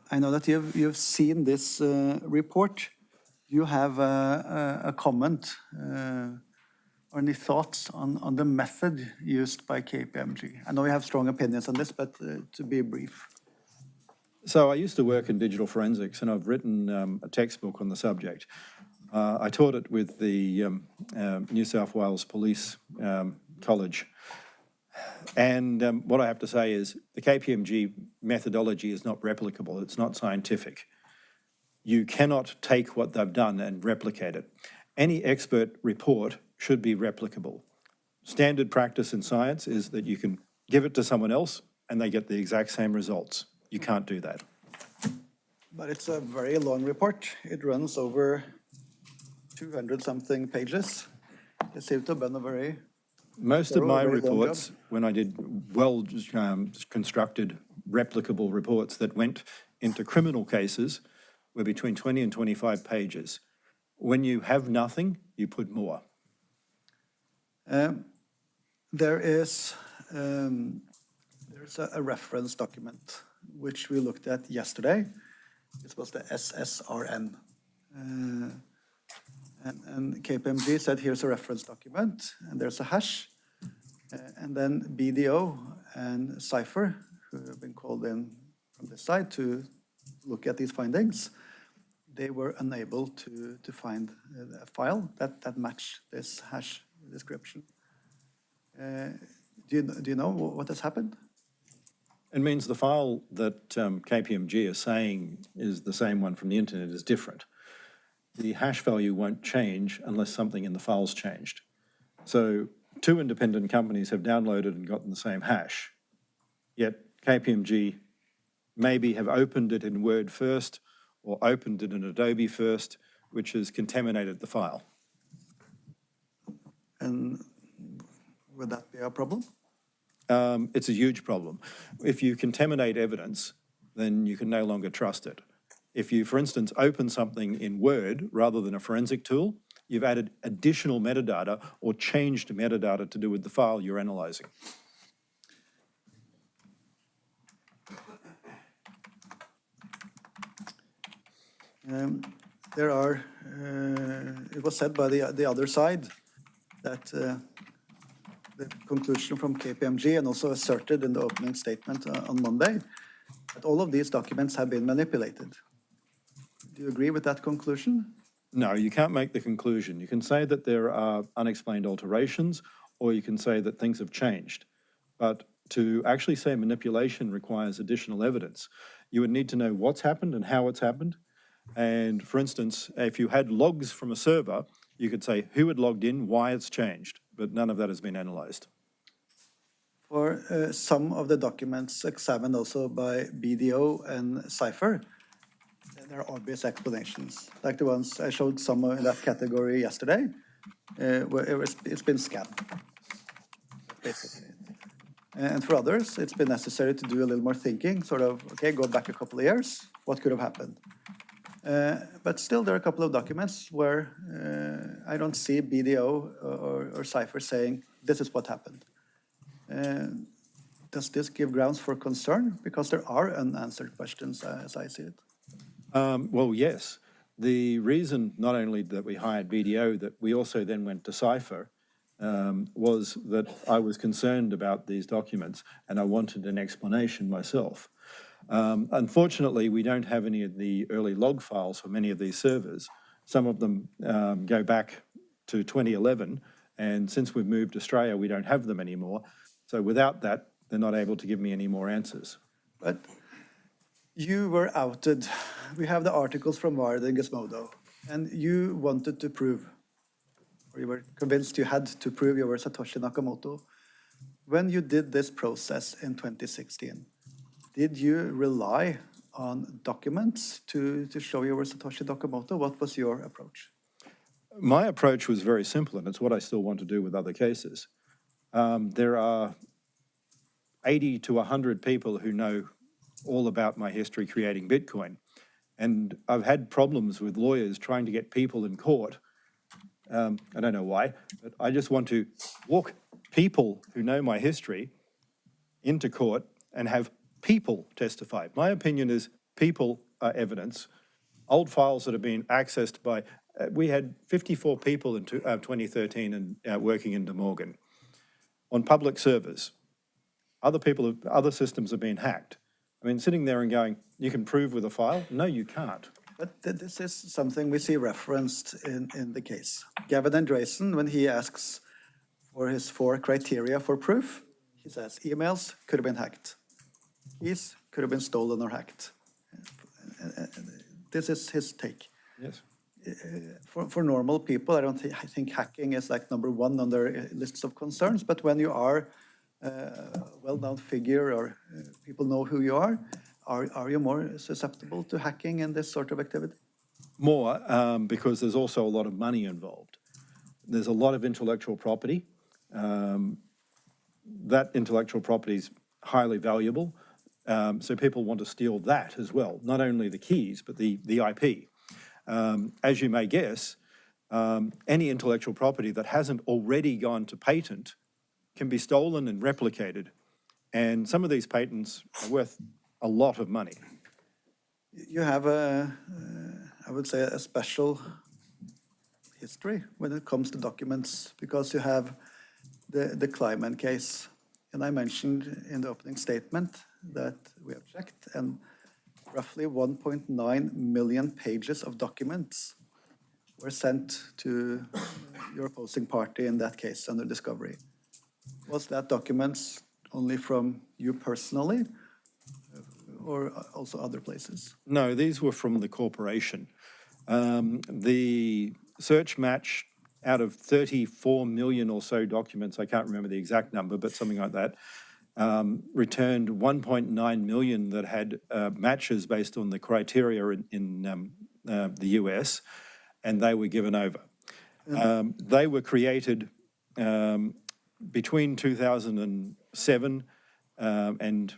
I know that you've seen this report. Do you have a comment or any thoughts on the method used by KPMG? I know you have strong opinions on this, but to be brief. So I used to work in digital forensics, and I've written a textbook on the subject. I taught it with the New South Wales Police College. And what I have to say is the KPMG methodology is not replicable. It's not scientific. You cannot take what they've done and replicate it. Any expert report should be replicable. Standard practice in science is that you can give it to someone else and they get the exact same results. You can't do that. But it's a very long report. It runs over 200-something pages. It seems to have been a very... Most of my reports, when I did well-constructed, replicable reports that went into criminal cases, were between 20 and 25 pages. When you have nothing, you put more. There's a reference document which we looked at yesterday. This was the SSRN. And KPMG said, here's a reference document, and there's a hash. And then BDO and Cypher, who have been called in from this side to look at these findings, they were unable to find a file that matched this hash description. Do you know what has happened? It means the file that KPMG is saying is the same one from the internet is different. The hash value won't change unless something in the file's changed. So 2 independent companies have downloaded and gotten the same hash, yet KPMG maybe have opened it in Word first or opened it in Adobe first, which has contaminated the file. And would that be a problem? It's a huge problem. If you contaminate evidence, then you can no longer trust it. If you, for instance, open something in Word rather than a forensic tool, you've added additional metadata or changed metadata to do with the file you're analyzing. It was said by the other side that the conclusion from KPMG and also asserted in the opening statement on Monday that all of these documents have been manipulated. Do you agree with that conclusion? No, you can't make the conclusion. You can say that there are unexplained alterations, or you can say that things have changed. But to actually say manipulation requires additional evidence. You would need to know what's happened and how it's happened. And for instance, if you had logs from a server, you could say who had logged in, why it's changed, but none of that has been analyzed. For some of the documents examined also by BDO and Cypher, there are obvious explanations, like the ones I showed some in that category yesterday, where it's been scanned, basically. And for others, it's been necessary to do a little more thinking, sort of, okay, go back a couple of years, what could have happened? But still, there are a couple of documents where I don't see BDO or Cypher saying, this is what happened. Does this give grounds for concern? Because there are unanswered questions, as I see it. Well, yes. The reason not only that we hired BDO, that we also then went to Cypher, was that I was concerned about these documents and I wanted an explanation myself. Unfortunately, we don't have any of the early log files for many of these servers. Some of them go back to 2011, and since we've moved to Australia, we don't have them anymore. So without that, they're not able to give me any more answers. But you were outed. We have the articles from Wired and Gizmodo, and you wanted to prove, or you were convinced you had to prove you were Satoshi Nakamoto. When you did this process in 2016, did you rely on documents to show you were Satoshi Nakamoto? What was your approach? My approach was very simple, and it's what I still want to do with other cases. There are 80 to 100 people who know all about my history creating Bitcoin. And I've had problems with lawyers trying to get people in court. I don't know why, but I just want to walk people who know my history into court and have people testify. My opinion is people are evidence. Old files that have been accessed by, we had 54 people in 2013 and working in DeMorgan on public servers. Other systems have been hacked. I mean, sitting there and going, you can prove with a file? No, you can't. But this is something we see referenced in the case. Gavin Andresen, when he asks for his 4 criteria for proof, he says emails could have been hacked. Keys could have been stolen or hacked. This is his take. Yes. For normal people, I think hacking is like number 1 on their lists of concerns. But when you are a well-known figure or people know who you are you more susceptible to hacking and this sort of activity? More, because there's also a lot of money involved. There's a lot of intellectual property. That intellectual property is highly valuable. So people want to steal that as well, not only the keys, but the IP. As you may guess, any intellectual property that hasn't already gone to patent can be stolen and replicated. And some of these patents are worth a lot of money. You have I would say, a special history when it comes to documents, because you have the Kleiman case. And I mentioned in the opening statement that we have checked, and roughly 1.9 million pages of documents were sent to your opposing party in that case under discovery. Was that documents only from you personally, or also other places? No, these were from the corporation. The search match out of 34 million or so documents, I can't remember the exact number, but something like that, returned 1.9 million that had matches based on the criteria in the US, and they were given over. They were created between 2007 and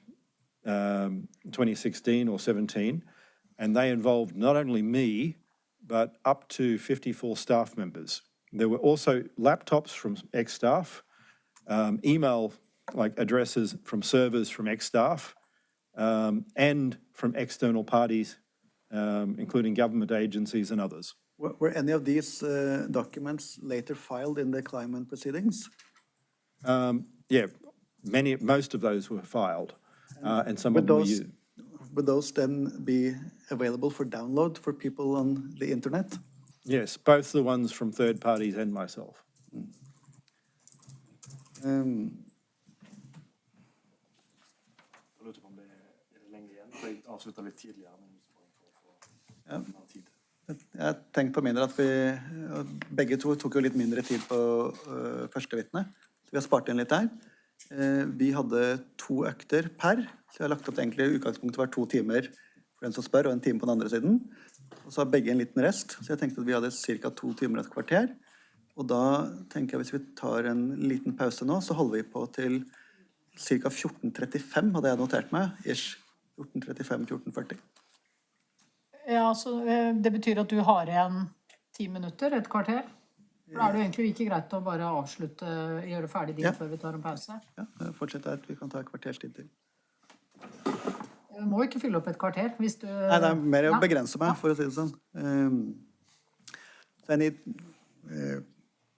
2016 or 17, and they involved not only me, but up to 54 staff members. There were also laptops from ex-staff, email addresses from servers from ex-staff, and from external parties, including government agencies and others. Were any of these documents later filed in the Kleiman proceedings? Yeah, most of those were filed, and some of them were used. Would those then be available for download for people on the internet? Yes, both the ones from third parties and myself. Jeg tenkte på mindre at begge to tok jo litt mindre tid på første vitne. Så vi har spart inn litt der. Vi hadde 2 økter per, så jeg har lagt opp til egentlig utgangspunktet var 2 timer for den som spør, og 1 time på den andre siden. Og så har begge en liten rest, så jeg tenkte at vi hadde ca. 2 timer og et kvarter. Og da tenker jeg hvis vi tar en liten pause nå, så holder vi på til ca. 14.35, hadde jeg notert meg, ish. 14.35-14.40. Ja, så det betyr at du har igjen 10 minutter, et kvarter. Da er det jo egentlig ikke greit å bare avslutte, gjøre ferdig din før vi tar en pause. Ja, fortsett her, vi kan ta et kvarters tid til. Du må ikke fylle opp et kvarter hvis du... Nei, det er mer å begrense meg, for å si det sånn. So I need,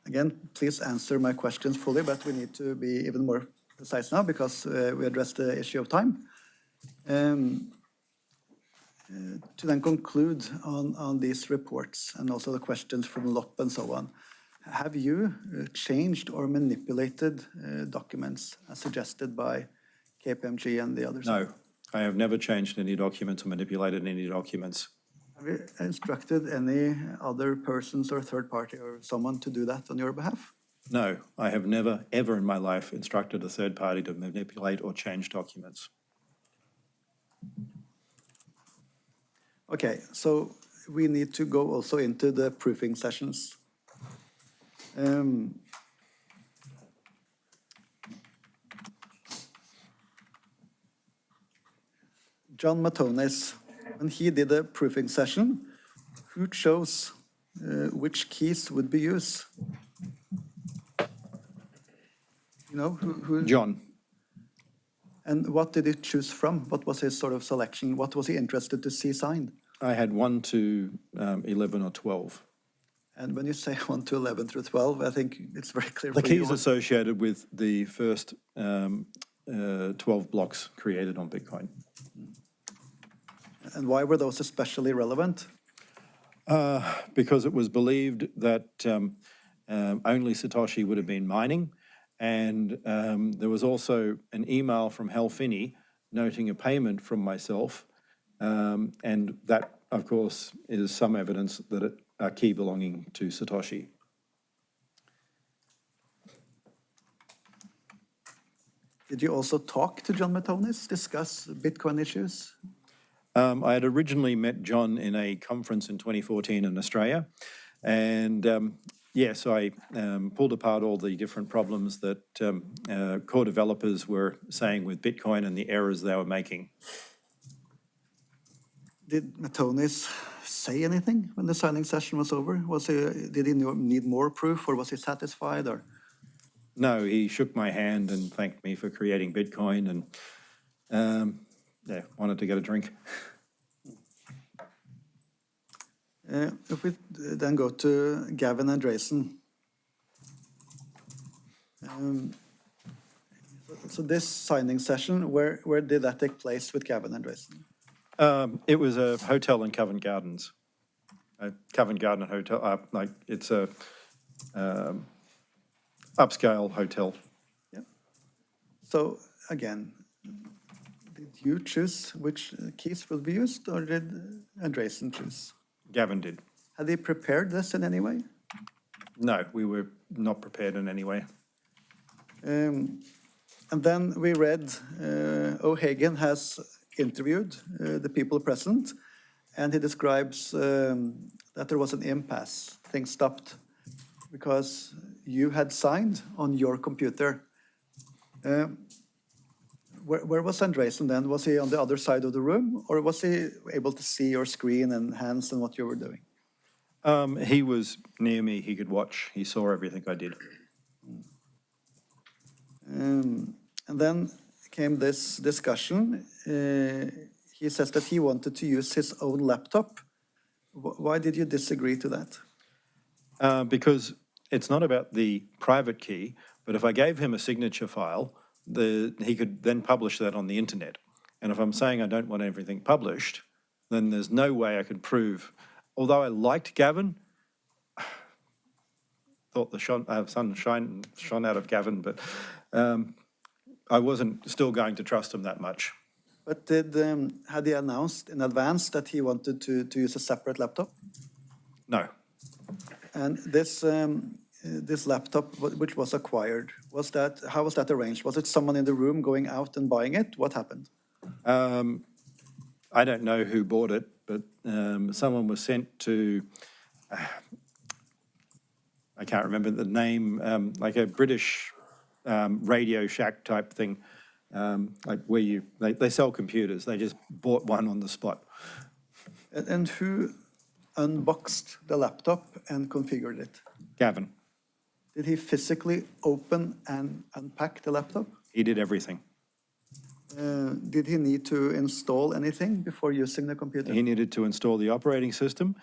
again, please answer my questions fully, but we need to be even more precise now because we addressed the issue of time. To then conclude on these reports and also the questions from Lopp and so on, have you changed or manipulated documents as suggested by KPMG and the others? No, I have never changed any documents or manipulated any documents. Have you instructed any other persons or third party or someone to do that on your behalf? No, I have never, ever in my life instructed a third party to manipulate or change documents. Okay, so we need to go also into the proofing sessions. Jon Matonis, when he did a proofing session, who chose which keys would be used? You know, who? John. And what did he choose from? What was his sort of selection? What was he interested to see signed? I had 1 to 11 or 12. And when you say 1 to 11 through 12, I think it's very clear The for you. keys associated with the first 12 blocks created on Bitcoin. And why were those especially relevant? Because it was believed that only Satoshi would have been mining. And there was also an email from Hal Finney noting a payment from myself. And that, of course, is some evidence that a key belonging to Satoshi. Did you also talk to Jon Matonis, discuss Bitcoin issues? I had originally met John in a conference in 2014 in Australia. And yes, I pulled apart all the different problems that core developers were saying with Bitcoin and the errors they were making. Did Matonis say anything when the signing session was over? Did he need more proof, or was he satisfied? Or No, he shook my hand and thanked me for creating Bitcoin and yeah, wanted to get a drink. If we then go to Gavin Andresen. So this signing session, where did that take place with Gavin Andresen? It was a hotel in Covent Gardens, Covent Garden Hotel. Like it's a upscale hotel. Yeah. So again, did you choose which keys will be used, or did Andresen choose? Gavin did. Had he prepared this in any way? No, we were not prepared in any way. And then we read O'Hagan has interviewed the people present, and he describes that there was an impasse. Things stopped because you had signed on your computer. Where was Andresen then? Was he on the other side of the room, or was he able to see your screen and hands and what you were doing? He was near me. He could watch. He saw everything I did. And then came this discussion. He says that he wanted to use his own laptop. Why did you disagree to that? Because it's not about the private key, but if I gave him a signature file, he could then publish that on the internet. And if I'm saying I don't want everything published, then there's no way I could prove. Although I liked Gavin, thought the sun shone out of Gavin, but I wasn't still going to trust him that much. But had he announced in advance that he wanted to use a separate laptop? No. And this laptop, which was acquired, how was that arranged? Was it someone in the room going out and buying it? What happened? I don't know who bought it, but someone was sent to, I can't remember the name, like a British Radio Shack type thing, like where they sell computers. They just bought one on the spot. And who unboxed the laptop and configured it? Gavin. Did he physically open and unpack the laptop? He did everything. Did he need to install anything before using the computer? He needed to install the operating system,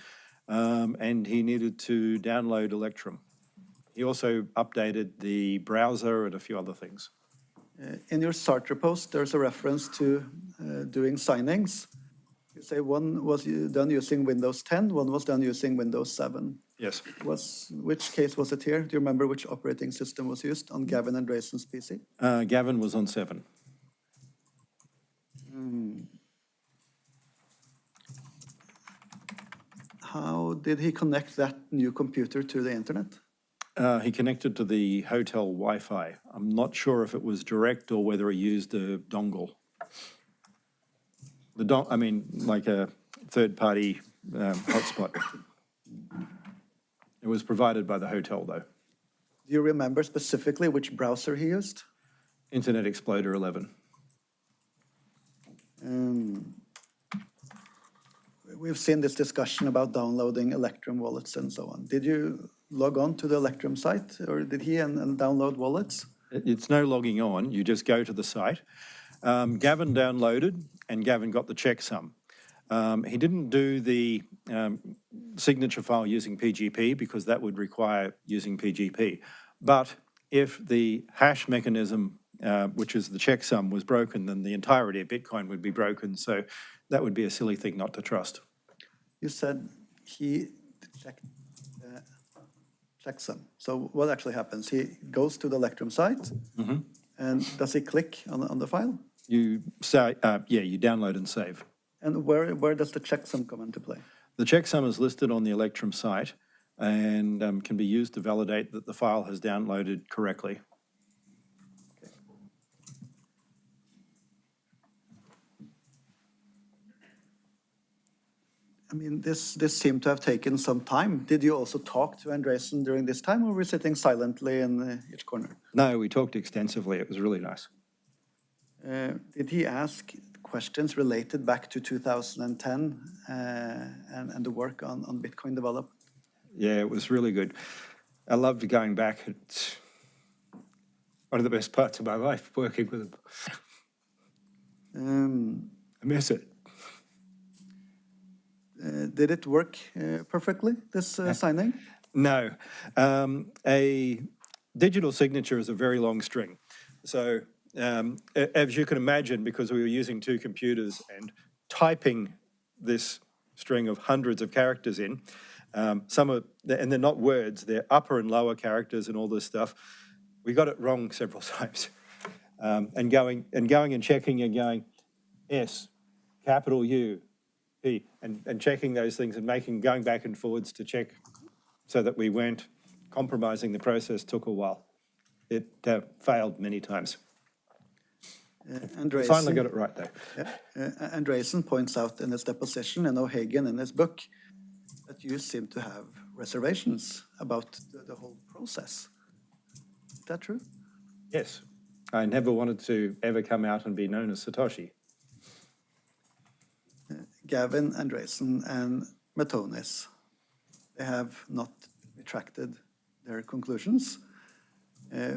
and he needed to download Electrum. He also updated the browser and a few other things. In your Sartre post, there's a reference to doing signings. You say one was done using Windows 10, one was done using Windows 7. Yes. Which case was it here? Do you remember which operating system was used on Gavin Andresen's PC? Gavin was on 7. How did he connect that new computer to the internet? He connected to the hotel Wi-Fi. I'm not sure if it was direct or whether he used a dongle. I mean, like a third-party hotspot. It was provided by the hotel, though. Do you remember specifically which browser he used? Internet Explorer 11. We've seen this discussion about downloading Electrum wallets and so on. Did you log on to the Electrum site, or did he and download wallets? It's no logging on. You just go to the site. Gavin downloaded, and Gavin got the checksum. He didn't do the signature file using PGP because that would require using PGP. But if the hash mechanism, which is the checksum, was broken, then the entirety of Bitcoin would be broken. So that would be a silly thing not to trust. You said he checked the checksum. So what actually happens? He goes to the Electrum site, and does he click on the file? You say, yeah, you download and save. And where does the checksum come into play? The checksum is listed on the Electrum site and can be used to validate that the file has downloaded correctly. Okay. I mean, this seemed to have taken some time. Did you also talk to Andresen during this time, or were we sitting silently in each corner? No, we talked extensively. It was really nice. Did he ask questions related back to 2010 and the work on Bitcoin development? Yeah, it was really good. I loved going back. It's one of the best parts of my life, working with him. I miss it. Did it work perfectly, this signing? No. A digital signature is a very long string. So as you can imagine, because we were using two computers and typing this string of hundreds of characters in, and they're not words, they're upper and lower characters and all this stuff. We got it wrong several times. And going and checking and going, S, capital U, P, and checking those things and going back and forwards to check so that we weren't compromising the process took a while. It failed many times. Andresen, Finally got it right, though. Andresen points out in his deposition, and O'Hagan in his book, that you seem to have reservations about the whole process. Is that true? Yes. I never wanted to ever come out and be known as Satoshi. Gavin Andresen and Matonis, they have not retracted their conclusions.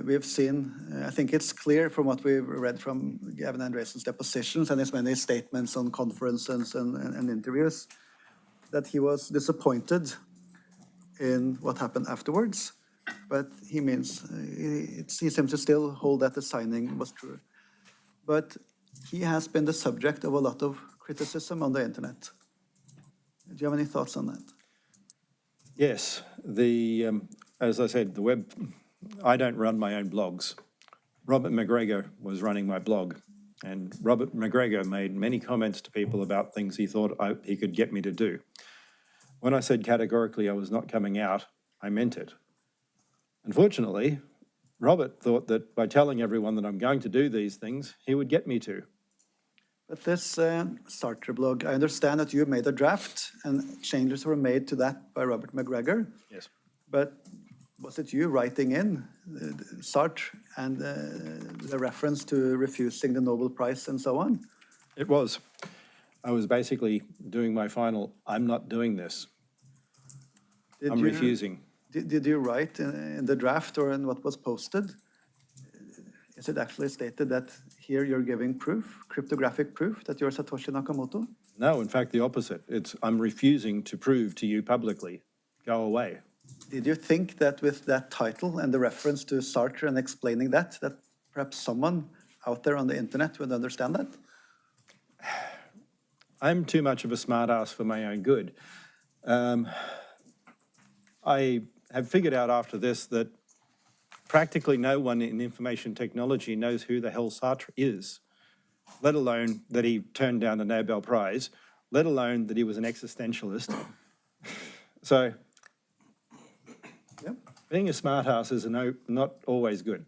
We have seen, I think it's clear from what we've read from Gavin Andresen's depositions and his many statements on conferences and interviews, that he was disappointed in what happened afterwards. But he seems to still hold that the signing was true. But he has been the subject of a lot of criticism on the internet. Do you have any thoughts on that? Yes. As I said, the web, I don't run my own blogs. Robert McGregor was running my blog, And Robert McGregor made many comments to people about things he thought he could get me to do. When I said categorically I was not coming out, I meant it. Unfortunately, Robert thought that by telling everyone that I'm going to do these things, he would get me to. But this Sartre blog, I understand that you made a draft and changes were made to that by Robert McGregor. Yes. But was it you writing in Sartre and the reference to refusing the Nobel Prize and so on? It was. I was basically doing my final, I'm not doing this. I'm refusing. Did you write in the draft or in what was posted? Is it actually stated that here you're giving proof, cryptographic proof, that you're Satoshi Nakamoto? No, in fact, the opposite. It's I'm refusing to prove to you publicly. Go away. Did you think that with that title and the reference to Sartre and explaining that perhaps someone out there on the internet would understand that? I'm too much of a smartass for my own good. I have figured out after this that practically no one in information technology knows who the hell Sartre is, let alone that he turned down the Nobel Prize, let alone that he was an existentialist. So, yep. Being a smartass is not always good.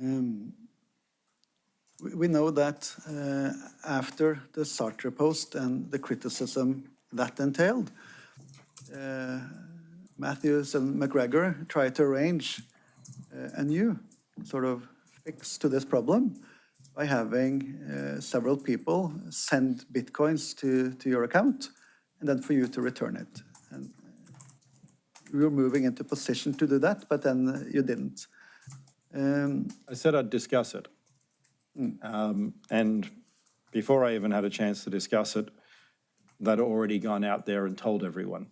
We know that after the Sartre post and the criticism that entailed, Matthews and McGregor tried to arrange a new sort of fix to this problem by having several people send bitcoins to your account and then for you to return it. And we were moving into position to do that, but then you didn't. I said I'd discuss it. And before I even had a chance to discuss it, they'd already gone out there and told everyone,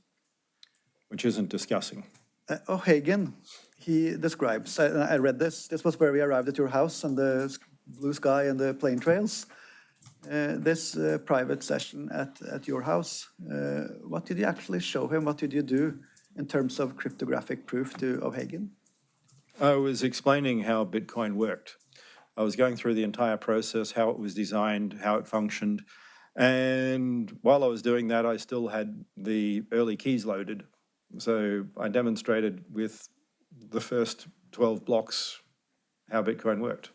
which isn't discussing. O'Hagan, he describes, I read this was where we arrived at your house and the blue sky and the plane trails. This private session at your house, what did you actually show him? What did you do in terms of cryptographic proof to O'Hagan? I was explaining how Bitcoin worked. I was going through the entire process, how it was designed, how it functioned. And while I was doing that, I still had the early keys loaded. So I demonstrated with the first 12 blocks how Bitcoin worked.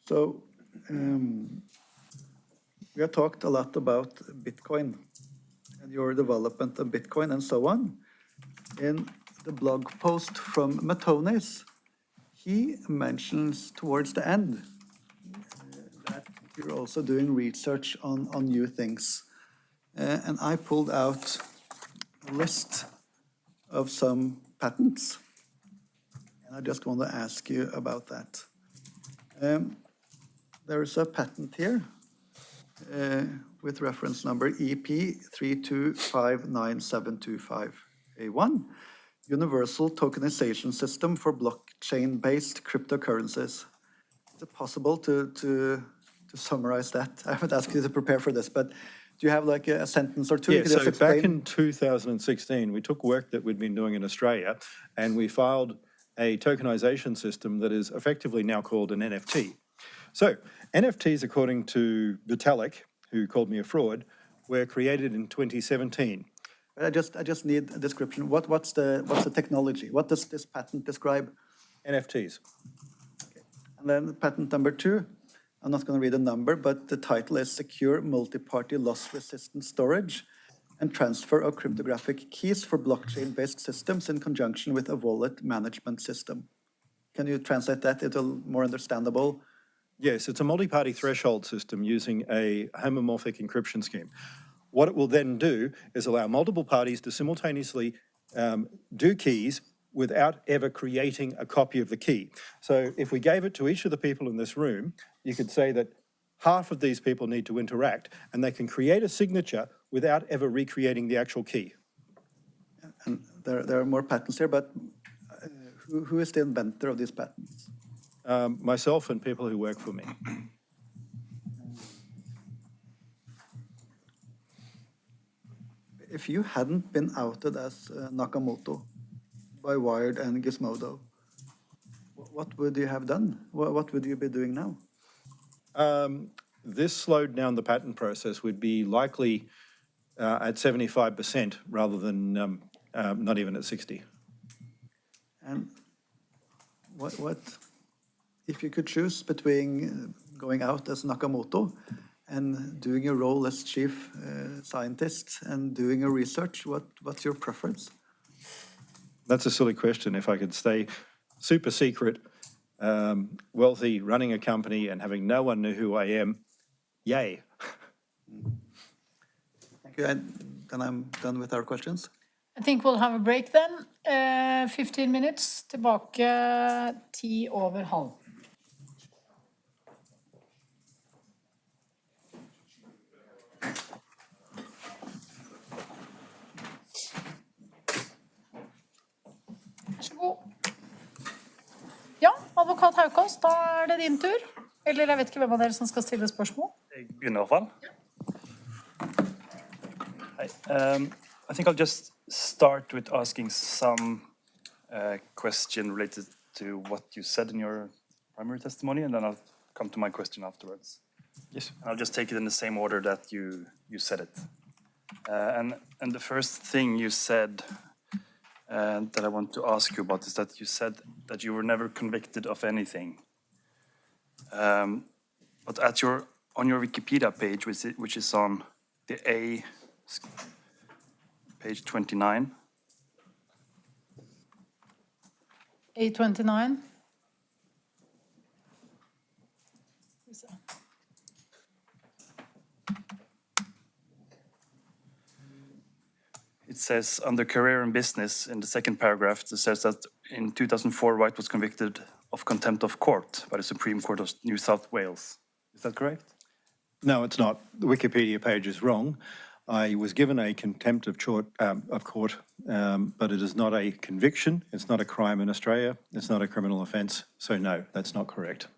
So we have talked a lot about Bitcoin and your development of Bitcoin and so on. In the blog post from Matonis, he mentions towards the end that you're also doing research on new things. And I pulled out a list of some patents. And I just want to ask you about that. There is a patent here with reference number EP3259725A1, Universal Tokenization System for Blockchain-Based Cryptocurrencies. Is it possible to summarize that? I haven't asked you to prepare for this, but do you have like a sentence or two? Yeah, so back in 2016, we took work that we'd been doing in Australia and we filed a tokenization system that is effectively now called an NFT. So NFTs, according to Vitalik, who called me a fraud, were created in 2017. I just need a description. What's the technology? What does this patent describe? NFTs. Okay. And then patent number 2, I'm not going to read the number, but the title is Secure Multi-Party Loss-Resistant Storage and Transfer of Cryptographic Keys for Blockchain-Based Systems in conjunction with a wallet management system. Can you translate that into more understandable? Yes, it's a multi-party threshold system using a homomorphic encryption scheme. What it will then do is allow multiple parties to simultaneously do keys without ever creating a copy of the key. So if we gave it to each of the people in this room, you could say that half of these people need to interact and they can create a signature without ever recreating the actual key. And there are more patents here, but Who is the inventor of these patents? Myself and people who work for me. If you hadn't been outed as Nakamoto by Wired and Gizmodo, what would you have done? What would you be doing now? This slowed down the patent process. Would be likely at 75% rather than not even at 60. And what if you could choose between going out as Nakamoto and doing a role as chief scientist and doing a research, what's your preference? That's a silly question. If I could stay super secret, wealthy, running a company and having no one know who I am, yay. Thank you. And then I'm done with our questions. I think we'll have a break then. 15 minutes, tilbake 10:30. Vær så god. Ja, advokat Haukås, da er det din tur. Eller jeg vet ikke hvem av dere som skal stille spørsmål. Jeg begynner I hvert fall. Hi. I think I'll just start with asking some question related to what you said in your primary testimony, and then I'll come to my question afterwards. Yes. And I'll just take it in the same order that you said it. And the first thing you said that I want to ask you about is that you said that you were never convicted of anything. But on your Wikipedia page, which is on the A, page 29. A29. It says under career and business in the second paragraph, it says that in 2004, Wright was convicted of contempt of court by the Supreme Court of New South Wales. Is that correct? No, it's not. The Wikipedia page is wrong. I was given a contempt of court, but it is not a conviction. It's not a crime in Australia. It's not a criminal offence. So no, that's not correct.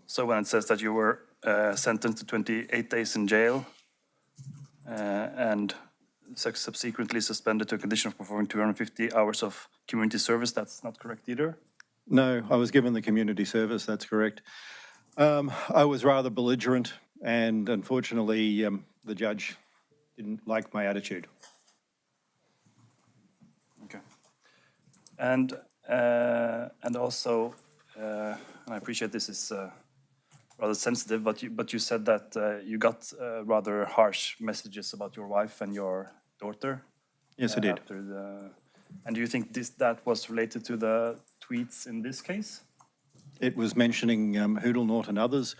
So when it says that you were sentenced to 28 days in jail and subsequently suspended to a condition of performing 250 hours of community service, that's not correct either? No, I was given the community service. That's correct. I was rather belligerent, and unfortunately, the judge didn't like my attitude. Okay. And also, and I appreciate this is rather sensitive, but you said that you got rather harsh messages about your wife and your daughter. Yes, I did. And do you think that was related to the tweets in this case? It was mentioning Hodlonaut and others,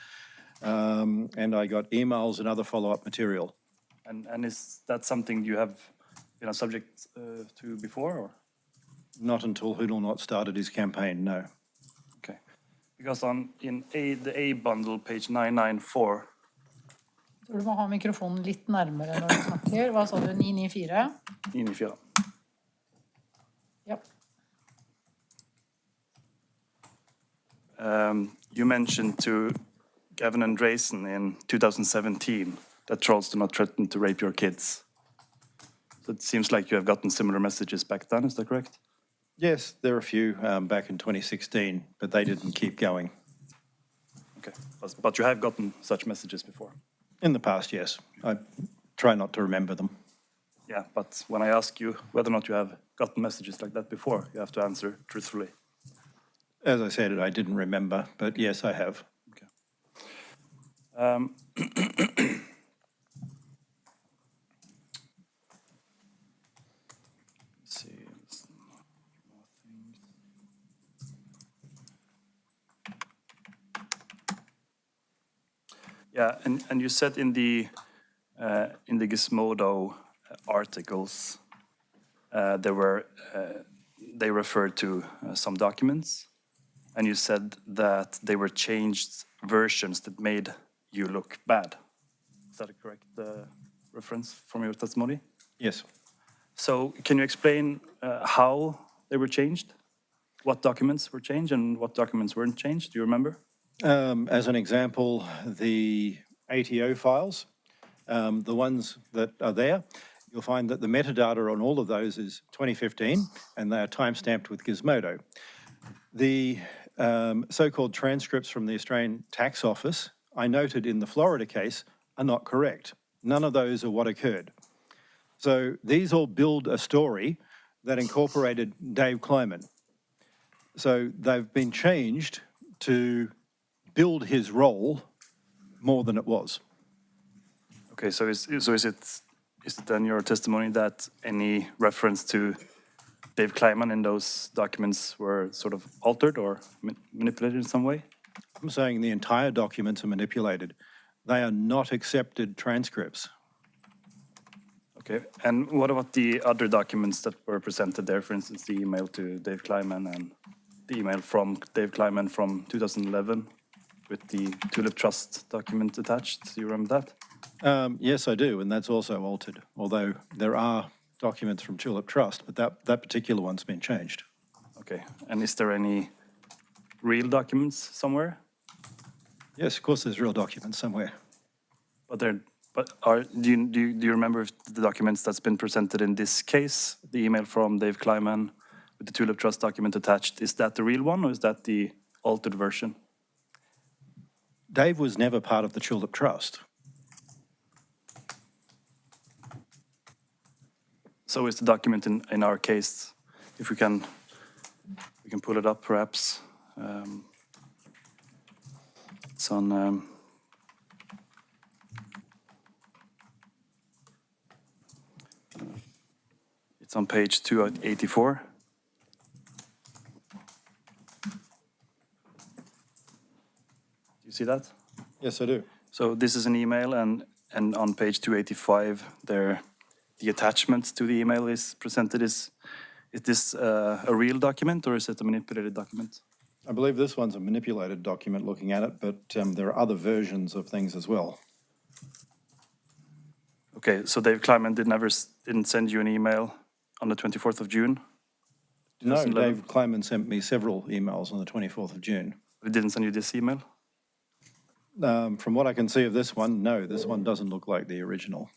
and I got emails and other follow-up material. And is that something you have been a subject to before, or? Not until Hodlonaut started his campaign, no. Okay. Because the A bundle, page 994. Jeg tror du må ha mikrofonen litt nærmere når du snakker. Hva sa du? 994? 994. Yep. You mentioned to Gavin Andresen in 2017 that trolls do not threaten to rape your kids. So it seems like you have gotten similar messages back then, is that correct? Yes, there are a few back in 2016, but they didn't keep going. Okay, but you have gotten such messages before? In the past, yes. I try not to remember them. Yeah, but when I ask you whether or not you have gotten messages like that before, you have to answer truthfully. As I said, I didn't remember, but yes, I have. Okay. Let's see. Yeah, and you said in the Gizmodo articles, they referred to some documents, and you said that they were changed versions that made you look bad. Is that a correct reference from your testimony? Yes. So can you explain how they were changed? what documents were changed and what documents weren't changed? Do you remember? As an example, the ATO files, the ones that are there, you'll find that the metadata on all of those is 2015, and they are timestamped with Gizmodo. The so-called transcripts from the Australian Tax Office, I noted in the Florida case, are not correct. None of those are what occurred. So these all build a story that incorporated Dave Kleiman. So they've been changed to build his role more than it was. Okay, so is it then your testimony that any reference to Dave Kleiman in those documents were sort of altered or manipulated in some way? I'm saying the entire documents are manipulated. They are not accepted transcripts. Okay, and what about the other documents that were presented there, for instance, the email to Dave Kleiman and the email from Dave Kleiman from 2011 with the Tulip Trust document attached? Do you remember that? Yes, I do, and that's also altered, although there are documents from Tulip Trust, but that particular one's been changed. Okay, and is there any real documents somewhere? Yes, of course there's real documents somewhere. Do you remember if the documents that's been presented in this case, the email from Dave Kleiman with the Tulip Trust document attached, is that the real one or is that the altered version? Dave was never part of the Tulip Trust. So is the document in our case, if we can pull it up perhaps. It's on it's on page 284. Do you see that? Yes, I do. So this is an email, and on page 285 there, the attachment to the email is presented. Is this a real document or is it a manipulated document? I believe this one's a manipulated document looking at it, but there are other versions of things as well. Okay, so Dave Kleiman didn't send you an email on the 24th of June? No, 2011? Dave Kleiman sent me several emails on the 24th of June. He didn't send you this email? From what I can see of this one, no, this one doesn't look like the original.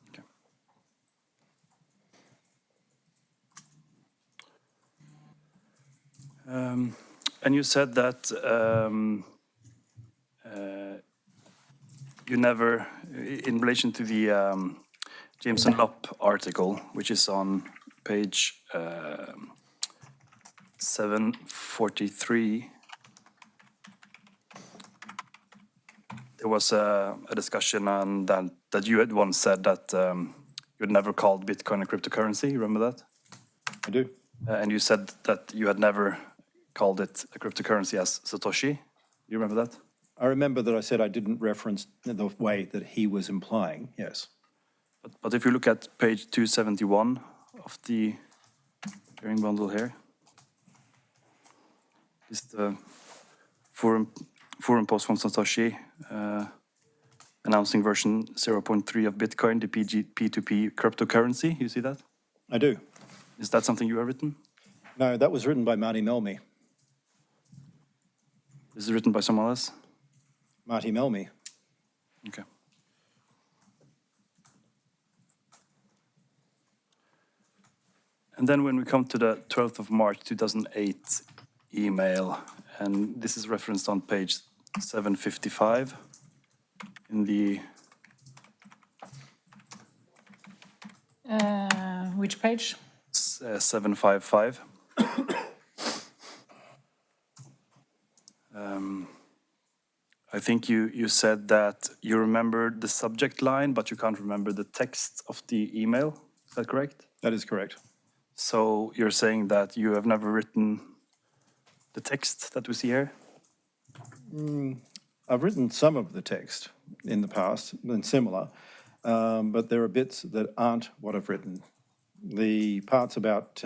Okay. And you said that you never, in relation to the Jameson Lopp article, which is on page 743, there was a discussion on that you had once said that you had never called Bitcoin a cryptocurrency. You remember that? I do. And you said that you had never called it a cryptocurrency as Satoshi. You remember that? I remember that I said I didn't reference the way that he was implying, yes. But if you look at page 271 of the hearing bundle here, is the forum post from Satoshi announcing version 0.3 of Bitcoin, the P2P cryptocurrency. You see that? I do. Is that something you have written? No, that was written by Martti Malmi. Is it written by someone else? Martti Malmi. Okay. And then when we come to the 12th of March 2008 email, and this is referenced on page 755 in the... Which page? 755. I think you said that you remember the subject line, but you can't remember the text of the email. Is that correct? That is correct. So you're saying that you have never written the text that we see here? I've written some of the text in the past and similar, but there are bits that aren't what I've written. The parts about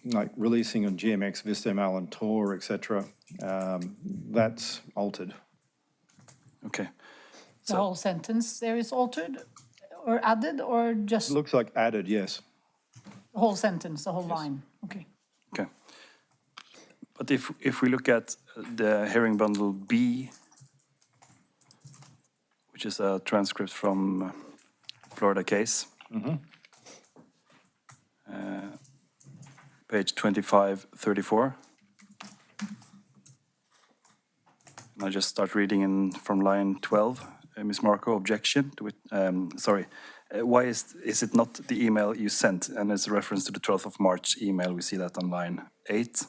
like releasing on GMX, Vistamal and Tor, etc., that's altered. Okay. The whole sentence there is altered or added or just... It looks like added, yes. The whole sentence, the whole line. Okay. Okay. But if we look at the hearing bundle B, which is a transcript from Florida case, page 2534. And I just start reading from line 12. Ms. Marco, objection to it. Why is it not the email you sent? And it's a reference to the 12th of March email. We see that on line 8.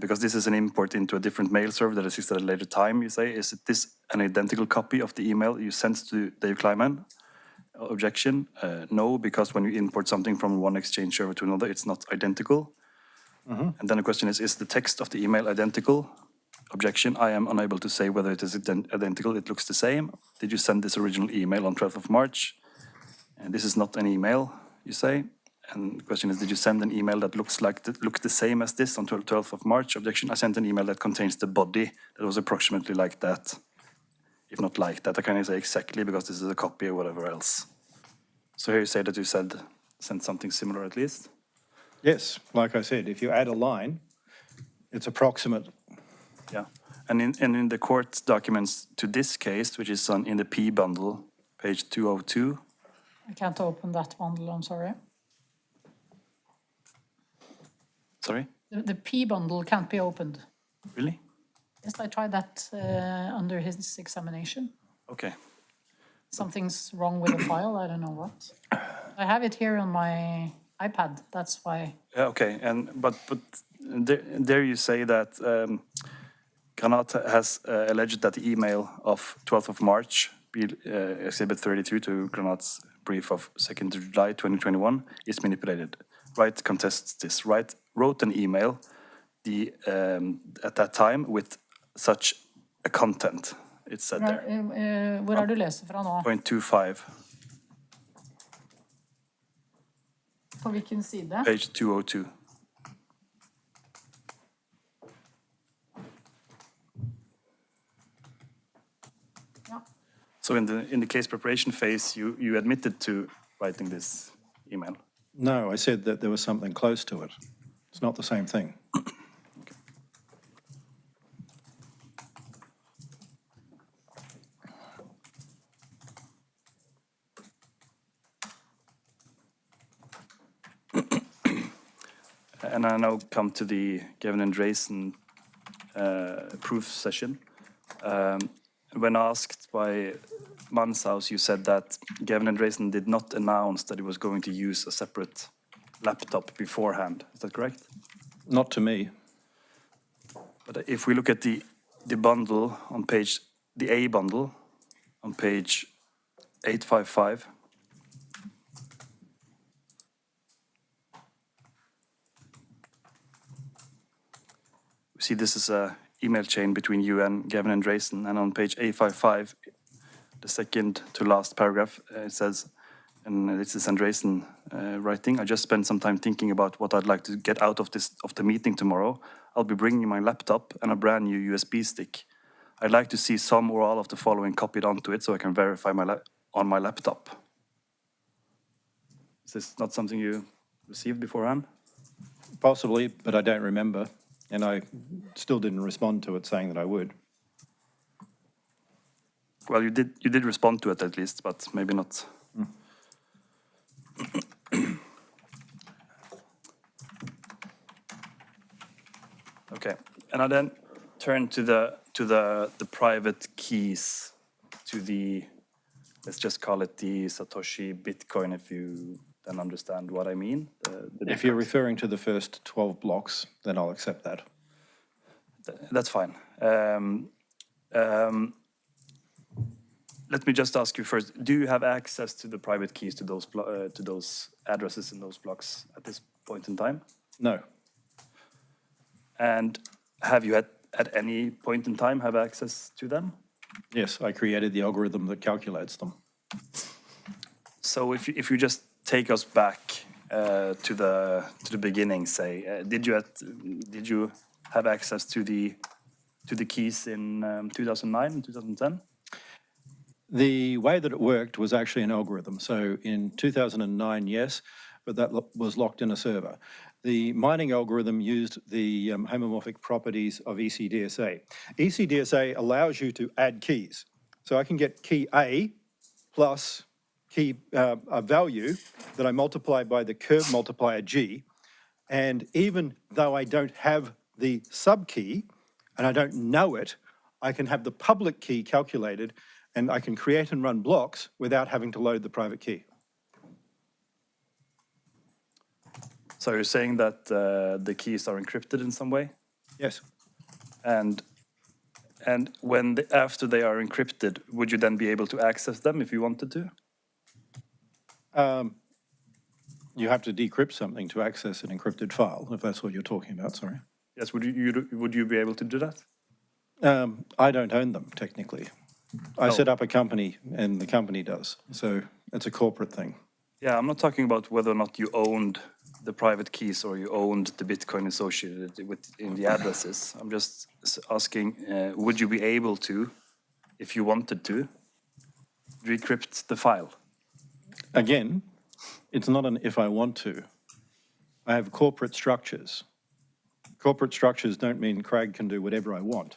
Because this is an import into a different mail server that exists at a later time, you say, is this an identical copy of the email you sent to Dave Kleiman? Objection. No, because when you import something from one exchange server to another, it's not identical. And then the question is the text of the email identical? Objection. I am unable to say whether it is identical. It looks the same. Did you send this original email on 12th of March? And this is not an email, you say. And the question is, did you send an email that looks the same as this on 12th of March? Objection. I sent an email that contains the body that was approximately like that. If not like that, I can't say exactly because this is a copy or whatever else. So here you say that you sent something similar at least? Yes, like I said, if you add a line, it's approximate. Yeah. And in the court documents to this case, which is in the P bundle, page 202. I can't open that bundle, I'm sorry. Sorry? The P bundle can't be opened. Really? Yes, I tried that under his examination. Okay. Something's wrong with the file, I don't know what. I have it here on my iPad, that's why. Yeah, okay, but there you say that Granat has alleged that the email of 12th of March, Exhibit 32 to Granat's brief of 2nd July 2021, is manipulated. Wright contests this. Wright wrote an email at that time with such a content. It's said there. Hvor er du leser fra nå? Point 25. På hvilken side? Page 202. Ja. So in the case preparation phase, you admitted to writing this email? No, I said that there was something close to it. It's not the same thing. And I now come to the Gavin Andresen proof session. When asked by Manshaus, you said that Gavin Andresen did not announce that he was going to use a separate laptop beforehand. Is that correct? Not to me. But if we look at the bundle on page, the A bundle on page 855, we see this is a email chain between you and Gavin Andresen, and on page 855, the second to last paragraph, it says, and this is Andresen writing, I just spent some time thinking about what I'd like to get out of the meeting tomorrow. I'll be bringing my laptop and a brand new USB stick. I'd like to see some or all of the following copied onto it so I can verify on my laptop. Is this not something you received beforehand? Possibly, but I don't remember. And I still didn't respond to it saying that I would. Well, you did respond to it at least, but maybe not. Okay, and I then turn to the private keys to the, let's just call it the Satoshi Bitcoin, if you then understand what I mean. If you're referring to the first 12 blocks, then I'll accept that. That's fine. Let me just ask you first, do you have access to the private keys to those addresses in those blocks at this point in time? No. And have you at any point in time have access to them? Yes, I created the algorithm that calculates them. So if you just take us back to the beginning, say, did you have access to the keys in 2009 and 2010? The way that it worked was actually an algorithm. So in 2009, yes, but that was locked in a server. The mining algorithm used the homomorphic properties of ECDSA. ECDSA allows you to add keys. So I can get key A plus key a value that I multiply by the curve multiplier G. And even though I don't have the subkey and I don't know it, I can have the public key calculated and I can create and run blocks without having to load the private key. So you're saying that the keys are encrypted in some way? Yes. And when after they are encrypted, would you then be able to access them if you wanted to? You have to decrypt something to access an encrypted file, if that's what you're talking about, sorry. Yes, would you be able to do that? I don't own them, technically. I set up a company, and the company does. So it's a corporate thing. Yeah, I'm not talking about whether or not you owned the private keys or you owned the Bitcoin associated in the addresses. I'm just asking, would you be able to, if you wanted to, decrypt the file? Again, it's not an if I want to. I have corporate structures. Corporate structures don't mean Craig can do whatever I want.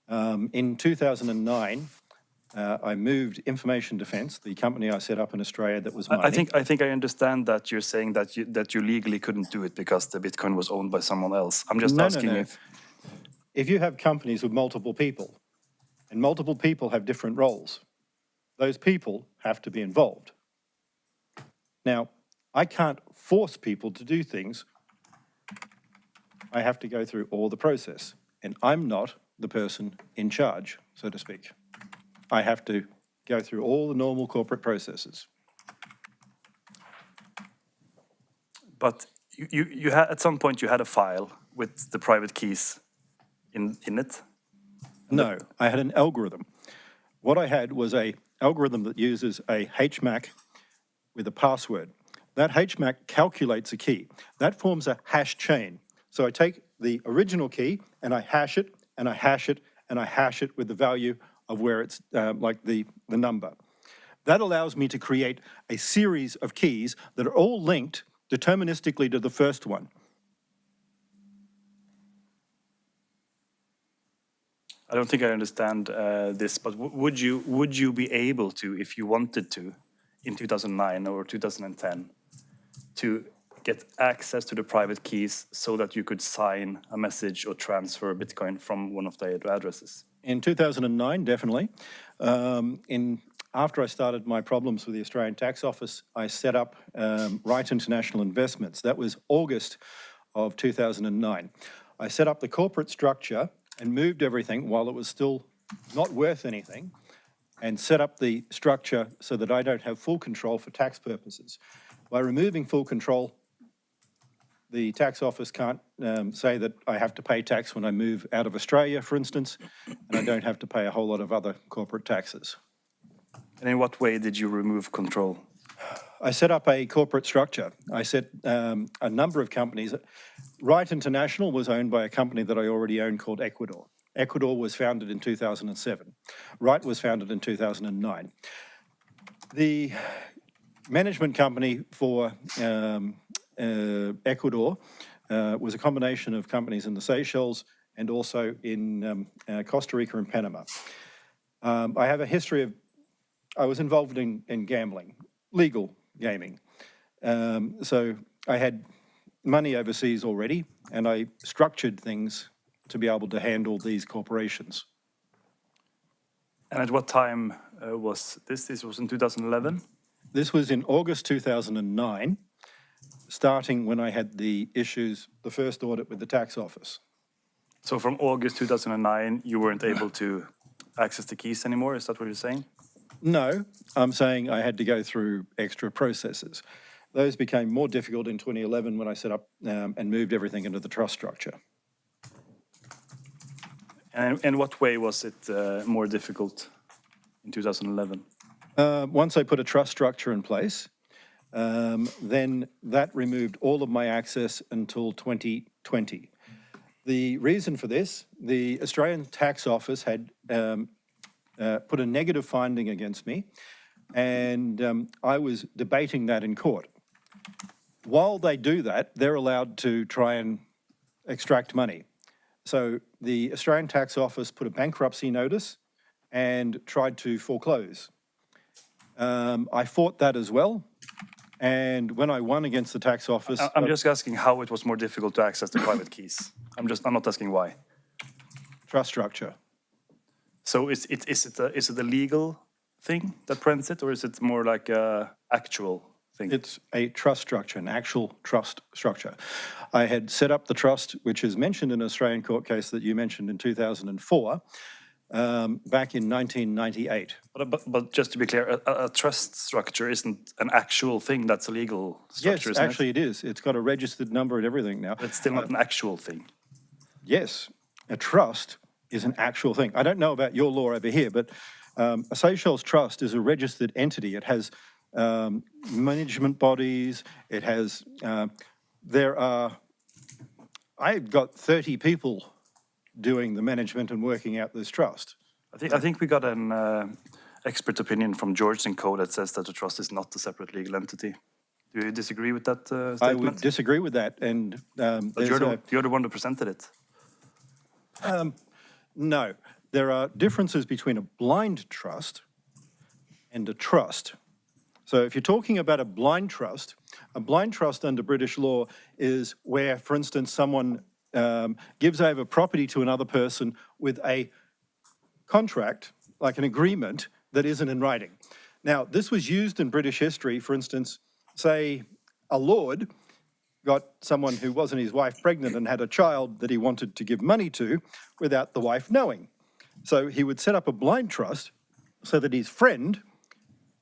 In 2009, I moved Information Defence, the company I set up in Australia that was mining. I think I understand that you're saying that you legally couldn't do it because the Bitcoin was owned by someone else. I'm just asking if you have companies with multiple people, and multiple people have different roles, those people have to be involved. Now, I can't force people to do things. I have to go through all the process, and I'm not the person in charge, so to speak. I have to go through all the normal corporate processes. But you had, at some point you had a file with the private keys in it? No, I had an algorithm. What I had was an algorithm that uses a HMAC with a password. That HMAC calculates a key. That forms a hash chain. So I take the original key and I hash it, and I hash it, and I hash it with the value of where it's like the number. That allows me to create a series of keys that are all linked deterministically to the first one. I don't think I understand this, but would you be able to, if you wanted to, in 2009 or 2010, to get access to the private keys so that you could sign a message or transfer Bitcoin from one of the addresses? In 2009, definitely. After I started my problems with the Australian Tax Office, I set up Wright International Investments. That was August of 2009. I set up the corporate structure and moved everything while it was still not worth anything, and set up the structure so that I don't have full control for tax purposes. By removing full control, the tax office can't say that I have to pay tax when I move out of Australia, for instance, and I don't have to pay a whole lot of other corporate taxes. And in what way did you remove control? I set up a corporate structure. I set a number of companies. Wright International was owned by a company that I already owned called Ecuador. Ecuador was founded in 2007. Wright was founded in 2009. The management company for Ecuador was a combination of companies in the Seychelles and also in Costa Rica and Panama. I have a history of, I was involved in gambling, legal gaming. So I had money overseas already, and I structured things to be able to handle these corporations. And at what time was this? This was in 2011? This was in August 2009, starting when I had the issues, the first audit with the tax office. So from August 2009, you weren't able to access the keys anymore? Is that what you're saying? No, I'm saying I had to go through extra processes. Those became more difficult in 2011 when I set up and moved everything into the trust structure. And in what way was it more difficult in 2011? Once I put a trust structure in place, then that removed all of my access until 2020. The reason for this, the Australian Tax Office had put a negative finding against me, and I was debating that in court. While they do that, they're allowed to try and extract money. So the Australian Tax Office put a bankruptcy notice and tried to foreclose. I fought that as well. And when I won against the tax office... I'm just asking how it was more difficult to access the private keys. I'm not asking why. Trust structure. So is it a legal thing that prevents it, or is it more like a actual thing? It's a trust structure, an actual trust structure. I had set up the trust, which is mentioned in an Australian court case that you mentioned in 2004, back in 1998. But just to be clear, a trust structure isn't an actual thing, that's a legal structure, Yes, isn't actually it is. It's got a registered number and everything now. It's still not an actual thing. Yes, a trust is an actual thing. I don't know about your law over here, but a Seychelles trust is a registered entity. It has management bodies. It has, I've got 30 people doing the management and working out this trust. I think we got an expert opinion from George & Co that says that the trust is not a separate legal entity. Do you disagree with that statement? I would disagree with that, and But you're the one that presented it. No, there are differences between a blind trust and a trust. So if you're talking about a blind trust under British law is where, for instance, someone gives over property to another person with a contract, like an agreement, that isn't in writing. Now, this was used in British history. For instance, say a lord got someone who wasn't his wife pregnant and had a child that he wanted to give money to without the wife knowing. So he would set up a blind trust so that his friend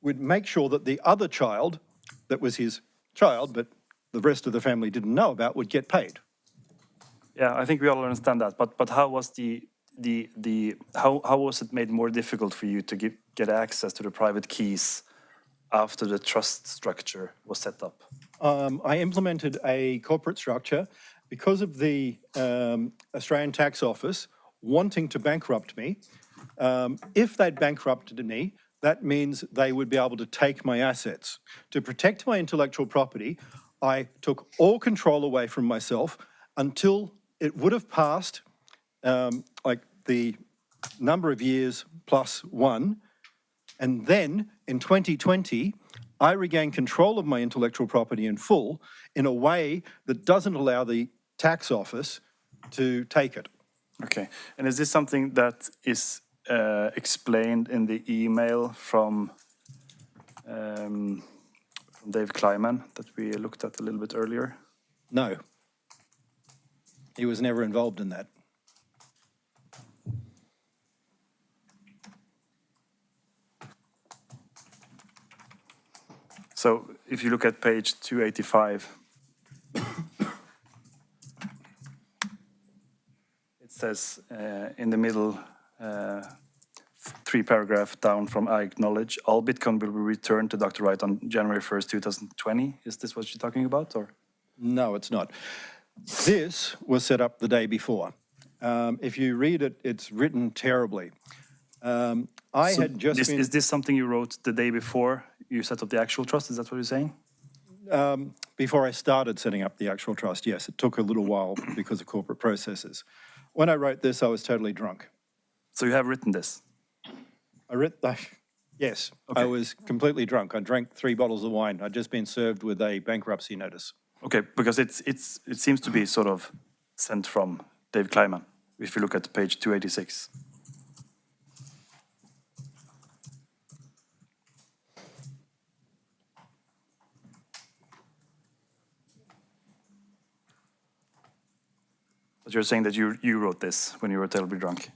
would make sure that the other child that was his child, but the rest of the family didn't know about, would get paid. Yeah, I think we all understand that. But how was how was it made more difficult for you to get access to the private keys after the trust structure was set up? I implemented a corporate structure because of the Australian Tax Office wanting to bankrupt me. If they'd bankrupted me, that means they would be able to take my assets. To protect my intellectual property, I took all control away from myself until it would have passed like the number of years plus one. And then in 2020, I regained control of my intellectual property in full in a way that doesn't allow the tax office to take it. Okay, and is this something that is explained in the email from Dave Kleiman that we looked at a little bit earlier? No. He was never involved in that. So if you look at page 285, it says in the middle, 3 paragraph down from I acknowledge, all Bitcoin will be returned to Dr. Wright on January 1st, 2020. Is this what you're talking about, or? No, it's not. This was set up the day before. If you read it, it's written terribly. Is this something you wrote the day before you set up the actual trust? Is that what you're saying? Before I started setting up the actual trust, yes. It took a little while because of corporate processes. When I wrote this, I was totally drunk. So you have written this? Yes, okay. I was completely drunk. I drank 3 bottles of wine. I'd just been served with a bankruptcy notice. Okay, because it seems to be sort of sent from Dave Kleiman, if you look at page 286. But you're saying that you wrote this when you were terribly drunk?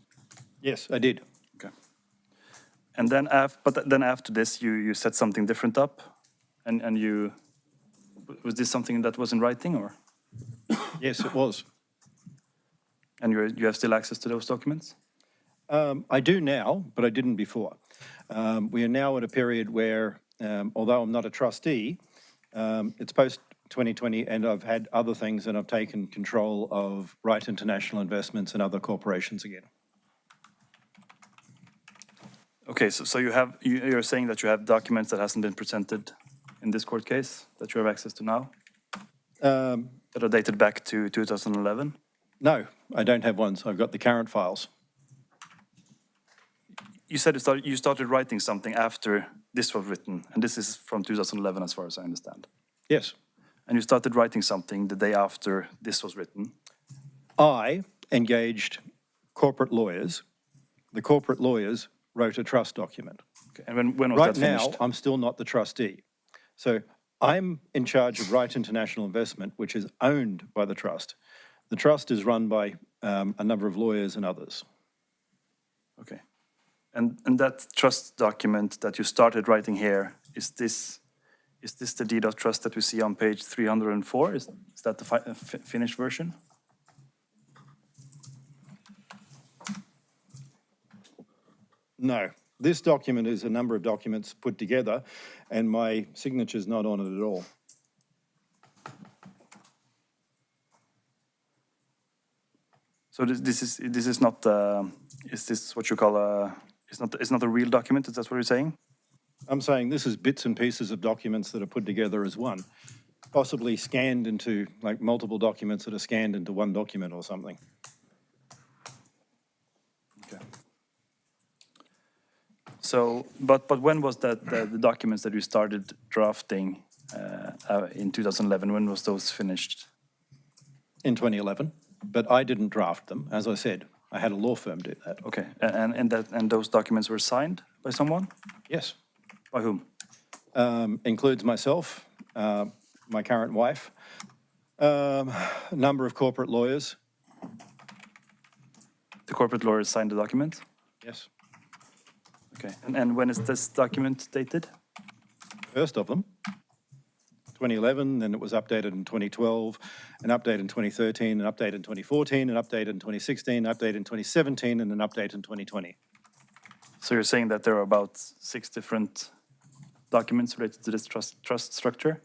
Yes, I did. Okay. And then, then after this, you set something different up, and you, was this something that was in writing, or? Yes, it was. And you have still access to those documents? I do now, but I didn't before. We are now at a period where, although I'm not a trustee, it's post-2020, and I've had other things, and I've taken control of Wright International Investments and other corporations again. Okay, so you're saying that you have documents that hasn't been presented in this court case that you have access to now? Um, That are dated back to 2011? no, I don't have one, so I've got the current files. You said you started writing something after this was written, and this is from 2011 as far as I understand. Yes. And you started writing something the day after this was written. I engaged corporate lawyers. The corporate lawyers wrote a trust document. Okay. And when was Right that now, finished? I'm still not the trustee. So I'm in charge of Wright International Investment, which is owned by the trust. The trust is run by a number of lawyers and others. Okay. And that trust document that you started writing here, is this the deed of trust that we see on page 304? Is that the finished version? No, this document is a number of documents put together, and my signature's not on it at all. So this is not is this what you call a it's not a real document? Is that what you're saying? I'm saying this is bits and pieces of documents that are put together as one, possibly scanned into, like, multiple documents that are scanned into one document or something. Okay. So, but when was that the documents that you started drafting in 2011? When was those finished? In 2011, but I didn't draft them. As I said, I had a law firm do that. Okay, and those documents were signed by someone? Yes. By whom? Includes myself, my current wife, a number of corporate lawyers. The corporate lawyers signed the document? Yes. Okay, and when is this document dated? First of them, 2011, then it was updated in 2012, an update in 2013, an update in 2014, an update in 2016, an update in 2017, and an update in 2020. So you're saying that there are about 6 different documents related to this trust structure?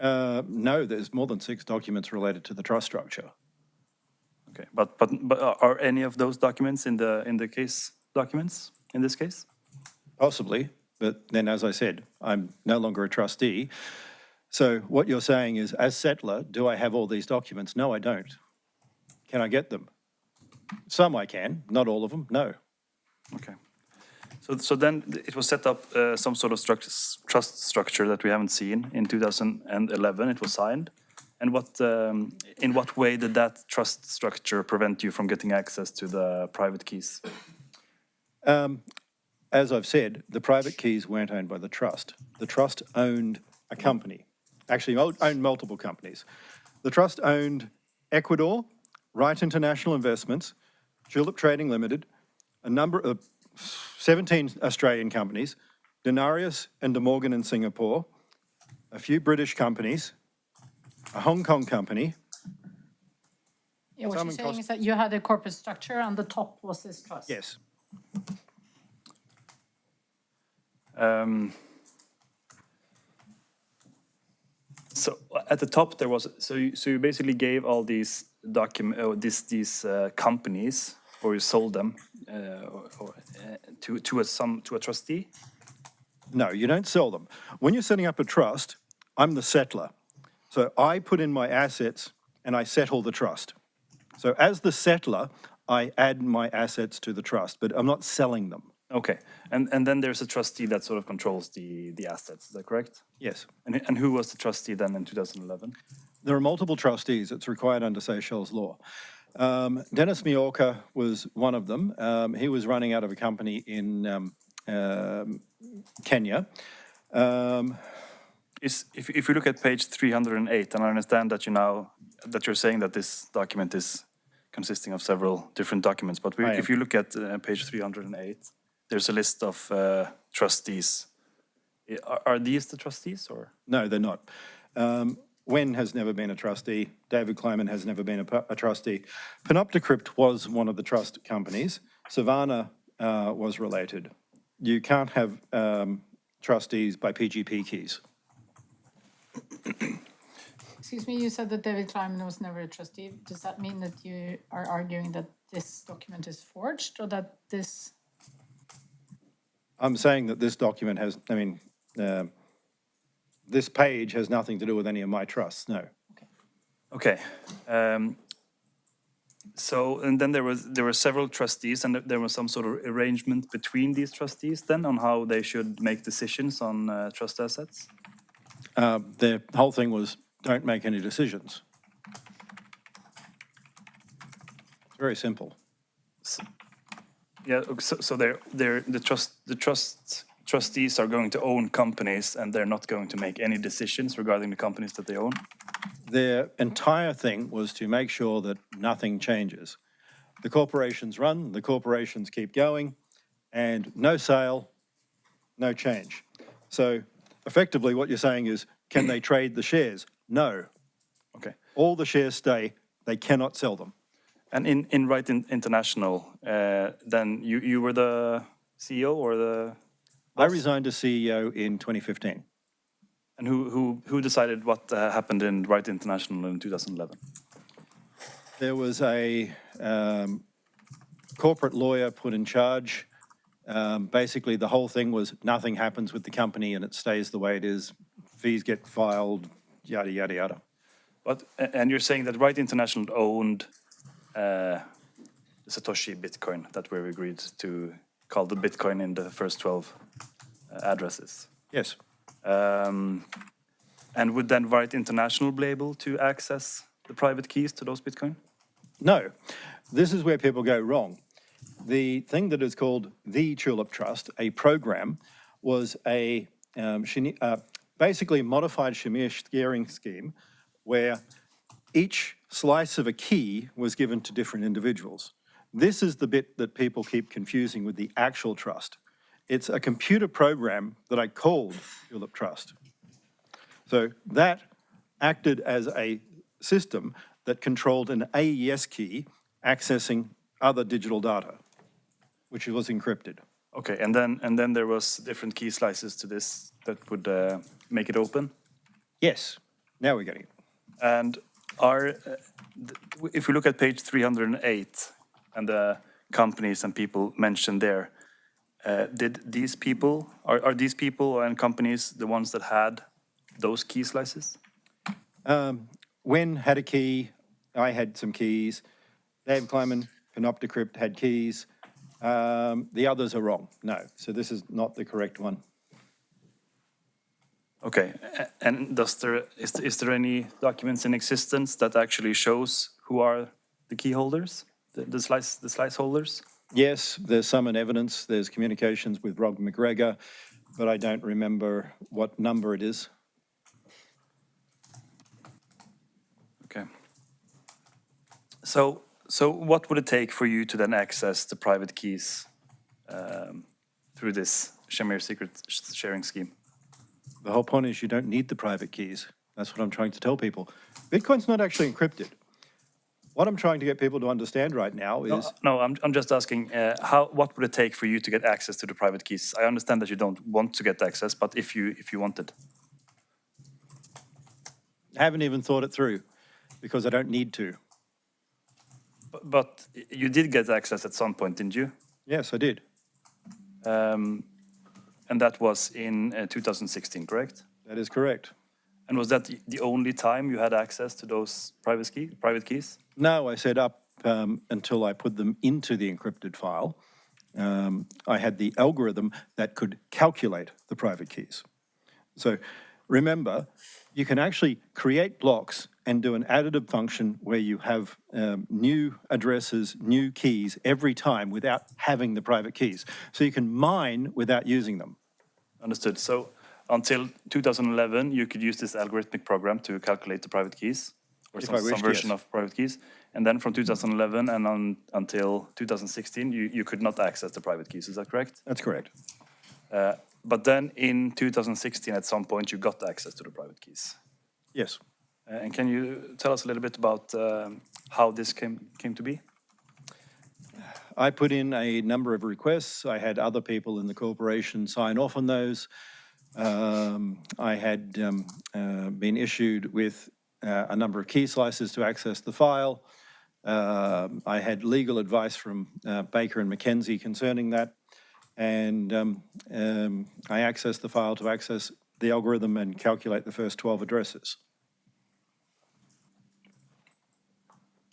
No, there's more than 6 documents related to the trust structure. Okay, but are any of those documents in the case documents in this case? Possibly, but then, as I said, I'm no longer a trustee. So what you're saying is, as settler, do I have all these documents? No, I don't. Can I get them? Some I can, not all of them, no. Okay. So then it was set up some sort of trust structure that we haven't seen in 2011. It was signed. And in what way did that trust structure prevent you from getting access to the private keys? As I've said, the private keys weren't owned by the trust. The trust owned a company, actually owned multiple companies. The trust owned Ecuador, Wright International Investments, Tulip Trading Limited, a number of 17 Australian companies, Denarius and DeMorgan in Singapore, a few British companies, a Hong Kong company. Yeah, what you're Simon saying Cost- is that you had a corporate structure and the top was this trust? Yes. So at the top there was so you basically gave all these these companies, or you sold them to a trustee. No, you don't sell them. When you're setting up a trust, I'm the settler. So I put in my assets and I settle the trust. So as the settler, I add my assets to the trust, but I'm not selling them. Okay, and then there's a trustee that sort of controls the assets. Is that correct? Yes. And who was the trustee then in 2011? There are multiple trustees. It's required under Seychelles law. Denis Mayaka was one of them. He was running out of a company in Kenya. If you look at page 308, and I understand that you're saying that this document is consisting of several different documents, but if you look at page 308, there's a list of trustees. Are these the trustees, or? No, they're not. Wen has never been a trustee. David Kleiman has never been a trustee. Panopticrypt was one of the trust companies. Savannah was related. You can't have trustees by PGP keys. Excuse me, you said that David Kleiman was never a trustee. Does that mean that you are arguing that this document is forged, or that this... I'm saying that this document has, this page has nothing to do with any of my trusts, no. Okay. So, and then there were several trustees, and there was some sort of arrangement between these trustees then on how they should make decisions on trust assets? The whole thing was, don't make any decisions. It's very simple. Yeah, so the trustees are going to own companies, and they're not going to make any decisions regarding the companies that they own? Their entire thing was to make sure that nothing changes. The corporations run, the corporations keep going, and no sale, no change. So effectively what you're saying is, can they trade the shares? No. Okay. All the shares stay, they cannot sell them. And in Wright International, then you were the CEO or the I boss? resigned as CEO in 2015. And who decided what happened in Wright International in 2011? There was a corporate lawyer put in charge. Basically, the whole thing was nothing happens with the company and it stays the way it is. Fees get filed, yada, yada, yada. And you're saying that Wright International owned the Satoshi Bitcoin that we agreed to call the Bitcoin in the first 12 addresses. Yes. And would then Wright International be able to access the private keys to those Bitcoin? No. This is where people go wrong. The thing that is called the Tulip Trust, a program, was a basically modified Shamir sharing scheme where each slice of a key was given to different individuals. This is the bit that people keep confusing with the actual trust. It's a computer program that I called Tulip Trust. So that acted as a system that controlled an AES key accessing other digital data, which was encrypted. Okay, and then there was different key slices to this that would make it open? Yes, now we're getting it. And if we look at page 308 and the companies and people mentioned there, did these people, are these people and companies the ones that had those key slices? Wen had a key, I had some keys, Ira Kleiman, Panopticrypt had keys. The others are wrong, no. So this is not the correct one. Okay, and is there any documents in existence that actually shows who are the key holders, the slice holders? Yes, there's some in evidence. There's communications with Rob McGregor, but I don't remember what number it is. Okay. So what would it take for you to then access the private keys through this Shamir secret sharing scheme? The whole point is you don't need the private keys. That's what I'm trying to tell people. Bitcoin's not actually encrypted. What I'm trying to get people to understand right now is... No, I'm just asking, what would it take for you to get access to the private keys? I understand that you don't want to get access, but if you wanted. I haven't even thought it through because I don't need to. But you did get access at some point, didn't you? Yes, I did. And that was in 2016, correct? That is correct. And was that the only time you had access to those private keys? No, I set up until I put them into the encrypted file. I had the algorithm that could calculate the private keys. So remember, you can actually create blocks and do an additive function where you have new addresses, new keys every time without having the private keys. So you can mine without using them. Understood. So until 2011, you could use this algorithmic program to calculate the private keys, or some version of private keys. And then from 2011 and until 2016, you could not access the private keys. Is that correct? That's correct. But then in 2016, at some point, you got access to the private keys. Yes. And can you tell us a little bit about how this came to be? I put in a number of requests. I had other people in the corporation sign off on those. I had been issued with a number of key slices to access the file. I had legal advice from Baker and McKenzie concerning that. And I accessed the file to access the algorithm and calculate the first 12 addresses.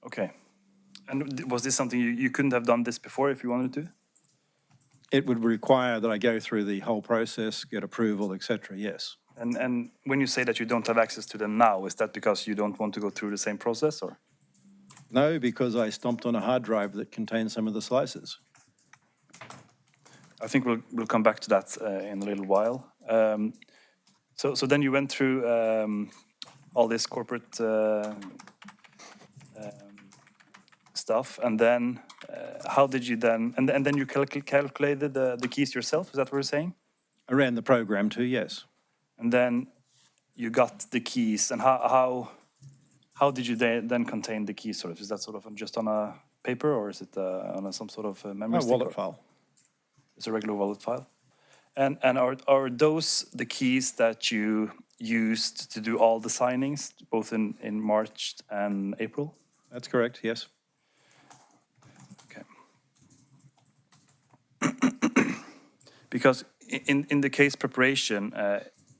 Okay. And was this something you couldn't have done this before if you wanted to? It would require that I go through the whole process, get approval, etc. Yes. And when you say that you don't have access to them now, is that because you don't want to go through the same process, or? No, because I stomped on a hard drive that contains some of the slices. I think we'll come back to that in a little while. So then you went through all this corporate stuff, and then how did you then? And then you calculated the keys yourself. Is that what you're saying? I ran the program too. Yes. And then you got the keys, and how did you then contain the keys? Sort of, is that sort of just on a paper, or is it on some sort of memory stick? Wallet file. It's a regular wallet file. And are those the keys that you used to do all the signings, both in March and April? That's correct. Yes. Okay. Because in the case preparation,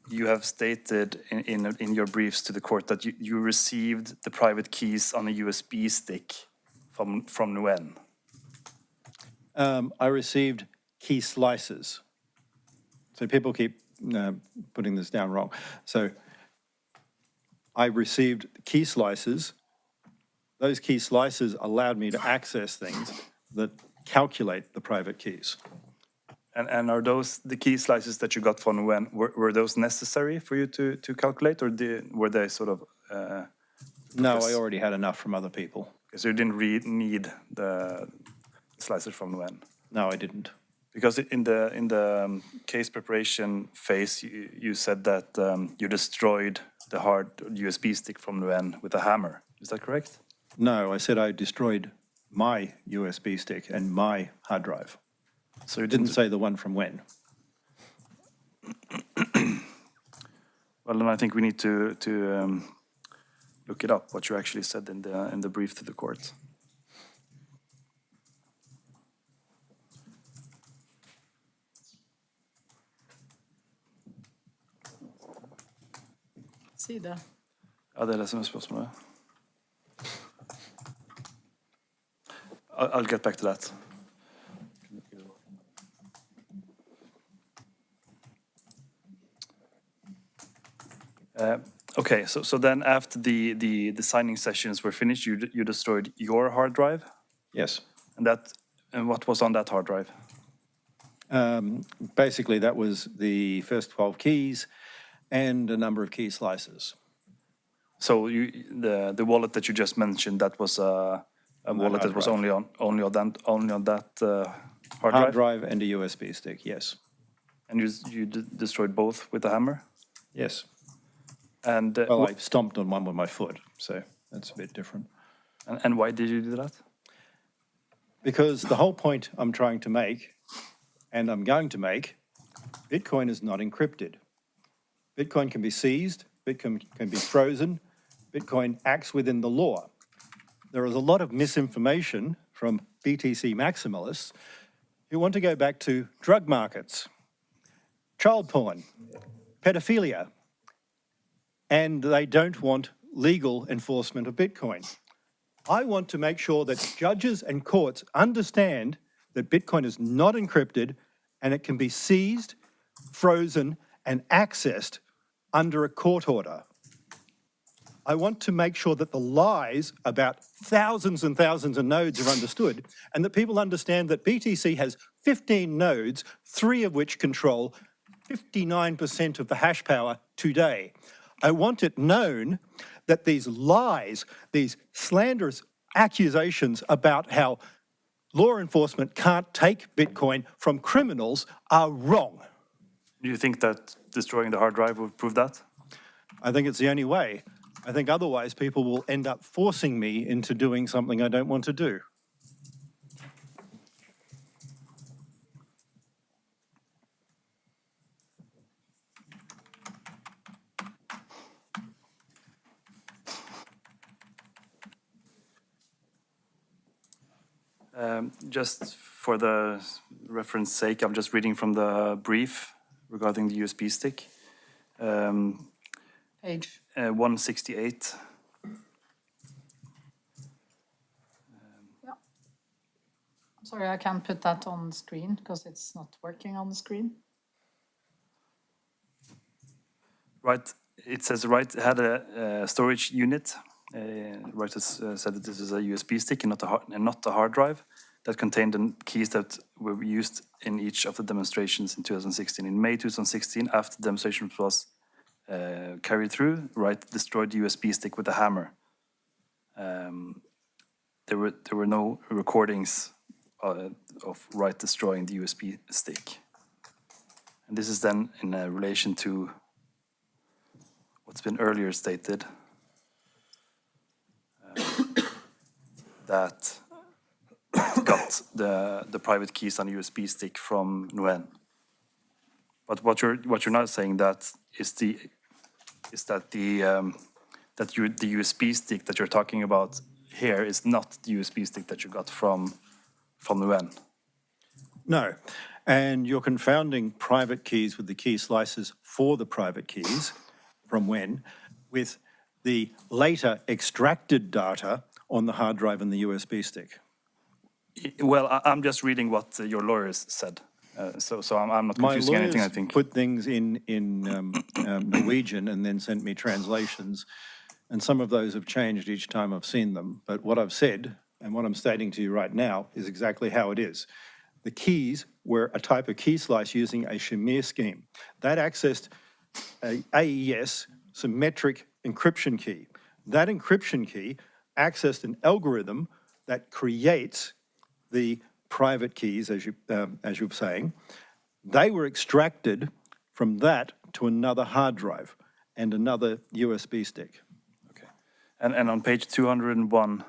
you have stated in your briefs to the court that you received the private keys on a USB stick from Nguyen. I received key slices. So people keep putting this down wrong. So I received key slices. Those key slices allowed me to access things that calculate the private keys. And are those the key slices that you got from Nguyen? Were those necessary for you to calculate, or were they sort of? No, I already had enough from other people. So you didn't need the slices from Nguyen? No, I didn't. Because in the case preparation phase, you said that you destroyed the hard USB stick from Nguyen with a hammer. Is that correct? No, I said I destroyed my USB stick and my hard drive. So you Didn't say the one from when. Well, then I think we need to look it up, what you actually said in the brief to the court. Sida. Ja, det är det som är spørsmålet. I'll get back to that. Okay, so then after the signing sessions were finished, you destroyed your hard drive? Yes. And what was on that hard drive? Basically, that was the first 12 keys and a number of key slices. So the wallet that you just mentioned, that was a wallet that was only on that hard drive and a USB stick, yes. And you destroyed both with a hammer? Yes. And well, I stomped on one with my foot, so that's a bit different. And why did you do that? Because the whole point I'm trying to make, and I'm going to make, Bitcoin is not encrypted. Bitcoin can be seized, Bitcoin can be frozen, Bitcoin acts within the law. There is a lot of misinformation from BTC maximalists who want to go back to drug markets, child porn, pedophilia, and they don't want legal enforcement of Bitcoin. I want to make sure that judges and courts understand that Bitcoin is not encrypted and it can be seized, frozen, and accessed under a court order. I want to make sure that the lies about thousands and thousands of nodes are understood and that people understand that BTC has 15 nodes, 3 of which control 59% of the hash power today. I want it known that these lies, these slanderous accusations about how law enforcement can't take Bitcoin from criminals are wrong. Do you think that destroying the hard drive would prove that? I think it's the only way. I think otherwise people will end up forcing me into doing something I don't want to do. Just for the reference sake, I'm just reading from the brief regarding the USB stick. Page. 168. I'm sorry, I can't put that on screen because it's not working on the screen. Right, it says Wright had a storage unit. Wright has said that this is a USB stick and not a hard drive that contained the keys that were used in each of the demonstrations in 2016. In May 2016, after the demonstration was carried through, Wright destroyed the USB stick with a hammer. There were no recordings of Wright destroying the USB stick. And this is then in relation to what's been earlier stated, that got the private keys on the USB stick from Nguyen. But what you're not saying that the USB stick that you're talking about here is not the USB stick that you got from Nguyen. No, and you're confounding private keys with the key slices for the private keys from Nguyen with the later extracted data on the hard drive and the USB stick. Well, I'm just reading what your lawyers said, so I'm not confusing anything, I think. Put things in Norwegian and then sent me translations, and some of those have changed each time I've seen them. But what I've said and what I'm stating to you right now is exactly how it is. The keys were a type of key slice using a Shamir scheme. That accessed a AES symmetric encryption key. That encryption key accessed an algorithm that creates the private keys, as you're saying. They were extracted from that to another hard drive and another USB stick. Okay, and on page 201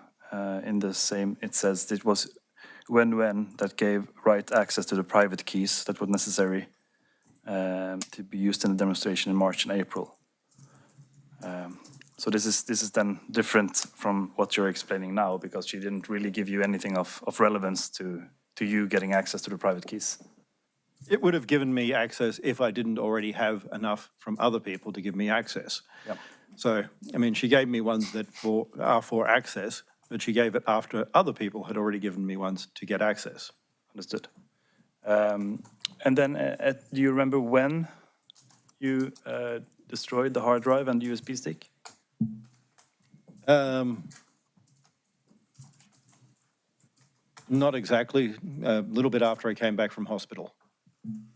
in the same, it says it was Nguyen that gave Wright access to the private keys that were necessary to be used in the demonstration in March and April. So this is then different from what you're explaining now, because she didn't really give you anything of relevance to you getting access to the private keys. It would have given me access if I didn't already have enough from other people to give me access. Yep. So, I mean, she gave me ones that are for access, but she gave it after other people had already given me ones to get access. Understood. And then, do you remember when you destroyed the hard drive and the USB stick? Not exactly. A little bit after I came back from hospital.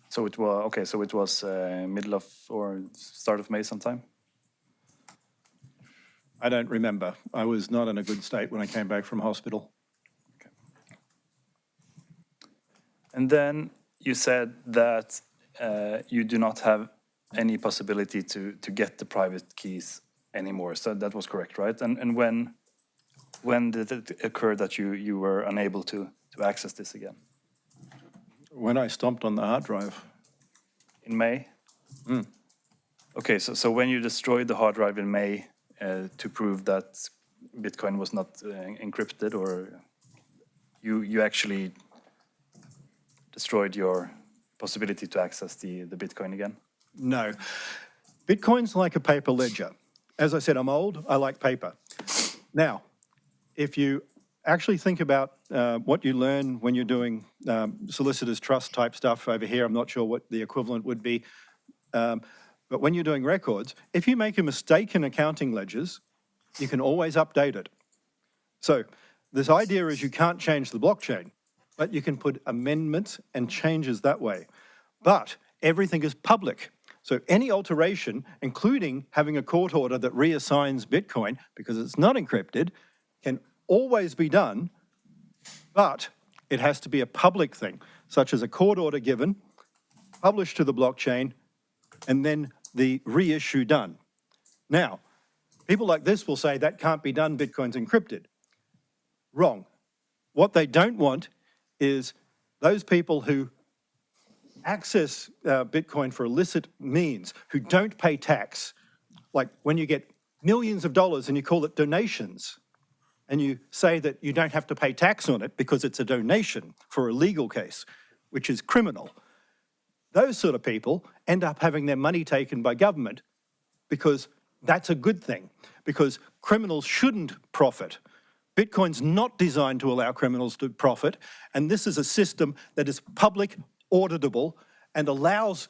So it was okay. So it was middle of or start of May sometime. I don't remember. I was not in a good state when I came back from hospital. Okay. And then you said that you do not have any possibility to get the private keys anymore. So that was correct, right? And when did it occur that you were unable to access this again? When I stomped on the hard drive. In May? Mm. Okay, so when you destroyed the hard drive in May to prove that Bitcoin was not encrypted, or you actually destroyed your possibility to access the Bitcoin again? No. Bitcoin's like a paper ledger. As I said, I'm old, I like paper. Now, if you actually think about what you learn when you're doing solicitor's trust type stuff over here, I'm not sure what the equivalent would be, but when you're doing records, if you make a mistake in accounting ledgers, you can always update it. So this idea is you can't change the blockchain, but you can put amendments and changes that way. But everything is public. So any alteration, including having a court order that reassigns Bitcoin, because it's not encrypted, can always be done, but it has to be a public thing, such as a court order given, published to the blockchain, and then the reissue done. Now, people like this will say that can't be done, Bitcoin's encrypted. Wrong. What they don't want is those people who access Bitcoin for illicit means, who don't pay tax, like when you get millions of dollars and you call it donations, and you say that you don't have to pay tax on it because it's a donation for a legal case, which is criminal. Those sort of people end up having their money taken by government because that's a good thing, because criminals shouldn't profit. Bitcoin's not designed to allow criminals to profit, and this is a system that is public, auditable, and allows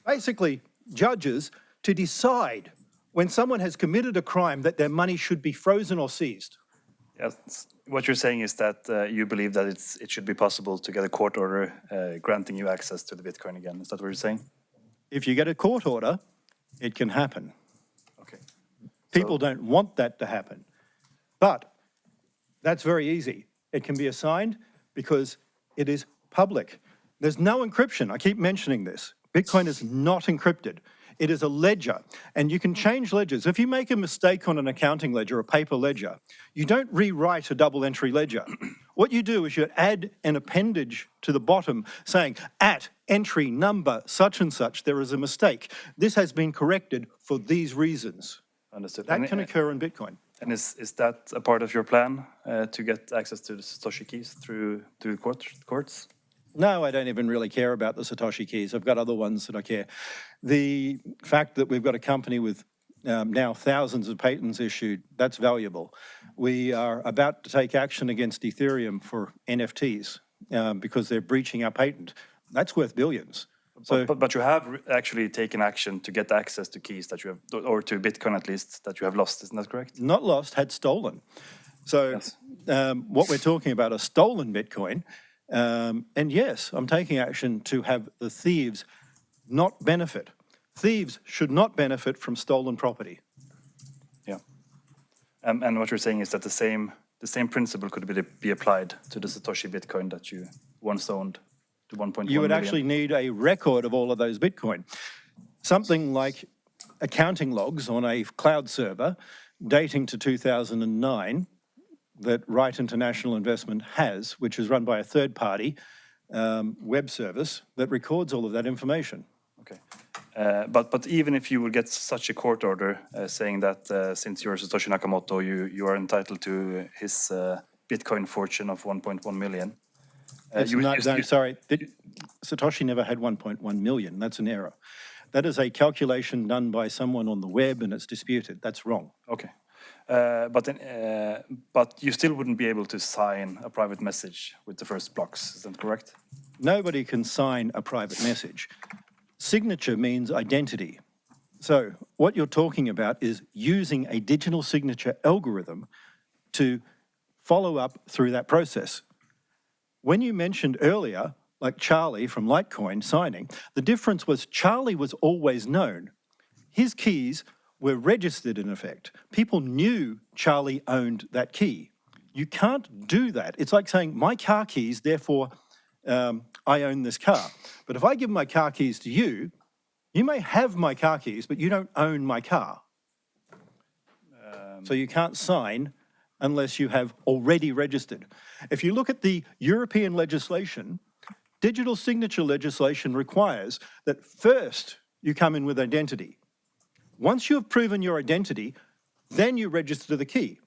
basically judges to decide when someone has committed a crime that their money should be frozen or seized. Yes. What you're saying is that you believe that it should be possible to get a court order granting you access to the Bitcoin again. Is that what you're saying? If you get a court order, it can happen. Okay. People don't want that to happen. But that's very easy. It can be assigned because it is public. There's no encryption. I keep mentioning this. Bitcoin is not encrypted. It is a ledger, and you can change ledgers. If you make a mistake on an accounting ledger, a paper ledger, you don't rewrite a double entry ledger. What you do is you add an appendage to the bottom saying, at entry number such and such, there is a mistake. This has been corrected for these reasons. Understood. That can occur in Bitcoin. And is that a part of your plan to get access to the Satoshi keys through courts? No, I don't even really care about the Satoshi keys. I've got other ones that I care. The fact that we've got a company with now thousands of patents issued, that's valuable. We are about to take action against Ethereum for NFTs because they're breaching our patent. That's worth billions. So, but you have actually taken action to get access to keys that you have, or to Bitcoin at least, that you have lost, isn't that correct? not lost, had stolen. So Yes. What we're talking about are stolen Bitcoin. And yes, I'm taking action to have the thieves not benefit. Thieves should not benefit from stolen property. Yeah. And what you're saying is that the same principle could be applied to the Satoshi Bitcoin that you once owned, to 1.1 You would million. actually need a record of all of those Bitcoin. Something like accounting logs on a cloud server dating to 2009 that Wright International Investment has, which is run by a third-party web service that records all of that information. Okay. But even if you would get such a court order saying that since you're Satoshi Nakamoto, you are entitled to his Bitcoin fortune of 1.1 million. Sorry, Satoshi never had 1.1 million. That's an error. That is a calculation done by someone on the web, and it's disputed. That's wrong. Okay. But you still wouldn't be able to sign a private message with the first blocks, is that correct? Nobody can sign a private message. Signature means identity. So what you're talking about is using a digital signature algorithm to follow up through that process. When you mentioned earlier, like Charlie from Litecoin signing, the difference was Charlie was always known. His keys were registered in effect. People knew Charlie owned that key. You can't do that. It's like saying, my car keys, therefore I own this car. But if I give my car keys to you, you may have my car keys, but you don't own my car. So you can't sign unless you have already registered. If you look at the European legislation, digital signature legislation requires that first you come in with identity. Once you have proven your identity, then you register the key.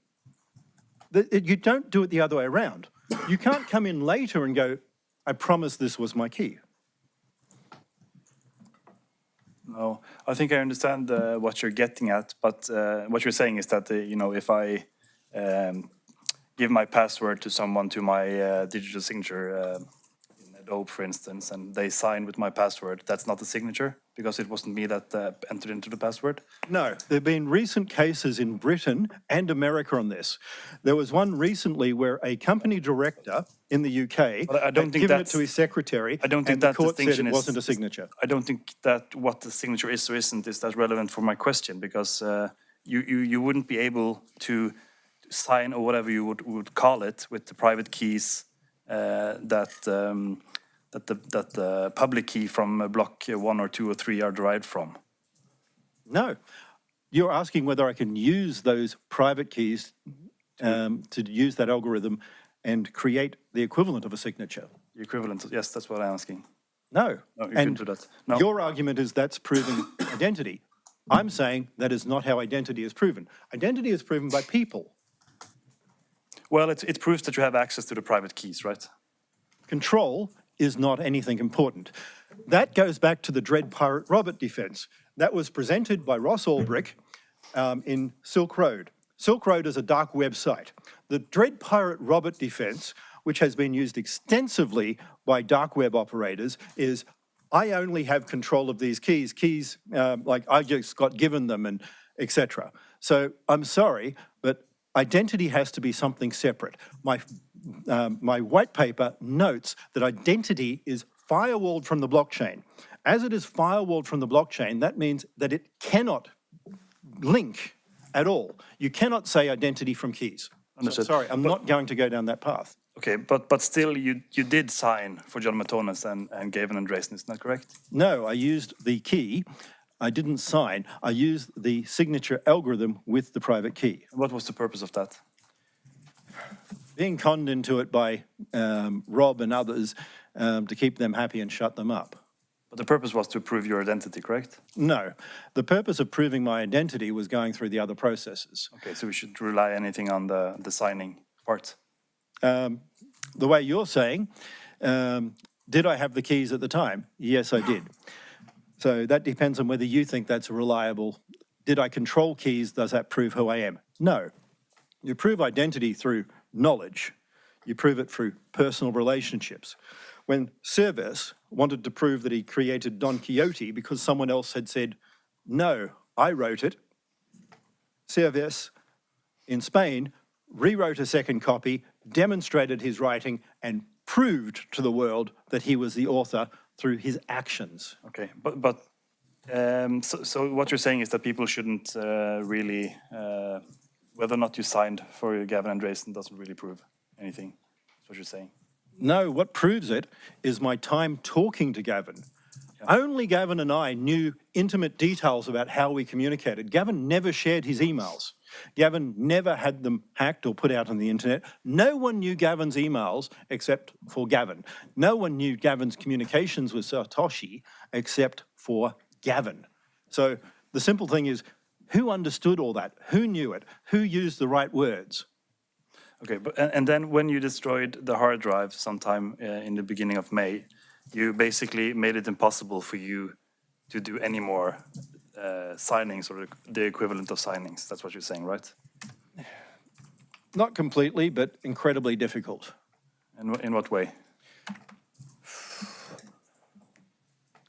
You don't do it the other way around. You can't come in later and go, I promise this was my key. No, I think I understand what you're getting at, but what you're saying is that, if I give my password to someone to my digital signature in Adobe, for instance, and they sign with my password, that's not a signature because it wasn't me that entered into the password? No, there have been recent cases in Britain and America on this. There was one recently where a company director in the UK But I don't had think given it that's- to his secretary, I don't think and the that court said distinction it is- wasn't a signature. I don't think that what the signature is or isn't is that relevant for my question, because you wouldn't be able to sign, or whatever you would call it, with the private keys that the public key from block 1 or 2 or 3 are derived from. No. You're asking whether I can use those private keys to use that algorithm and create the equivalent of a signature. The equivalent, yes, that's what I'm asking. No. No, you And can do that. No. your argument is that's proving identity. I'm saying that is not how identity is proven. Identity is proven by people. Well, it proves that you have access to the private keys, right? Control is not anything important. That goes back to the Dread Pirate Robert defense. That was presented by Ross Ulbricht in Silk Road. Silk Road is a dark website. The Dread Pirate Robert defense, which has been used extensively by dark web operators, is I only have control of these keys, like I just got given them and etc. So I'm sorry, but identity has to be something separate. My white paper notes that identity is firewalled from the blockchain. As it is firewalled from the blockchain, that means that it cannot link at all. You cannot say identity from keys. So, sorry, I'm not going to go down that path. Okay, but still you did sign for Jon Matonis and Gavin Andresen, isn't that correct? No, I used the key. I didn't sign. I used the signature algorithm with the private key. What was the purpose of that? Being conned into it by Rob and others to keep them happy and shut them up. But the purpose was to prove your identity, correct? No. The purpose of proving my identity was going through the other processes. Okay, so we should rely anything on the signing part? The way you're saying, did I have the keys at the time? Yes, I did. So that depends on whether you think that's reliable. Did I control keys? Does that prove who I am? No. You prove identity through knowledge. You prove it through personal relationships. When Cervez wanted to prove that he created Don Quixote because someone else had said, no, I wrote it, Cervez in Spain rewrote a second copy, demonstrated his writing, and proved to the world that he was the author through his actions. Okay, but so what you're saying is that people shouldn't really, whether or not you signed for Gavin Andresen doesn't really prove anything. That's what you're saying. No, what proves it is my time talking to Gavin. Yeah. Only Gavin and I knew intimate details about how we communicated. Gavin never shared his emails. Gavin never had them hacked or put out on the internet. No one knew Gavin's emails except for Gavin. No one knew Gavin's communications with Satoshi except for Gavin. So the simple thing is, who understood all that? Who knew it? Who used the right words? Okay, and then when you destroyed the hard drive sometime in the beginning of May, you basically made it impossible for you to do any more signings or the equivalent of signings. That's what you're saying, right? Not completely, but incredibly difficult. And in what way?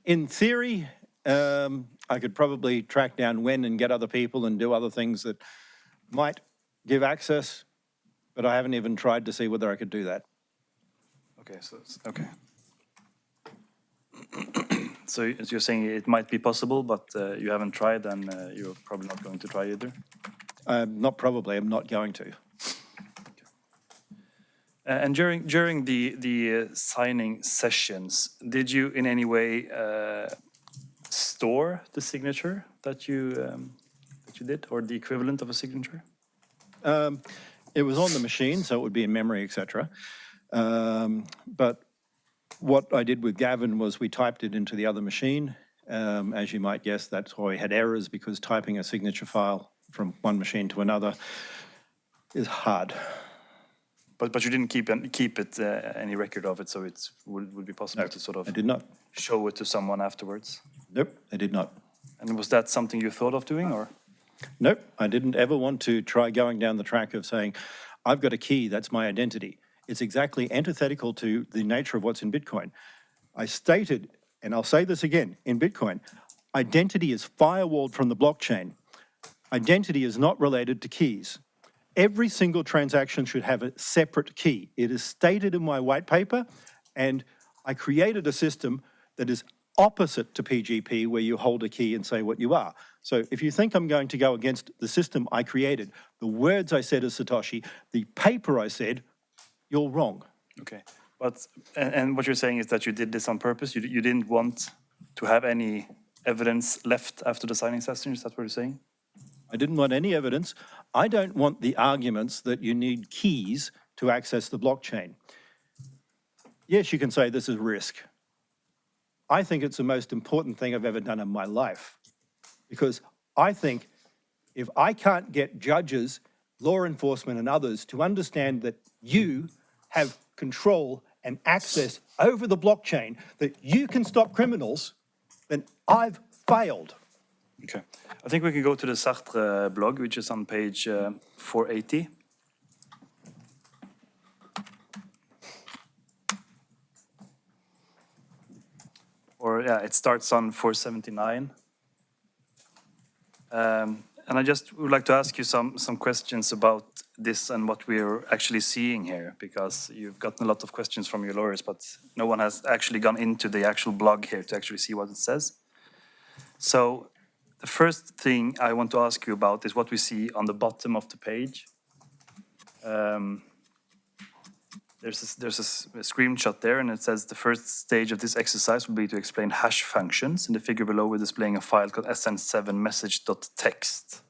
In theory, I could probably track down when and get other people and do other things that might give access, but I haven't even tried to see whether I could do that. Okay, so okay. So you're saying it might be possible, but you haven't tried, and you're probably not going to try either? Not probably, I'm not going to. Okay. And during the signing sessions, did you in any way store the signature that you did, or the equivalent of a signature? It was on the machine, so it would be in memory, etc. But what I did with Gavin was we typed it into the other machine. As you might guess, that's why we had errors, because typing a signature file from one machine to another is hard. But you didn't keep it any record of it, so it would be possible to sort of I did not show it to someone afterwards? Nope, I did not. And was that something you thought of doing, or? Nope, I didn't ever want to try going down the track of saying, I've got a key, that's my identity. It's exactly antithetical to the nature of what's in Bitcoin. I stated, and I'll say this again, in Bitcoin, identity is firewalled from the blockchain. Identity is not related to keys. Every single transaction should have a separate key. It is stated in my white paper, and I created a system that is opposite to PGP, where you hold a key and say what you are. So if you think I'm going to go against the system I created, the words I said as Satoshi, the paper I said, you're wrong. Okay, but and what you're saying is that you did this on purpose? You didn't want to have any evidence left after the signing session? Is that what you're saying? I didn't want any evidence. I don't want the arguments that you need keys to access the blockchain. Yes, you can say this is risk. I think it's the most important thing I've ever done in my life, because I think if I can't get judges, law enforcement and others to understand that you have control and access over the blockchain that you can stop criminals, then I've failed. Okay. I think we can go to the Sartre blog, which is on page 480. Or, yeah, it starts on 479. And I just would like to ask you some questions about this and what we're actually seeing here, because you've gotten a lot of questions from your lawyers, but no one has actually gone into the actual blog here to actually see what it says. So the first thing I want to ask you about is what we see on the bottom of the page. There's a screenshot there, and it says the first stage of this exercise will be to explain hash functions. In the figure below, we're displaying a file called sn7message.txt.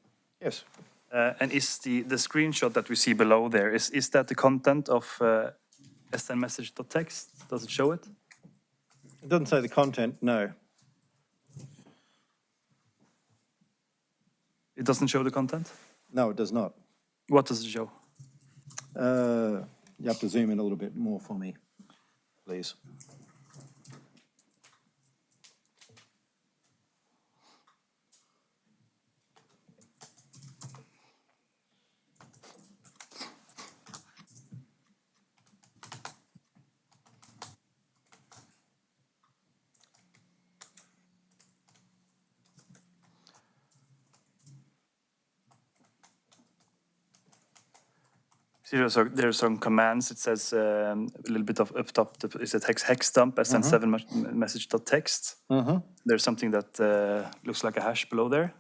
Yes. And is the screenshot that we see below there, is that the content of snmessage.txt? Does it show it? It doesn't say the content, no. It doesn't show the content? No, it does not. What does it show? You have to zoom in a little bit more for me, please. So there's some commands. It says a little bit of up top. Is it hex dump sn7 message.txt? There's something that looks like a hash below there.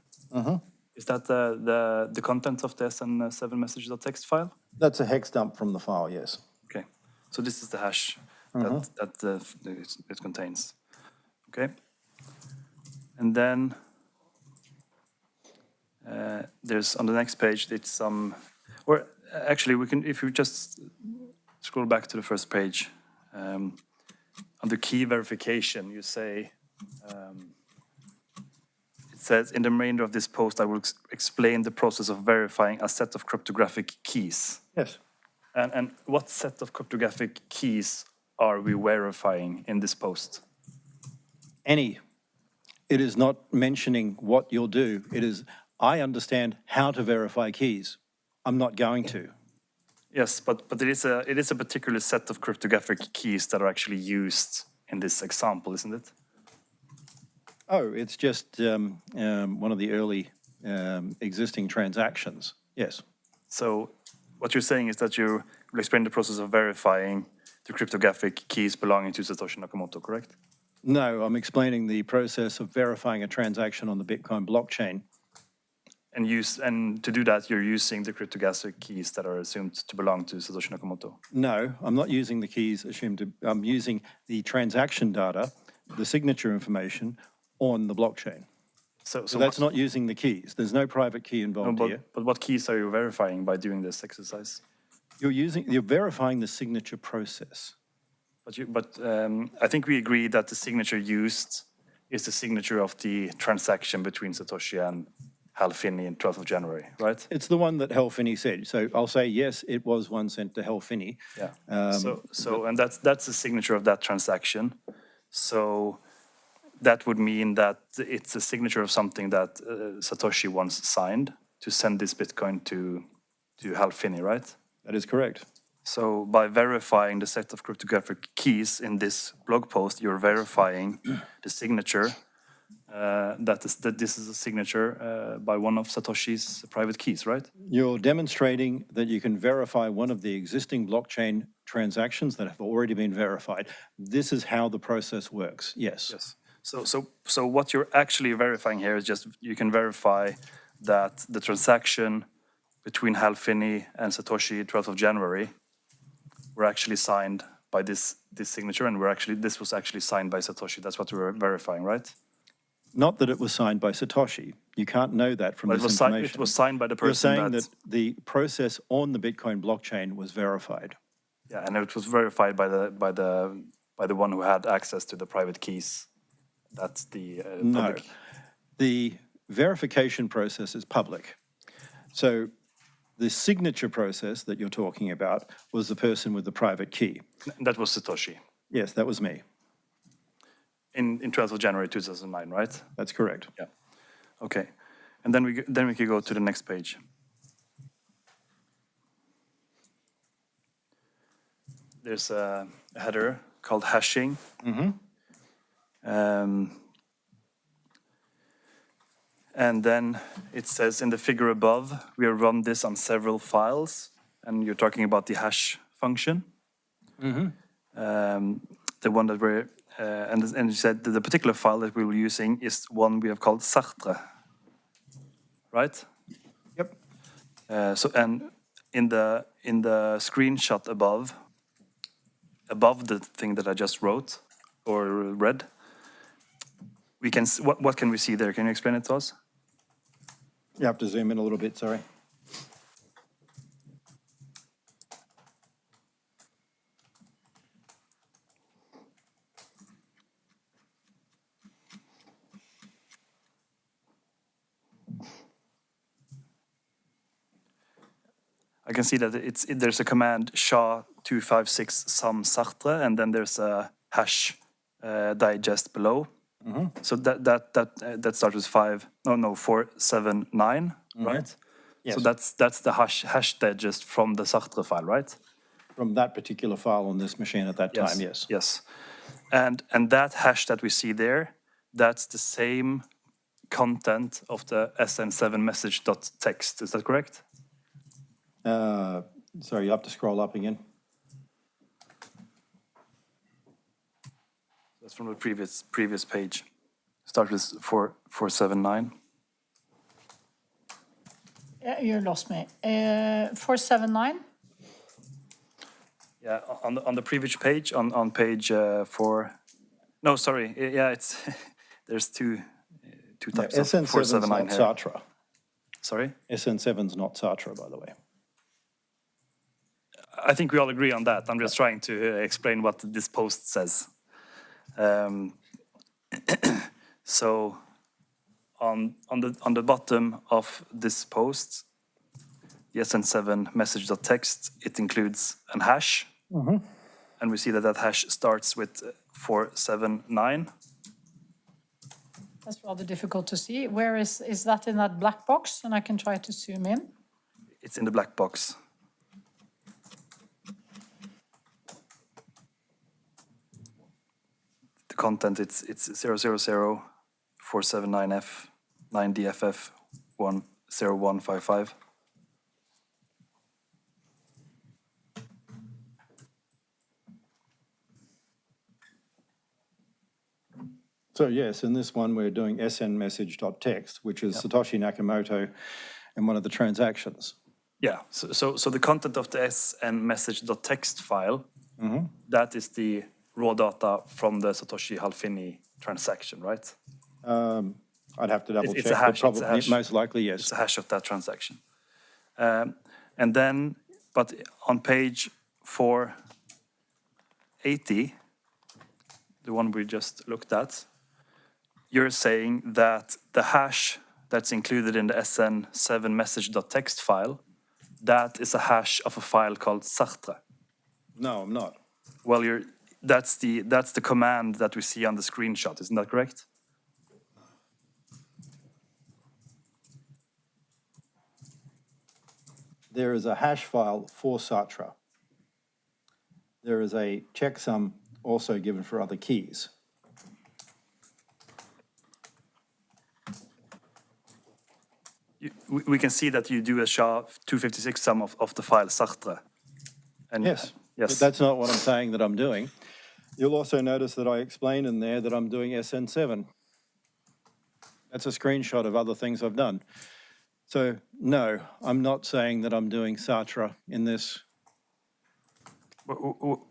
Is that the content of the sn7 message.txt file? That's a hex dump from the file, yes. Okay, so this is the hash that it contains. Okay, and then there's on the next page. It's some, or actually, we can, if you just scroll back to the first page, under key verification, you say, it says, in the remainder of this post, I will explain the process of verifying a set of cryptographic keys. Yes. And what set of cryptographic keys are we verifying in this post? Any. It is not mentioning what you'll do. It is, I understand how to verify keys. I'm not going to. Yes, but it is a particular set of cryptographic keys that are actually used in this example, isn't it? Oh, it's just one of the early existing transactions. Yes. So what you're saying is that you will explain the process of verifying the cryptographic keys belonging to Satoshi Nakamoto, correct? No, I'm explaining the process of verifying a transaction on the Bitcoin blockchain. And to do that, you're using the cryptographic keys that are assumed to belong to Satoshi Nakamoto. No, I'm not using the keys assumed to, I'm using the transaction data, the signature information on the blockchain. So that's not using the keys. There's no private key involved here. But what keys are you verifying by doing this exercise? You're verifying the signature process. But I think we agree that the signature used is the signature of the transaction between Satoshi and Hal Finney on 12th of January, right? It's the one that Hal Finney said. So I'll say, yes, it was one sent to Hal Finney. Yeah. And that's the signature of that transaction. So that would mean that it's a signature of something that Satoshi once signed to send this Bitcoin to Hal Finney, right? That is correct. So by verifying the set of cryptographic keys in this blog post, you're verifying the signature that this is a signature by one of Satoshi's private keys, right? You're demonstrating that you can verify one of the existing blockchain transactions that have already been verified. This is how the process works, yes. Yes. So what you're actually verifying here is just you can verify that the transaction between Hal Finney and Satoshi 12th of January were actually signed by this signature, and this was actually signed by Satoshi. That's what we're verifying, right? Not that it was signed by Satoshi. You can't know that from this information. It was signed by the person. You're saying that the process on the Bitcoin blockchain was verified. Yeah, and it was verified by the one who had access to the private keys. That's the public. The verification process is public. So the signature process that you're talking about was the person with the private key. That was Satoshi Yes, that was me. in 12th of January 2009, right? That's correct. Yeah. Okay. And then we could go to the next page. There's a header called hashing. And then it says in the figure above, we have run this on several files, and you're talking about the hash function. The one that we're, and you said that the particular file that we were using is one we have called Sartre, right? Yep. So, and in the screenshot above the thing that I just wrote or read, we can what can we see there? Can you explain it to us? You have to zoom in a little bit, sorry. I can see that there's a command SHA-256 sum Sartre, and then there's a hash digest below. So that starts with 479, right? Yes. So that's the hash digest from the Sartre file, right? From that particular file on this machine at that time, yes. Yes. And that hash that we see there, that's the same content of the SN7 message.txt. Is that correct? Sorry, you have to scroll up again. That's from the previous page. Start with 479. Yeah, you lost me. 479? Yeah, on the previous page, on page 4. No, sorry. Yeah, it's there's two types of SN7's 479 not here. Sartre. Sorry? SN7's not Sartre, by the way. I think we all agree on that. I'm just trying to explain what this post says. So on the bottom of this post, the SN7 message.txt, it includes an hash. And we see that hash starts with 479. That's rather difficult to see. Where is that in that black box? And I can try to zoom in. It's in the black box. The content, it's 000 479F 9DFF 10155. So yes, in this one, we're doing SN message.txt, which is Satoshi Nakamoto and one of the transactions. Yeah, so the content of the SN message.txt file, that is the raw data from the Satoshi Halfini transaction, right? I'd have to double It's check, a hash, but it's a probably, hash. most likely, yes. It's a hash of that transaction. And then, but on page 480, the one we just looked at, you're saying that the hash that's included in the SN7 message.txt file, that is a hash of a file called Sartre. No, I'm not. Well, that's the command that we see on the screenshot, isn't that correct? There is a hash file for Sartre. There is a checksum also given for other keys. We can see that you do a SHA-256 sum of the file Sartre. And Yes, yes. but that's not what I'm saying that I'm doing. You'll also notice that I explain in there that I'm doing SN7. That's a screenshot of other things I've done. So, no, I'm not saying that I'm doing Sartre in this. Well,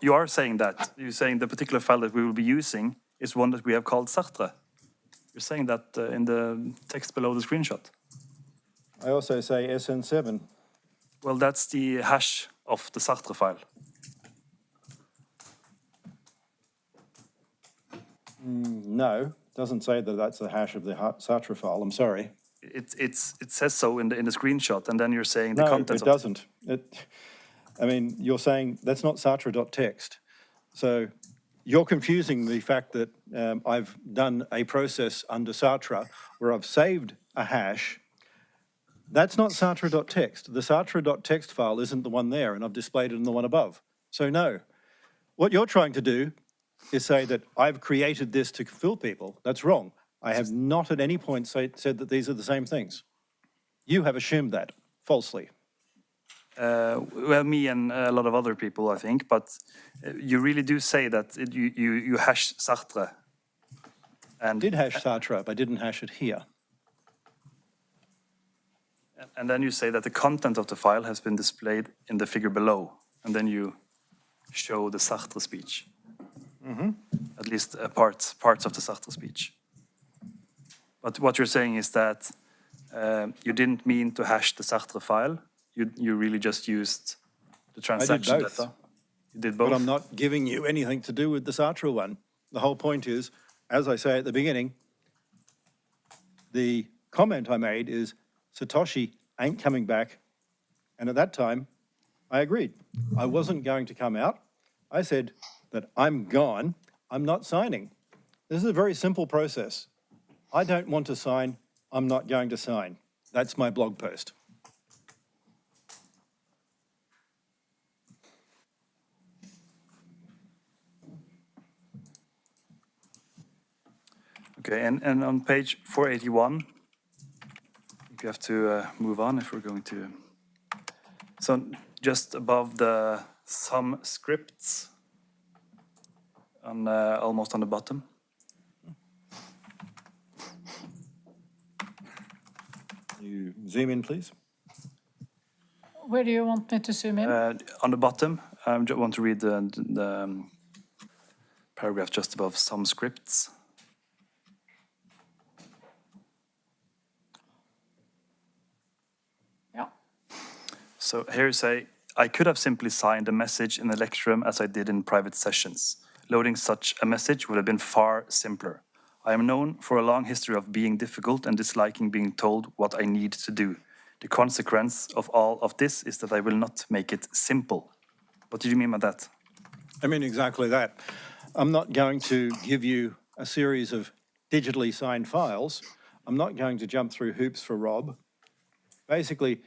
you are saying that. You're saying the particular file that we will be using is one that we have called Sartre. You're saying that in the text below the screenshot. I also say SN7. Well, that's the hash of the Sartre file. No, doesn't say that that's the hash of the Sartre file. I'm sorry. it says so in the screenshot, and then you're saying the No, contents. it doesn't. I mean, you're saying that's not Satra.txt. So you're confusing the fact that I've done a process under Satra where I've saved a hash. That's not Satra.txt. The Satra.txt file isn't the one there, and I've displayed it in the one above. So no. What you're trying to do is say that I've created this to fool people. That's wrong. I have not at any point said that these are the same things. You have assumed that falsely. Well, me and a lot of other people, I think, but you really do say that you hash Sartre. I did hash Satra, but I didn't hash it here. And then you say that the content of the file has been displayed in the figure below, and then you show the Sartre speech. At least parts of the Sartre speech. But what you're saying is that you didn't mean to hash the Sartre file. You really just used the transaction I did both. data. You did both. But I'm not giving you anything to do with the Satra one. The whole point is, as I say at the beginning, the comment I made is Satoshi ain't coming back. And at that time, I agreed. I wasn't going to come out. I said that I'm gone. I'm not signing. This is a very simple process. I don't want to sign. I'm not going to sign. That's my blog post. Okay, and on page 481, you have to move on if we're going to. So just above the some scripts, on almost on the bottom. You zoom in, please. Where do you want me to zoom in? On the bottom, I just want to read the paragraph just above some scripts. Yeah. So here you say, I could have simply signed a message in the lecture room as I did in private sessions. Loading such a message would have been far simpler. I am known for a long history of being difficult and disliking being told what I need to do. The consequence of all of this is that I will not make it simple. What did you mean by that? I mean exactly that. I'm not going to give you a series of digitally signed files. I'm not going to jump through hoops for Rob. Basically,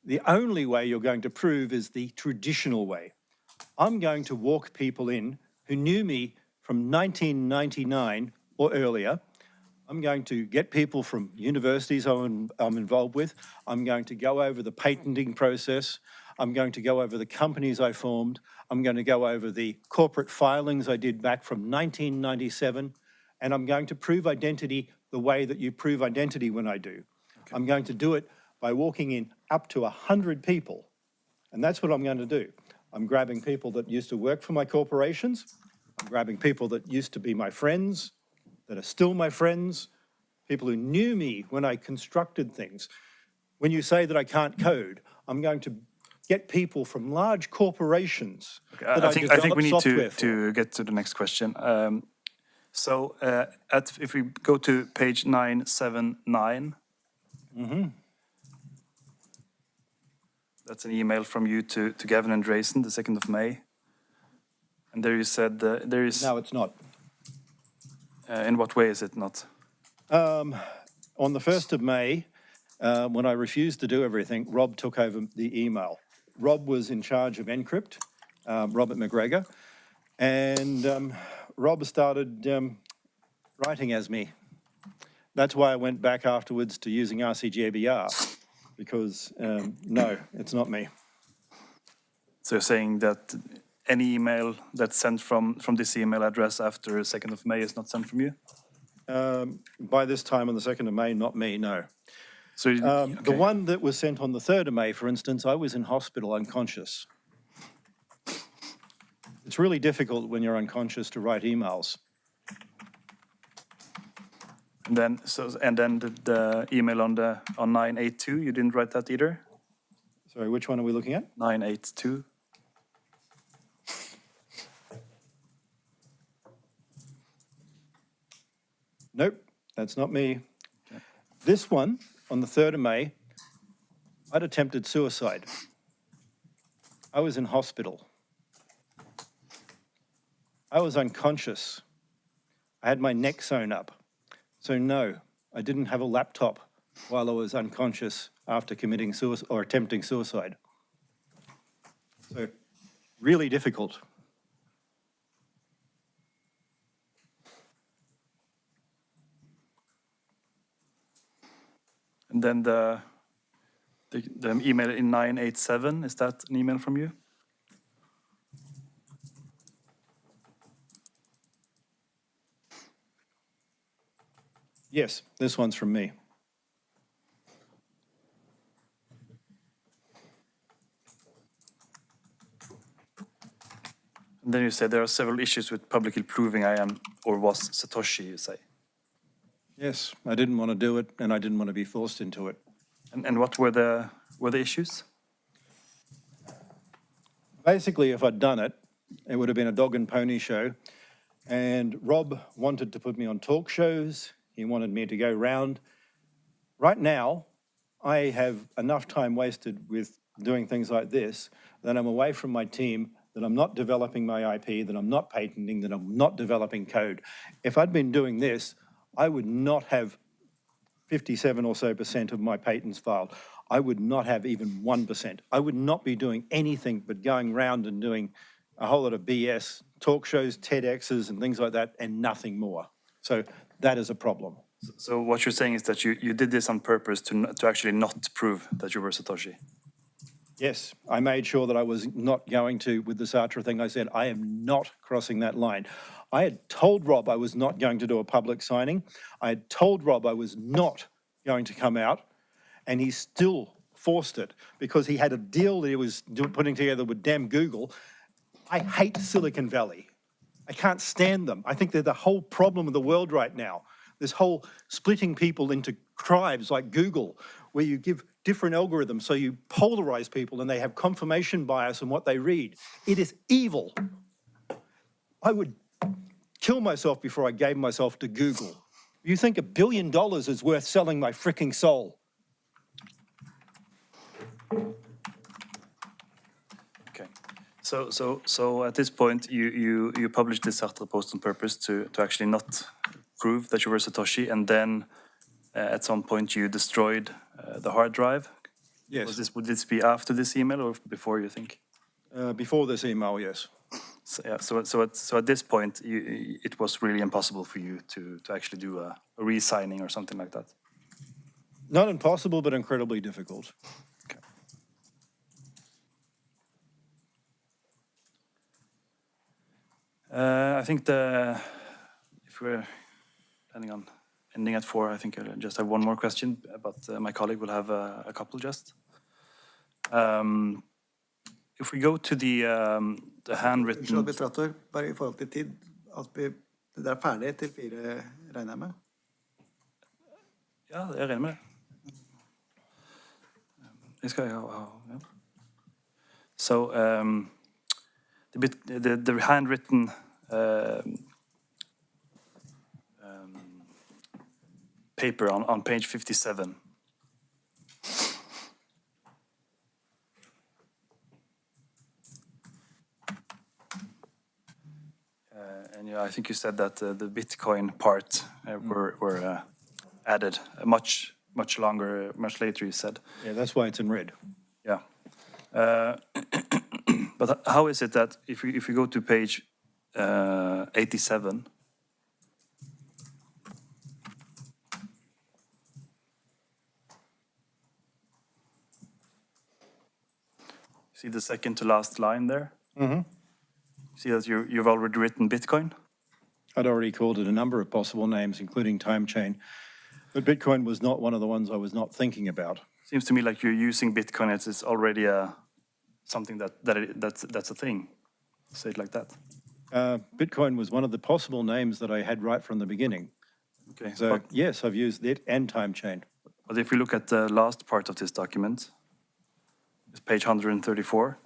the only way you're going to prove is the traditional way. I'm going to walk people in who knew me from 1999 or earlier. I'm going to get people from universities I'm involved with. I'm going to go over the patenting process. I'm going to go over the companies I formed. I'm going to go over the corporate filings I did back from 1997. And I'm going to prove identity the way that you prove identity when I do. Okay. I'm going to do it by walking in up to 100 people. And that's what I'm going to do. I'm grabbing people that used to work for my corporations. I'm grabbing people that used to be my friends, that are still my friends, people who knew me when I constructed things. When you say that I can't code, I'm going to get people from large corporations. Okay, I think we need to get to the next question. If we go to page 979, that's an email from you to Gavin Andresen, the 2nd of May. And there you said there is... No, it's not. In what way is it not? On the 1st of May, when I refused to do everything, Rob took over the email. Rob was in charge of Encrypt, Robert McGregor, and Rob started writing as me. That's why I went back afterwards to using RCGABR, because no, it's not me. So you're saying that any email that's sent from this email address after 2nd of May is not sent from you? By this time on the 2nd of May, not me, no. So okay. The one that was sent on the 3rd of May, for instance, I was in hospital unconscious. It's really difficult when you're unconscious to write emails. And then the email on 982, you didn't write that either? Sorry, which one are we looking at? 982. Nope, that's not me. Okay. This one on the 3rd of May, I'd attempted suicide. I was in hospital. I was unconscious. I had my neck sewn up. So no, I didn't have a laptop while I was unconscious after committing suicide or attempting suicide. So really difficult. And then the email in 987, is that an email from you? Yes, this one's from me. And then you say there are several issues with publicly proving I am or was Satoshi, you say. Yes, I didn't want to do it, and I didn't want to be forced into it. And what were the issues? Basically, if I'd done it, it would have been a dog and pony show. And Rob wanted to put me on talk shows. He wanted me to go round. Right now, I have enough time wasted with doing things like this that I'm away from my team, that I'm not developing my IP, that I'm not patenting, that I'm not developing code. If I'd been doing this, I would not have 57% or so of my patents filed. I would not have even 1%. I would not be doing anything but going round and doing a whole lot of BS, talk shows, TEDx's and things like that, and nothing more. So that is a problem. So what you're saying is that you did this on purpose to actually not prove that you were Satoshi? Yes, I made sure that I was not going to, with the Sartre thing, I said, I am not crossing that line. I had told Rob I was not going to do a public signing. I had told Rob I was not going to come out, and he still forced it because he had a deal that he was putting together with damn Google. I hate Silicon Valley. I can't stand them. I think they're the whole problem of the world right now. This whole splitting people into tribes like Google, where you give different algorithms, so you polarize people and they have confirmation bias in what they read. It is evil. I would kill myself before I gave myself to Google. You think $1 billion is worth selling my freaking soul? Okay. So at this point, you published this Sartre post on purpose to actually not prove that you were Satoshi, and then at some point you destroyed the hard drive. Yes. Would this be after this email or before, you think? Before this email, yes. So, yeah, so at this point, it was really impossible for you to actually do a re-signing or something like that? Not impossible, but incredibly difficult. Okay. I think if we're planning on ending at 4, I think I just have one more question, but my colleague will have a couple just. If we go to the handwritten... Unnskyld, administrator, bare I forhold til tid, at det er ferdig til 4, regner jeg med? Ja, jeg regner med det. Det skal jeg ha, ja. So, the handwritten paper on page 57. And yeah, I think you said that the Bitcoin part were added much longer, much later, you said. Yeah, that's why it's in red. Yeah. But how is it that if we go to page 87, see the second to last line there? Mm-hmm. See that you've already written Bitcoin? I'd already called it a number of possible names, including time chain. But Bitcoin was not one of the ones I was not thinking about. Seems to me like you're using Bitcoin as it's already something that's a thing. Say it like that. Bitcoin was one of the possible names that I had right from the beginning. Okay. So yes, I've used it and time chain. But if we look at the last part of this document, it's page 134,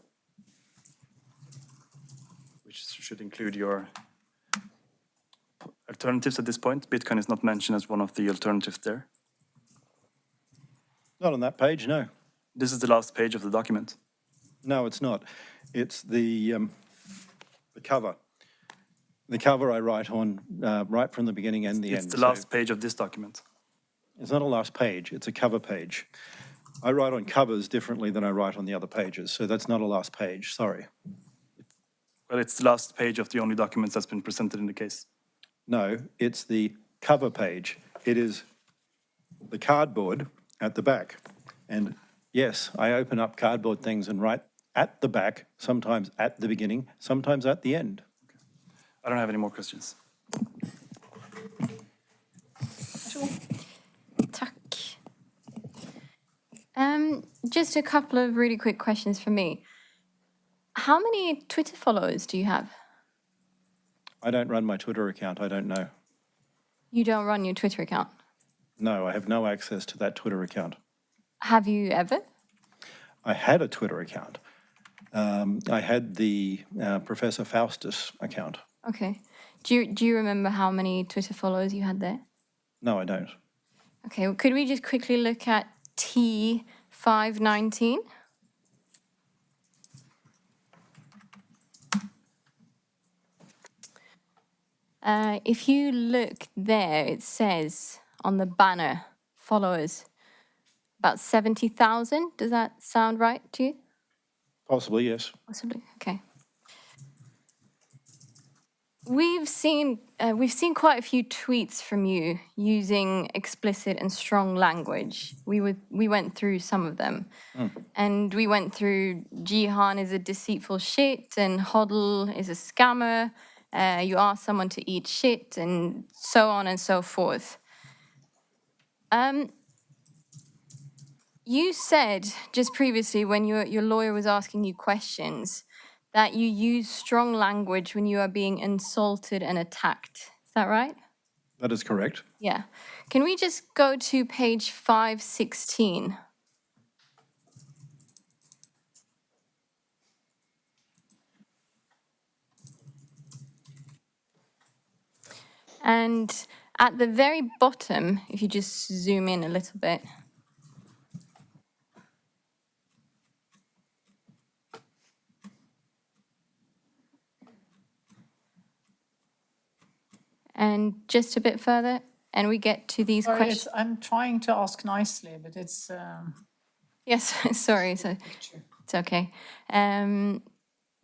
which should include your alternatives at this point. Bitcoin is not mentioned as one of the alternatives there. Not on that page, no. This is the last page of the document. No, it's not. It's the cover. The cover I write on right from the beginning and the end. It's the last page of this document. It's not a last page, it's a cover page. I write on covers differently than I write on the other pages, so that's not a last page, sorry. Well, it's the last page of the only documents that's been presented in the case. No, it's the cover page. It is the cardboard at the back. And yes, I open up cardboard things and write at the back, sometimes at the beginning, sometimes at the end. I don't have any more questions. Tack. Just a couple of really quick questions from me. How many Twitter followers do you have? I don't run my Twitter account, I don't know. You don't run your Twitter account? No, I have no access to that Twitter account. Have you ever? I had a Twitter account. I had the Professor Faustus account. Okay. Do you remember how many Twitter followers you had there? No, I don't. Okay, well, could we just quickly look at T519? If you look there, it says on the banner, followers, about 70,000. Does that sound right to you? Possibly, yes. Possibly, okay. We've seen quite a few tweets from you using explicit and strong language. We went through some of them, and we went through Jihan is a deceitful shit and Hodl is a scammer. You ask someone to eat shit, and so on and so forth. You said just previously when your lawyer was asking you questions that you use strong language when you are being insulted and attacked. Is that right? That is correct. Yeah. Can we just go to page 516? And at the very bottom, if you just zoom in a little bit, and just a bit further, and we get to these Sorry, questions. I'm trying to ask nicely, but it's Yes, sorry, so it's okay.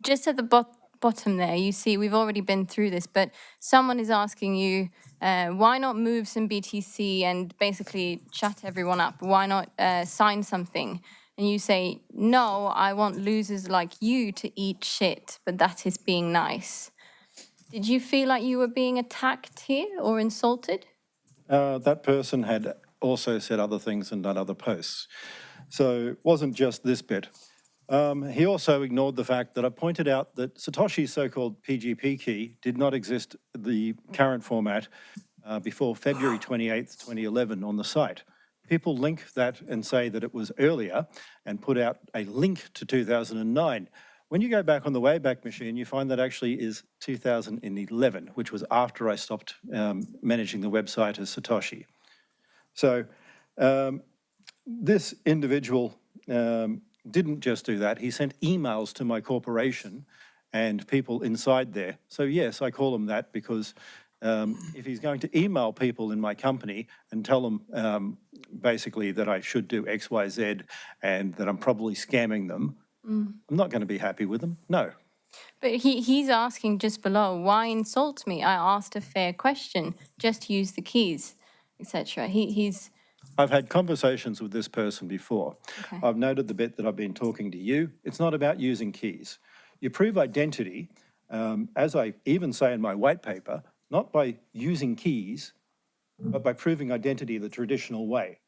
Just at the bottom there, you see, we've already been through this, but someone is asking you, why not move some BTC and basically shut everyone up? Why not sign something? And you say, no, I want losers like you to eat shit, but that is being nice. Did you feel like you were being attacked here or insulted? That person had also said other things and done other posts. So it wasn't just this bit. He also ignored the fact that I pointed out that Satoshi's so-called PGP key did not exist in the current format before February 28th, 2011 on the site. People link that and say that it was earlier and put out a link to 2009. When you go back on the Wayback Machine, you find that actually is 2011, which was after I stopped managing the website as Satoshi. So this individual didn't just do that. He sent emails to my corporation and people inside there. So yes, I call him that because if he's going to email people in my company and tell them basically that I should do X, Y, Z and that I'm probably scamming them, I'm not going to be happy with them, no. But he's asking just below, why insult me? I asked a fair question, just use the keys, etc. I've had conversations with this person before. Okay. I've noted the bit that I've been talking to you. It's not about using keys. You prove identity, as I even say in my white paper, not by using keys, but by proving identity the traditional way.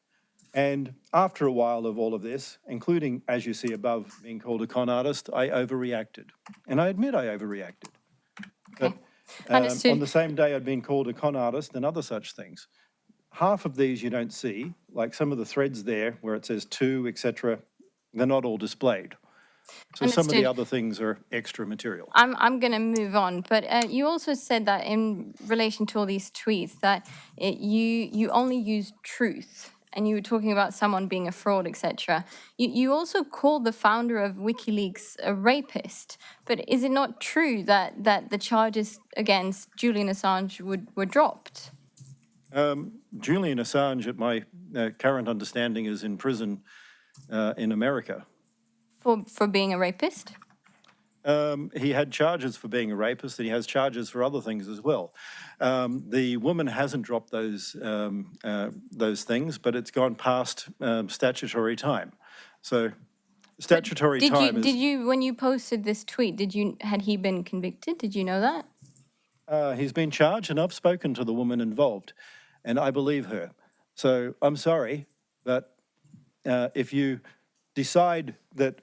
And after a while of all of this, including, as you see above, being called a con artist, I overreacted. And I admit I overreacted. Okay. But Understood. on the same day I'd been called a con artist and other such things. Half of these you don't see, like some of the threads there where it says to, etc., they're not all displayed. So some of the Understood. other things are extra material. I'm going to move on, but you also said that in relation to all these tweets that you only use truth and you were talking about someone being a fraud, etc. You also called the founder of WikiLeaks a rapist. But is it not true that the charges against Julian Assange were dropped? Julian Assange, at my current understanding, is in prison in America. For being a rapist? He had charges for being a rapist, and he has charges for other things as well. The woman hasn't dropped those things, but it's gone past statutory time. So statutory time is... Did you, when you posted this tweet, had he been convicted? Did you know that? He's been charged, and I've spoken to the woman involved, and I believe her. So I'm sorry, but if you decide that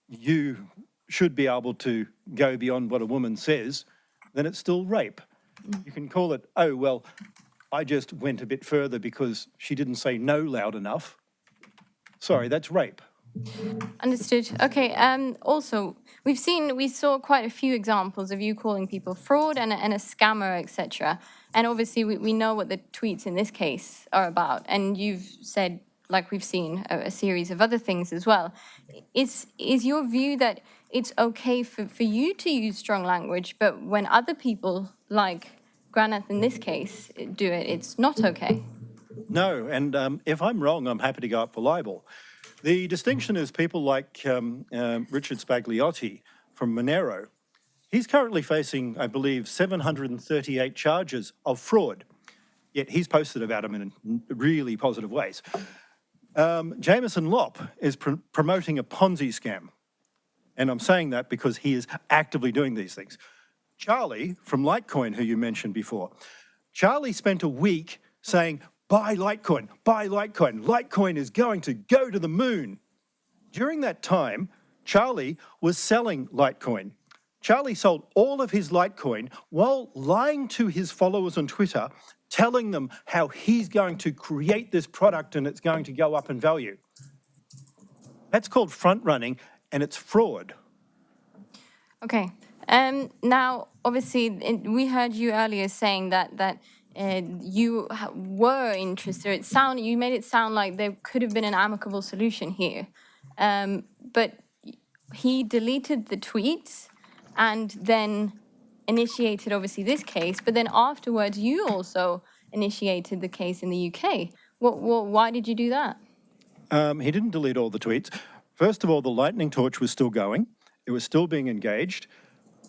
you should be able to go beyond what a woman says, then it's still rape. You can call it, oh, well, I just went a bit further because she didn't say no loud enough. Sorry, that's rape. Understood. Okay. Also, we saw quite a few examples of you calling people fraud and a scammer, etc. And obviously, we know what the tweets in this case are about. And you've said, like we've seen, a series of other things as well. Is your view that it's okay for you to use strong language, but when other people, like Granath in this case, do it, it's not okay? No, and if I'm wrong, I'm happy to go up for libel. The distinction is people like Richard Spagliotti from Monero. He's currently facing, I believe, 738 charges of fraud, yet he's posted about them in really positive ways. Jameson Lopp is promoting a Ponzi scam. And I'm saying that because he is actively doing these things. Charlie from Litecoin, who you mentioned before, Charlie spent a week saying, buy Litecoin, buy Litecoin. Litecoin is going to go to the moon. During that time, Charlie was selling Litecoin. Charlie sold all of his Litecoin while lying to his followers on Twitter, telling them how he's going to create this product and it's going to go up in value. That's called front running, and it's fraud. Okay. Now, obviously, we heard you earlier saying that you were interested. You made it sound like there could have been an amicable solution here. But he deleted the tweets and then initiated, obviously, this case. But then afterwards, you also initiated the case in the UK. Why did you do that? He didn't delete all the tweets. First of all, the lightning torch was still going. It was still being engaged.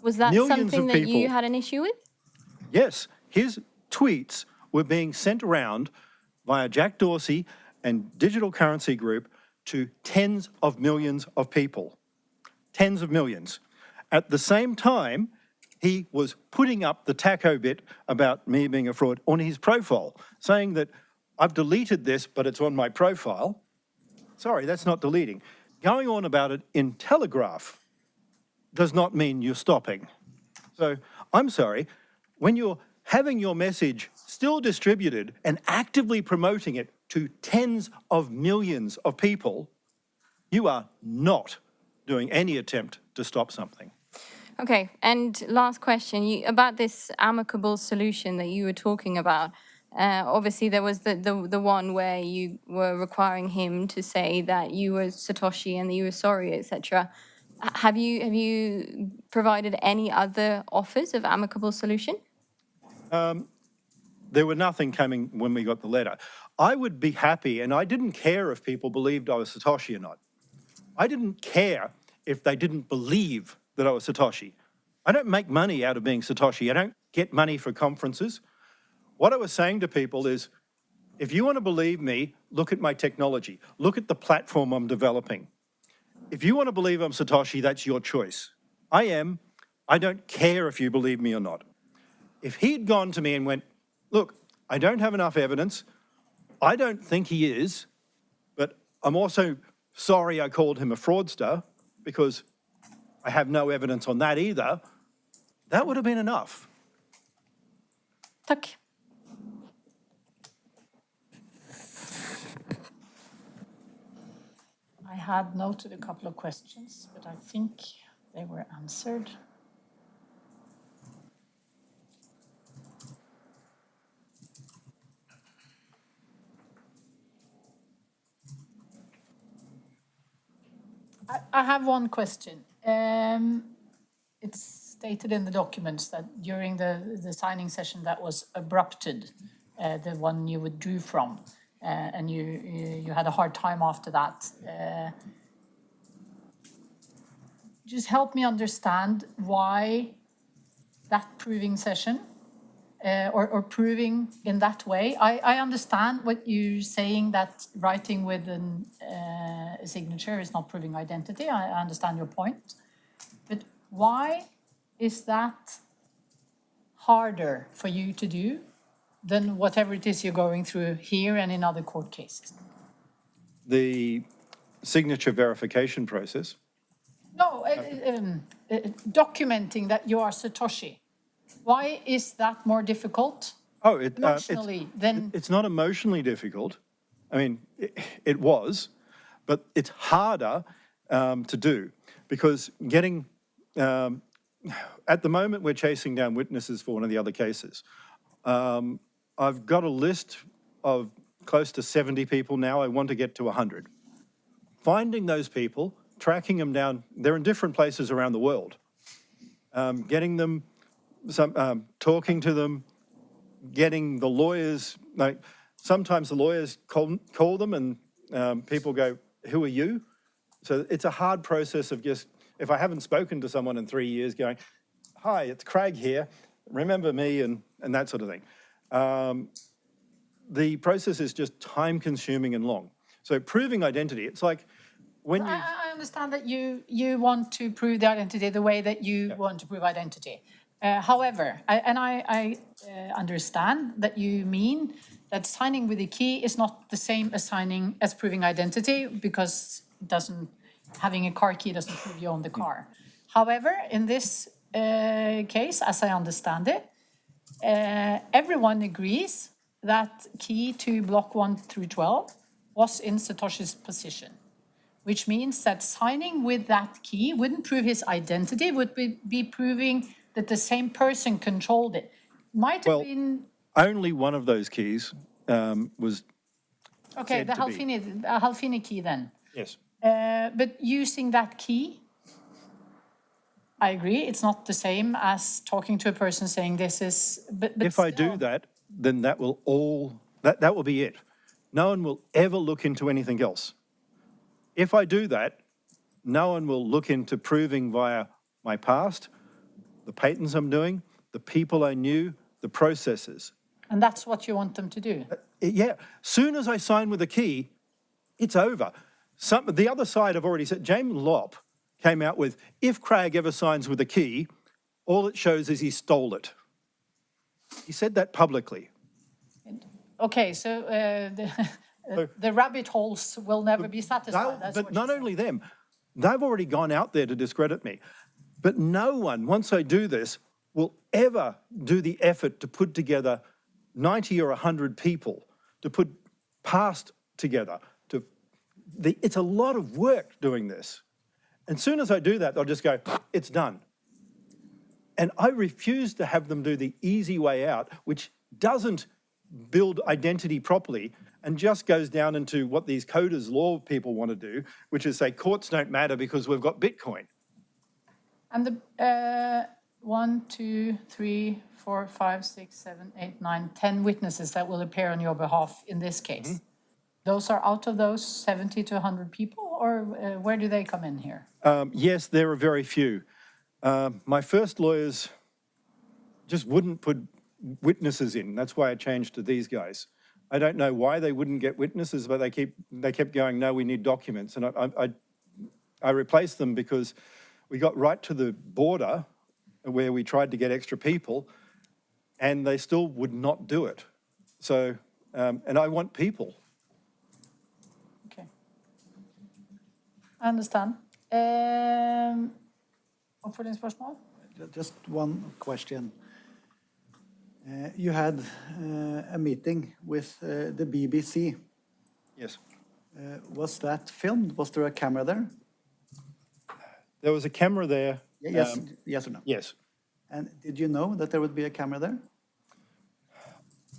Was that something that you had an issue with? Yes. His tweets were being sent around via Jack Dorsey and Digital Currency Group to tens of millions of people. Tens of millions. At the same time, he was putting up the taco bit about me being a fraud on his profile, saying that I've deleted this, but it's on my profile. Sorry, that's not deleting. Going on about it in Telegraph does not mean you're stopping. So I'm sorry, when you're having your message still distributed and actively promoting it to tens of millions of people, you are not doing any attempt to stop something. Okay, and last question, about this amicable solution that you were talking about. Obviously, there was the one where you were requiring him to say that you were Satoshi and that you were sorry, etc. Have you provided any other offers of amicable solution? There were nothing coming when we got the letter. I would be happy, and I didn't care if people believed I was Satoshi or not. I didn't care if they didn't believe that I was Satoshi. I don't make money out of being Satoshi. I don't get money for conferences. What I was saying to people is, if you want to believe me, look at my technology. Look at the platform I'm developing. If you want to believe I'm Satoshi, that's your choice. I am. I don't care if you believe me or not. If he'd gone to me and went, look, I don't have enough evidence. I don't think he is, but I'm also sorry I called him a fraudster because I have no evidence on that either. That would have been enough. Tack. I had noted a couple of questions, but I think they were answered. I have one question. It's stated in the documents that during the signing session that was abrupted, the one you withdrew from, and you had a hard time after that. Just help me understand why that proving session, or proving in that way. I understand what you're saying, that writing with a signature is not proving identity. I understand your point. But why is that harder for you to do than whatever it is you're going through here and in other court cases? The signature verification process. No, documenting that you are Satoshi. Why is that more difficult Oh, emotionally than... It's not emotionally difficult. I mean, it was, but it's harder to do because getting, at the moment we're chasing down witnesses for one of the other cases. I've got a list of close to 70 people now. I want to get to 100. Finding those people, tracking them down, they're in different places around the world. Getting them, talking to them, getting the lawyers, like sometimes the lawyers call them and people go, who are you? So it's a hard process of just, if I haven't spoken to someone in 3 years going, hi, it's Craig here, remember me, and that sort of thing. The process is just time consuming and long. So proving identity, it's like when you... I understand that you want to prove the identity the way that you want to prove identity. However, I understand that you mean that signing with a key is not the same as proving identity, because it doesn't, having a car key doesn't prove you own the car. However, in this case, as I understand it, everyone agrees that key to block 1 through 12 was in Satoshi's possession, which means that signing with that key wouldn't prove his identity, would be proving that the same person controlled it. Might have been... Only one of those keys was Okay, said the to be. Halfini key then. Yes. But using that key, I agree, it's not the same as talking to a person saying this is... But If I still. do that, then that will all, that will be it. No one will ever look into anything else. If I do that, no one will look into proving via my past, the patents I'm doing, the people I knew, the processes. And that's what you want them to do? Yeah, soon as I sign with a key, it's over. The other side have already said, Jameson Lopp came out with, if Craig ever signs with a key, all it shows is he stole it. He said that publicly. Okay, so the rabbit holes will never be satisfied. That's But what not you're only them, they've already gone out there to discredit me. But no one, once I do this, will ever do the effort to put together 90 or 100 people, to put past together. It's a lot of work doing this. And soon as I do that, they'll just go, it's done. And I refuse to have them do the easy way out, which doesn't build identity properly and just goes down into what these coders law people want to do, which is say courts don't matter because we've got Bitcoin. And the 1, 2, 3, 4, 5, 6, 7, 8, 9, 10 witnesses that will appear on your behalf in this case. Mm-hmm. Those are out of those 70 to 100 people, or where do they come in here? Yes, there are very few. My first lawyers just wouldn't put witnesses in. That's why I changed to these guys. I don't know why they wouldn't get witnesses, but they kept going, no, we need documents. And I replaced them because we got right to the border where we tried to get extra people and they still would not do it. So, and I want people. Okay. I understand. Oppfølgingsspørsmål? Just one question. You had a meeting with the BBC. Yes. Was that filmed? Was there a camera there? There was a camera there. Yes, yes or no? Yes. And did you know that there would be a camera there?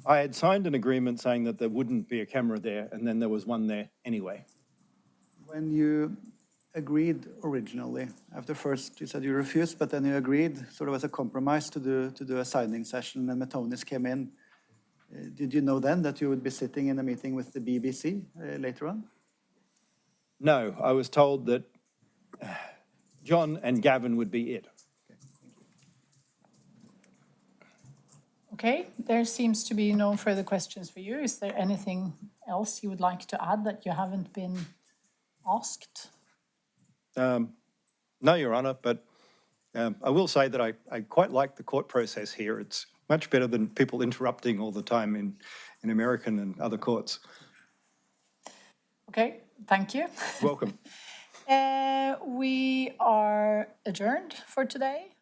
I had signed an agreement saying that there wouldn't be a camera there, and then there was one there anyway. When you agreed originally? After first you said you refused, but then you agreed sort of as a compromise to do a signing session and Matonis came in. Did you know then that you would be sitting in a meeting with the BBC later on? No, I was told that Jon and Gavin would be it. Okay, there seems to be no further questions for you. Is there anything else you would like to add that you haven't been asked? No, Your Honour, but I will say that I quite like the court process here. It's much better than people interrupting all the time in American and other courts. Okay, thank you. Welcome. We are adjourned for today.